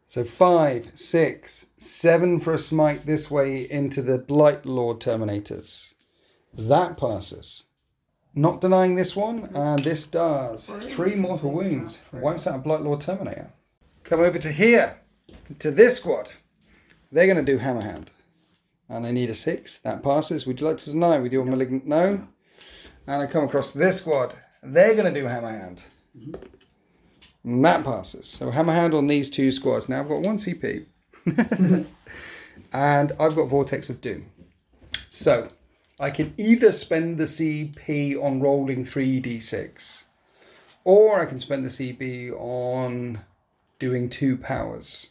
S1: So 5, 6, 7 for a smite this way into the Blight Lord Terminators. That passes. Not denying this one, and this does. 3 mortal wounds. Wipes out a Blight Lord Terminator. Come over to here, to this squad. They're going to do Hammerhand. And I need a 6. That passes. Would you like to deny with your Malignant? No. And I come across to this squad. They're going to do Hammerhand. And that passes. So Hammerhand on these 2 squads. Now I've got 1 CP. And I've got Vortex of Doom. So I can either spend the CP on rolling 3d6, or I can spend the CP on doing 2 powers.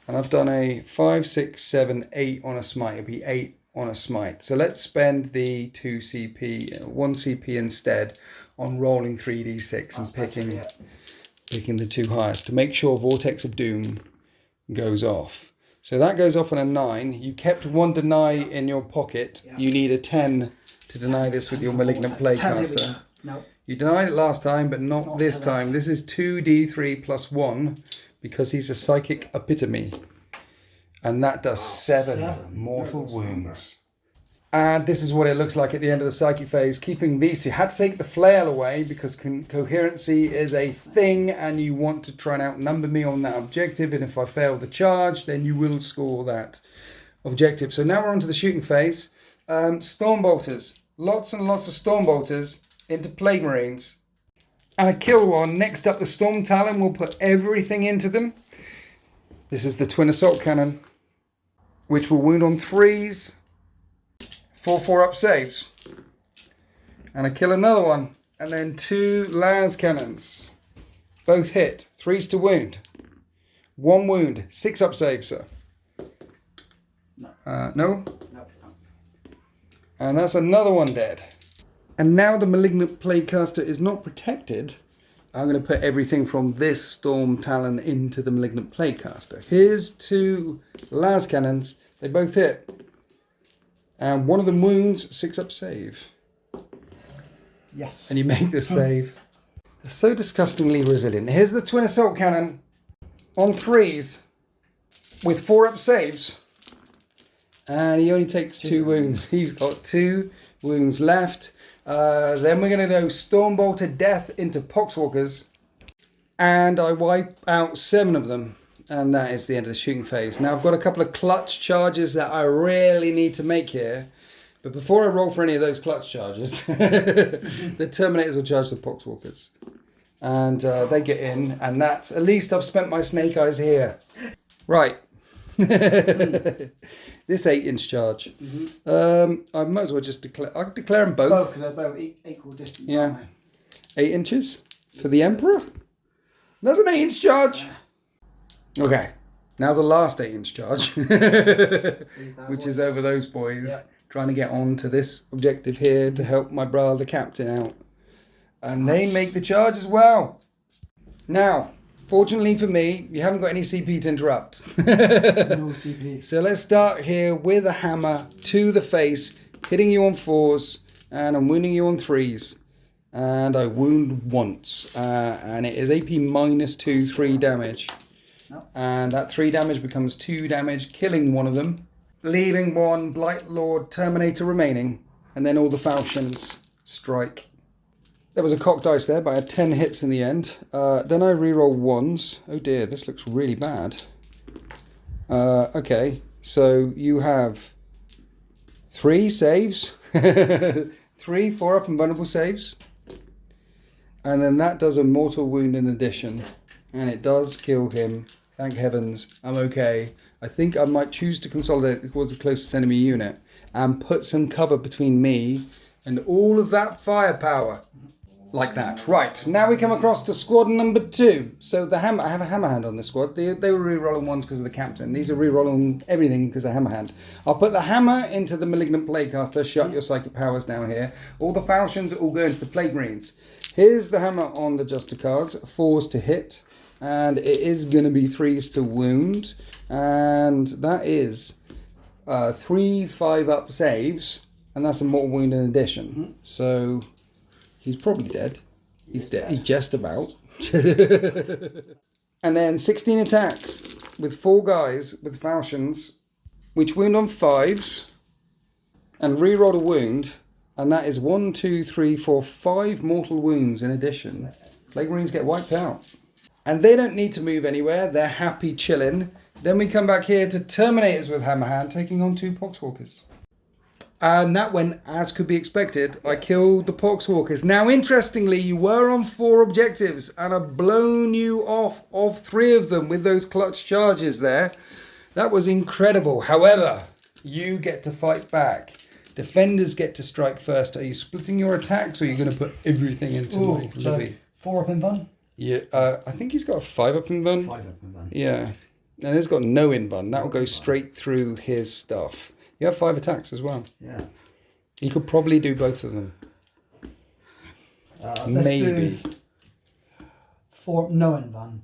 S1: And I've done a 5, 6, 7, 8 on a smite. It'll be 8 on a smite. So let's spend the 2 CP, 1 CP instead on rolling 3d6 and picking the 2 highest to make sure Vortex of Doom goes off. So that goes off on a 9. You kept 1 deny in your pocket. You need a 10 to deny this with your Malignant Plaguecaster.
S2: No.
S1: You denied it last time, but not this time. This is 2d3 plus 1 because he's a Psychic Epitome. And that does 7 mortal wounds. And this is what it looks like at the end of the Psychic phase. Keeping these, you had to take the flail away because coherency is a thing and you want to try and outnumber me on that objective. And if I fail the charge, then you will score that objective. So now we're on to the shooting phase. Stormbolters. Lots and lots of Stormbolters into Plague Marines. And a kill one. Next up, the Storm Talon. We'll put everything into them. This is the Twin Assault Cannon, which will wound on 3s. 4/4-up saves. And I kill another one. And then 2 las cannons. Both hit. 3s to wound. 1 wound. 6-up save, sir. No. No? No. And that's another one dead. And now the Malignant Plaguecaster is not protected. I'm going to put everything from this Storm Talon into the Malignant Plaguecaster. Here's 2 las cannons. They both hit. And one of them wounds, 6-up save.
S2: Yes.
S1: And you make the save. They're so disgustingly resilient. Here's the Twin Assault Cannon on 3s with 4-up saves. And he only takes 2 wounds. He's got 2 wounds left. Then we're going to go Stormbolter Death into Poxwalkers. And I wipe out 7 of them. And that is the end of the shooting phase. Now I've got a couple of clutch charges that I really need to make here. But before I roll for any of those clutch charges, the Terminators will charge the Poxwalkers. And they get in. And that's, at least I've spent my Snake Eyes here. Right. This 8-inch charge. I might as well just declare. I could declare them both.
S2: Both, because they're both equal distance.
S1: Yeah. 8 inches for the Emperor. That's an 8-inch charge. Okay. Now the last 8-inch charge, which is over those boys, trying to get on to this objective here to help my brother, the captain, out. And they make the charge as well. Now, fortunately for me, you haven't got any CP to interrupt.
S2: No CP.
S1: So let's start here with a hammer to the face, hitting you on 4s, and I'm wounding you on 3s. And I wound once. And it is AP -2, 3 damage. No. And that 3 damage becomes 2 damage, killing one of them, leaving 1 Blight Lord Terminator remaining. And then all the falchions strike. There was a cocked dice there, but I had 10 hits in the end. Then I reroll 1s. Oh dear, this looks really bad. Okay, so you have 3 saves. 3 4-up and vulnerable saves. And then that does a mortal wound in addition. And it does kill him. Thank heavens, I'm okay. I think I might choose to consolidate towards the closest enemy unit and put some cover between me and all of that firepower. Like that. Right, now we come across to squad number 2. So the hammer, I have a hammer hand on this squad. They were re-rolling 1s because of the captain. These are re-rolling everything because of hammer hand. I'll put the hammer into the Malignant Plaguecaster. Shut your psychic powers down here. All the falchions all go into the Plague Marines. Here's the hammer on the Juster cards. 4s to hit. And it is going to be 3s to wound. And that is 3 5-up saves. And that's a mortal wound in addition. So he's probably dead. He's dead. He's just about. And then 16 attacks with 4 guys with falchions, which wound on 5s. And reroll a wound. And that is 1, 2, 3, 4, 5 mortal wounds in addition. Plague Marines get wiped out. And they don't need to move anywhere. They're happy chilling. Then we come back here to Terminators with Hammerhand, taking on 2 Poxwalkers. And that went as could be expected. I killed the Poxwalkers. Now, interestingly, you were on 4 objectives, and I've blown you off of 3 of them with those clutch charges there. That was incredible. However, you get to fight back. Defenders get to strike first. Are you splitting your attacks, or are you going to put everything into my Libby?
S2: 4-up in bun?
S1: Yeah, I think he's got a 5-up in bun.
S2: 5-up in bun.
S1: Yeah. And he's got no in bun. That will go straight through his stuff. You have 5 attacks as well.
S2: Yeah.
S1: You could probably do both of them. Maybe.
S2: 4 knowing one.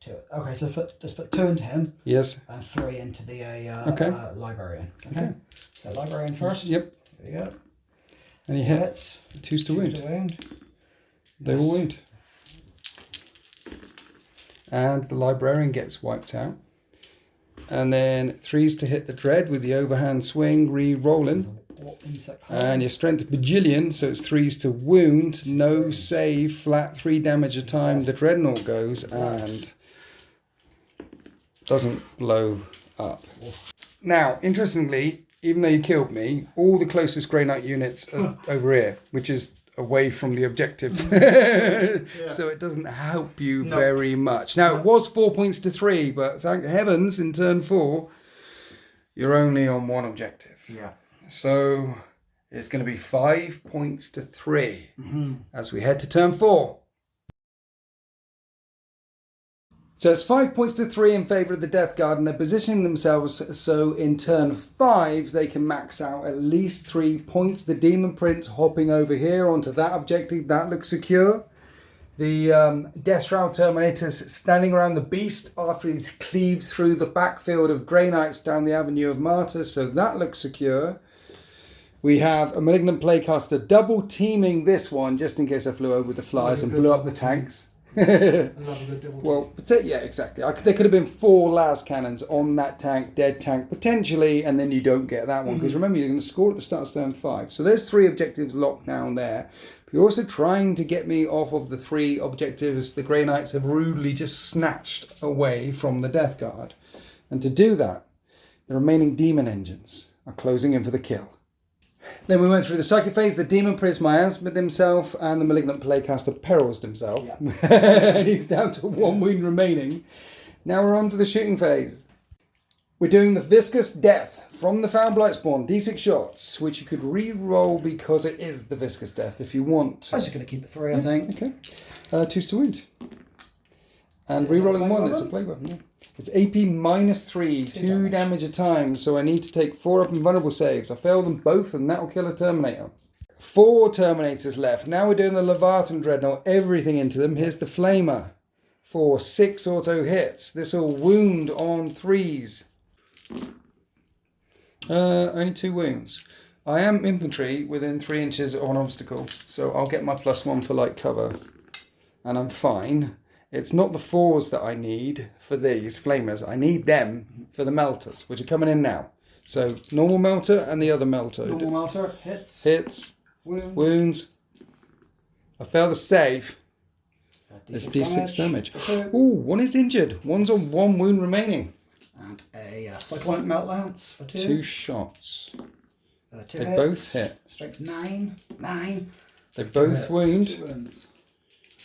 S2: 2. Okay, so let's put 2 into him.
S1: Yes.
S2: And 3 into the librarian.
S1: Okay.
S2: So librarian first.
S1: Yep.
S2: There you go.
S1: And he hits. 2's to wound. They all wound. And the librarian gets wiped out. And then 3's to hit the dread with the overhand swing, re-rolling. And your strength bajillion, so it's 3's to wound, no save, flat 3 damage a time. The dreadnought goes and doesn't blow up. Now, interestingly, even though you killed me, all the closest Grey Knight units are over here, which is away from the objective. So it doesn't help you very much. Now, it was 4 points to 3, but thank heavens in turn 4, you're only on 1 objective.
S2: Yeah.
S1: So it's going to be 5 points to 3 as we head to turn 4. So it's 5 points to 3 in favour of the Death Guard, and they're positioning themselves so in turn 5 they can max out at least 3 points. The Demon Prince hopping over here onto that objective, that looks secure. The Death Shroud Terminators standing around the Beast after he's cleaved through the backfield of Grey Knights down the Avenue of Martyrs, so that looks secure. We have a Malignant Playcaster double teaming this one just in case I flew over the flyers and blew up the tanks. Well, yeah, exactly. There could have been 4 las cannons on that tank, dead tank, potentially, and then you don't get that one. Because remember, you're going to score at the start of turn 5. So there's 3 objectives locked down there. But you're also trying to get me off of the 3 objectives the Grey Knights have rudely just snatched away from the Death Guard. And to do that, the remaining demon engines are closing in for the kill. Then we went through the Psychic phase. The Demon Prince miasmed himself and the Malignant Playcaster perils himself. Yeah. And he's down to 1 wound remaining. Now we're on to the shooting phase. We're doing the Viscous Death from the Foul Blightspawn. D6 shots, which you could re-roll because it is the Viscous Death if you want.
S2: I was just going to keep it 3, I think.
S1: Okay. 2's to wound. And re-rolling 1 is a plague weapon. Yeah. It's AP -3, 2 damage a time, so I need to take 4 up invulnerable saves. I fail them both, and that'll kill a Terminator. 4 Terminators left. Now we're doing the Leviathan Dreadnought, everything into them. Here's the Flamer for 6 auto hits. This will wound on 3s. Only 2 wounds. I am infantry within 3 inches of an obstacle, so I'll get my +1 for light cover, and I'm fine. It's not the 4s that I need for these flamers. I need them for the melters, which are coming in now. So normal melter and the other melter.
S2: Normal melter, hits.
S1: Hits. Wounds. I fail the save. It's D6 damage. Ooh, 1 is injured. 1's on 1 wound remaining.
S2: And a Cyclonic Melt Lance for 2.
S1: 2 shots.
S2: 2
S1: they
S2: hits.
S1: both hit.
S2: Strength 9.
S1: They both wound.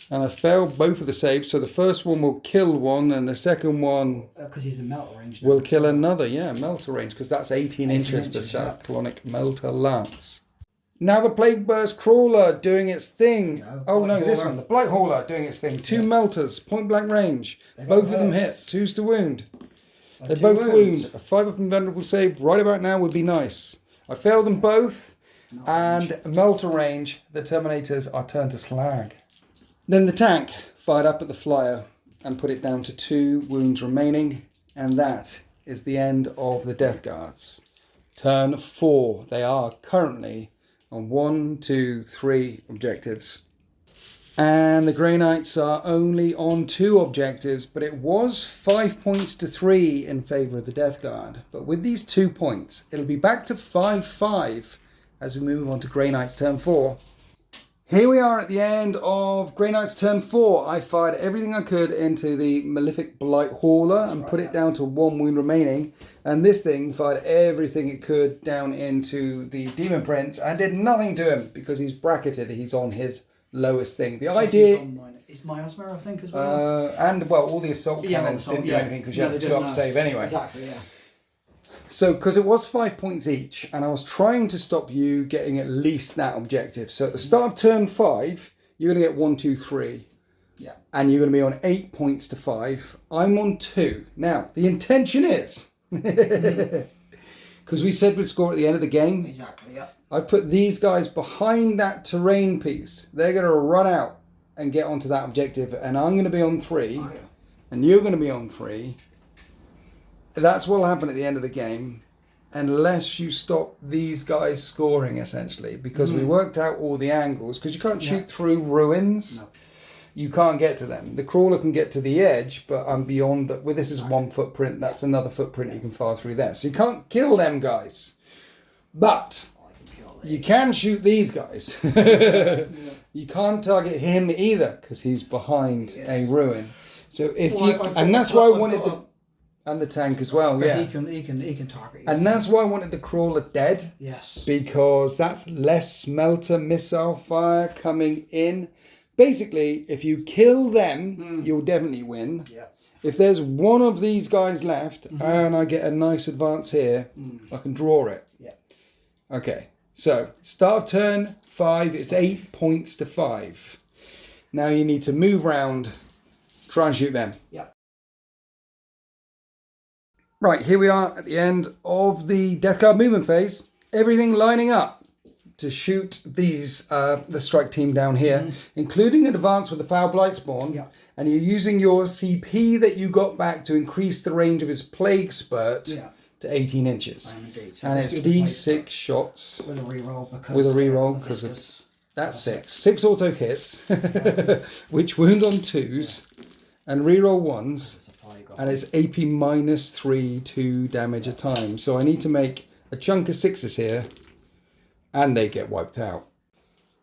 S1: And I failed both of the saves, so the first one will kill 1, and the second one
S2: because he's in melter range now.
S1: Will kill another. Yeah, melter range, because that's 18 inches, the Cyclonic Melter Lance. Now the Plague Burst Crawler doing its thing. This one, the Blight Hauler doing its thing. 2 melters, point blank range. Both of them hit. 2's to wound. They both wound. A 5 up invulnerable save right about now would be nice. I failed them both, and melter range. The Terminators are turned to slag. Then the tank fired up at the flyer and put it down to 2 wounds remaining, and that is the end of the Death Guards. Turn 4. They are currently on 1, 2, 3 objectives. And the Grey Knights are only on 2 objectives, but it was 5 points to 3 in favour of the Death Guard. But with these 2 points, it'll be back to 5-5 as we move on to Grey Knights turn 4. Here we are at the end of Grey Knight's turn 4. I fired everything I could into the Malefic Blight Hauler and put it down to 1 wound remaining. And this thing fired everything it could down into the Demon Prince and did nothing to him because he's bracketed. He's on his lowest thing. The idea...
S2: It's miasma, I think, as well.
S1: All the assault cannons didn't do anything because you had to 2-up save anyway.
S2: Exactly, yeah.
S1: So, because it was 5 points each, and I was trying to stop you getting at least that objective. So, at the start of turn 5, you're going to get 1, 2, 3.
S2: Yeah.
S1: And you're going to be on 8 points to 5. I'm on 2. Now, the intention is because we said we'd score at the end of the game.
S2: Exactly, yeah.
S1: I put these guys behind that terrain piece. They're going to run out and get onto that objective, and I'm going to be on 3, and you're going to be on 3. That's what will happen at the end of the game, unless you stop these guys scoring, essentially, because we worked out all the angles, because you can't shoot through ruins. No. You can't get to them. The crawler can get to the edge, but I'm beyond that. Well, this is one footprint. That's another footprint you can fire through there. So you can't kill them guys. But you can shoot these guys. You can't target him either, because he's behind a ruin. So if and that's why I wanted to... And the tank as well,
S2: He can target you.
S1: And that's why I wanted the crawler dead.
S2: Yes.
S1: Because that's less smelter missile fire coming in. Basically, if you kill them, you'll definitely win.
S2: Yeah.
S1: If there's one of these guys left and I get a nice advance here, I can draw it.
S2: Yeah.
S1: Okay. So, start of turn 5, it's 8 points to 5. Now you need to move round, try and shoot them.
S2: Yeah.
S1: Right, here we are at the end of the Death Guard movement phase. Everything lining up to shoot these, the strike team down here, including an advance with the Foul Blight Spawn.
S2: Yeah.
S1: And you're using your CP that you got back to increase the range of his Plague Spurt to 18 inches.
S2: So
S1: and it's D6 shots.
S2: With a reroll.
S1: Because that's 6. 6 auto hits, which wound on 2s, and reroll 1s. And it's AP minus 3, 2 damage a time. So I need to make a chunk of 6s here. And they get wiped out.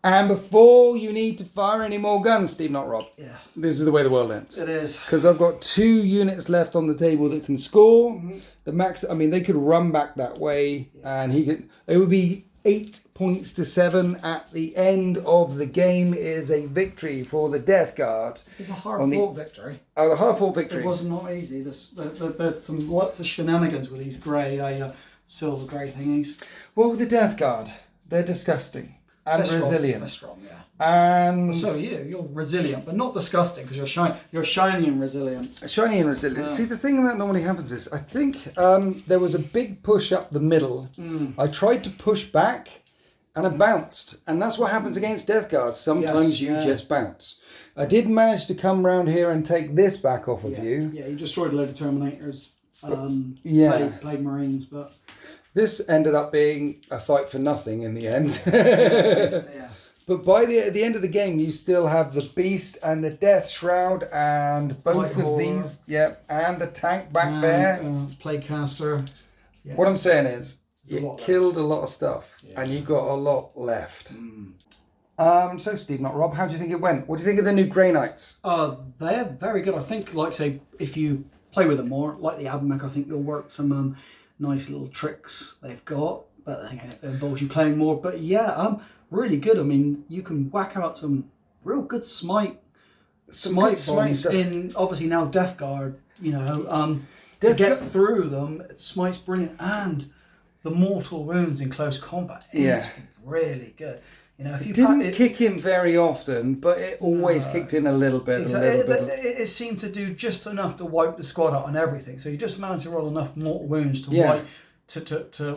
S1: And before you need to fire any more guns, SteveNotRob, this is the way the world ends.
S2: It is.
S1: Because I've got 2 units left on the table that can score. The max, I mean, they could run back that way. And it would be 8 points to 7 at the end of the game is a victory for the Death Guard.
S2: It's a hard-fought victory.
S1: Oh, the hard-fought victory.
S2: It was not easy. There's some lots of shenanigans with these silver grey thingies.
S1: Well, the Death Guard, they're disgusting and resilient.
S2: They're strong, yeah.
S1: And
S2: so you're resilient, but not disgusting, because you're shiny and resilient.
S1: Shiny and resilient. See, the thing that normally happens is, I think there was a big push up the middle. I tried to push back, and I bounced. And that's what happens against Death Guards. Sometimes you just bounce. I did manage to come round here and take this back off of you.
S2: Yeah, you destroyed a load of Terminators, Plague Marines, but...
S1: This ended up being a fight for nothing in the end. But by the end of the game, you still have the Beast and the Death Shroud and both of these, and the tank back there.
S2: Plague Caster.
S1: Yeah, what I'm saying is, you killed a lot of stuff, and you got a lot left. So SteveNotRob, how do you think it went? What do you think of the new Grey Knights?
S2: They're very good. I think, like say, if you play with them more, like the Abomec, I think you'll work some nice little tricks they've got, but I think it involves you playing more. But really good. I mean, you can whack out some real good smite bombs in, obviously now Death Guard, to get through them. Smite's brilliant, and the mortal wounds in close combat is really good. If you
S1: it didn't kick in very often, but it always kicked in a little bit.
S2: Exactly. It seemed to do just enough to wipe the squad out on everything. So you just managed to roll enough mortal wounds to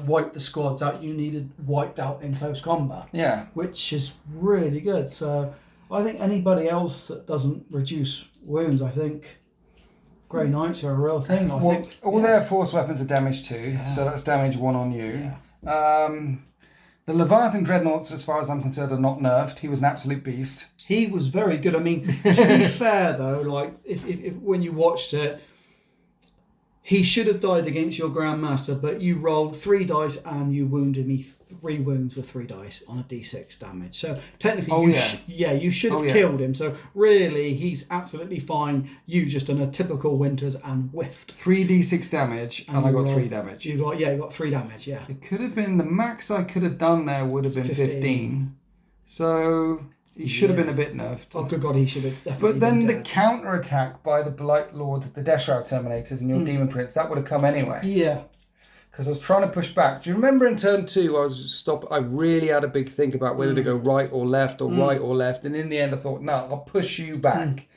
S2: wipe the squads out you needed wiped out in close combat. Yeah. Which is really good. So I think anybody else that doesn't reduce wounds, I think Grey Knights are a real thing. I think
S1: all their force weapons are damage 2, so that's damage 1 on you. The Leviathan Dreadnoughts, as far as I'm concerned, are not nerfed. He was an absolute beast.
S2: He was very good. I mean, to be fair though, like if when you watched it, he should have died against your Grandmaster, but you rolled 3 dice and you wounded me 3 wounds with 3 dice on a d6 damage. So technically, you should have killed him. So really, he's absolutely fine. You just done a typical Winters and whiffed.
S1: 3d6 damage, and I got 3 damage.
S2: You got 3 damage. Yeah.
S1: It could have been the max I could have done there would have been 15. So he should have been a bit nerfed.
S2: Oh, good God, he should have definitely
S1: But then the counter-attack by the Blight Lord, the Death Shroud Terminators and your Demon Prince, that would have come anyway.
S2: Yeah.
S1: Because I was trying to push back. Do you remember in turn 2, I really had a big think about whether to go right or left or right or left. And in the end, I thought, no, I'll push you back.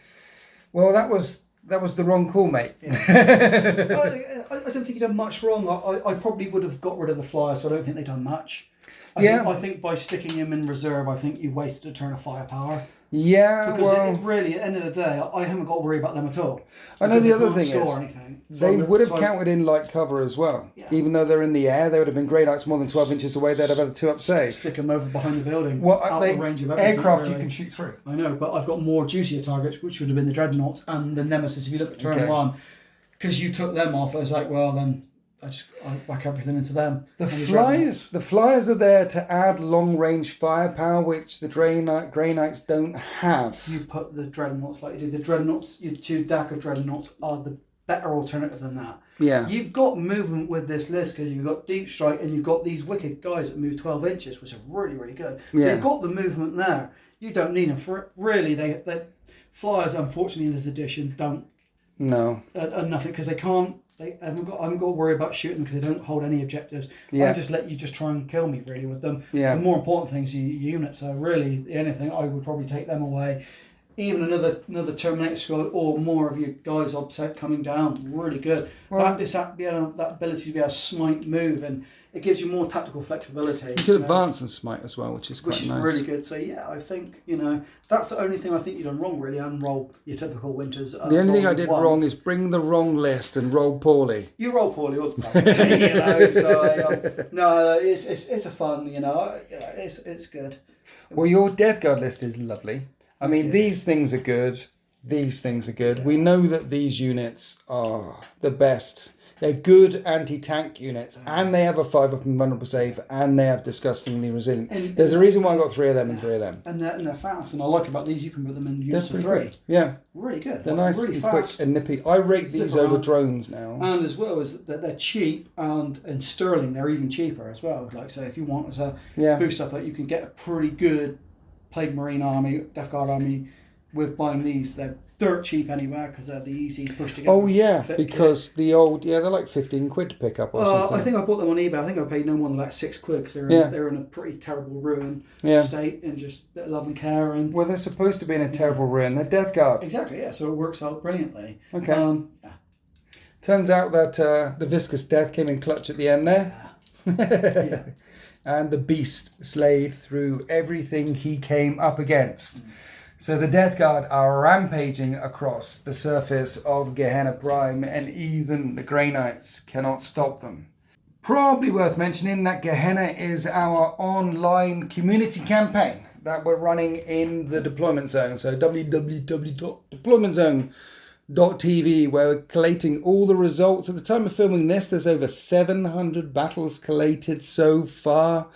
S1: Well, that was that was the wrong call, mate.
S2: Yeah. I don't think you've done much wrong. I probably would have got rid of the flyer, so I don't think they've done much. I think by sticking him in reserve, I think you wasted a turn of firepower.
S1: Yeah,
S2: because really, at the end of the day, I haven't got to worry about them at all.
S1: I know the other thing is, they would have counted in light cover as well. Yeah. Even though they're in the air, they would have been Grey Knights more than 12 inches away. They'd have had a 2-up save.
S2: Stick them over behind the building.
S1: Well, out the range of everything. Aircraft really. You can shoot through.
S2: I know, but I've got more juicier targets, which would have been the Dreadnoughts and the Nemesis. If you look at turn one, because you took them off, I was like, well, then I whack everything into them.
S1: The flyers are there to add long range firepower, which the Grey Knights don't have.
S2: You put the Dreadnoughts like you did. The Dreadnoughts, your 2 DACA Dreadnoughts are the better alternative than that.
S1: Yeah.
S2: You've got movement with this list because you've got Deep Strike and you've got these wicked guys that move 12 inches, which are really, really good. So you've got the movement there. You don't need them for it. Really, they flyers, unfortunately, in this edition don't.
S1: No.
S2: Nothing, because they can't. I haven't got to worry about shooting them because they don't hold any objectives. Yeah. I just let you just try and kill me really with them.
S1: Yeah.
S2: The more important things are your units. So really, anything, I would probably take them away. Even another Terminator squad or more of your guys upset coming down. Really good. Well, that ability to be able to smite move, and it gives you more tactical flexibility.
S1: You can advance and smite as well, which is quite nice.
S2: Which is really good. So yeah, I think, that's the only thing I think you've done wrong really, and roll your typical winters.
S1: The only thing I did wrong is bring the wrong list and roll poorly.
S2: You roll poorly all the time. It's a fun, it's good.
S1: Well, your Death Guard list is lovely. I mean, these things are good. These things are good. Yeah. We know that these units are the best. They're good anti-tank units, and they have a 5-up invulnerable save, and they have disgustingly resilient. There's a reason why I got 3 of them and 3 of them.
S2: And they're fast. And I like about these, you can put them in units of 3.
S1: Yeah.
S2: Really good.
S1: They're nice
S2: really
S1: and
S2: fast.
S1: quick and nippy. I rate these over drones now.
S2: And as well as that they're cheap, and in sterling they're even cheaper as well. Like, so if you want to boost up it, you can get a pretty good Plague Marine army, Death Guard army with buying these. They're dirt cheap anywhere because they're the easy push to get.
S1: Oh yeah, because the old they're like 15 quid to pick up or something.
S2: I think I bought them on eBay. I think I paid no more than like 6 quid because they're in a pretty terrible ruin state, and just a bit of love and care. And
S1: well, they're supposed to be in a terrible ruin. They're Death Guard.
S2: Exactly. Yeah. So it works out brilliantly.
S1: Okay. Turns out that the Viscous Death came in clutch at the end there. Yeah. And the beast slayed through everything he came up against. So the Death Guard are rampaging across the surface of Gehenna Prime, and even the Grey Knights cannot stop them. Probably worth mentioning that Gehenna is our online community campaign that we're running in the deployment zone. So www.deploymentzone.tv, where we're collating all the results. At the time of filming this, there's over 700 battles collated so far.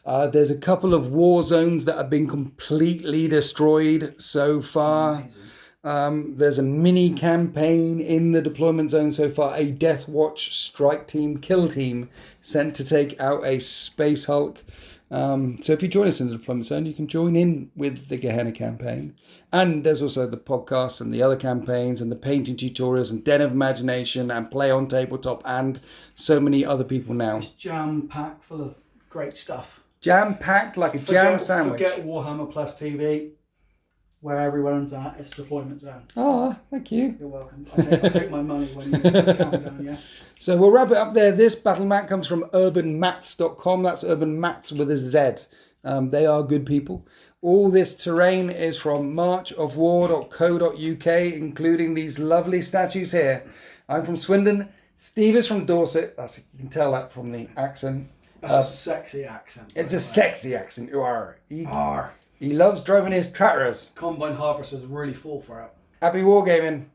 S1: There's a couple of war zones that have been completely destroyed so far. There's a mini campaign in the deployment zone so far. A Death Watch strike team, kill team, sent to take out a Space Hulk. So if you join us in the deployment zone, you can join in with the Gehenna campaign. And there's also the podcasts and the other campaigns and the painting tutorials and Den of Imagination and Play on Tabletop and so many other people now.
S2: It's jam-packed full of great stuff.
S1: Jam-packed like a jam sandwich.
S2: Forget Warhammer Plus TV, where everyone's at. It's deployment zone.
S1: Oh, thank you.
S2: You're welcome. I take my money when you count down, yeah.
S1: So we'll wrap it up there. This battle mat comes from urbanmats.com. That's Urban Mats with a Z. They are good people. All this terrain is from marchofwar.co.uk, including these lovely statues here. I'm from Swindon. Steve is from Dorset. You can tell that from the accent.
S2: That's a sexy accent.
S1: It's a sexy accent. He loves driving his tractors.
S2: Combine harvesters really fall for it.
S1: Happy wargaming.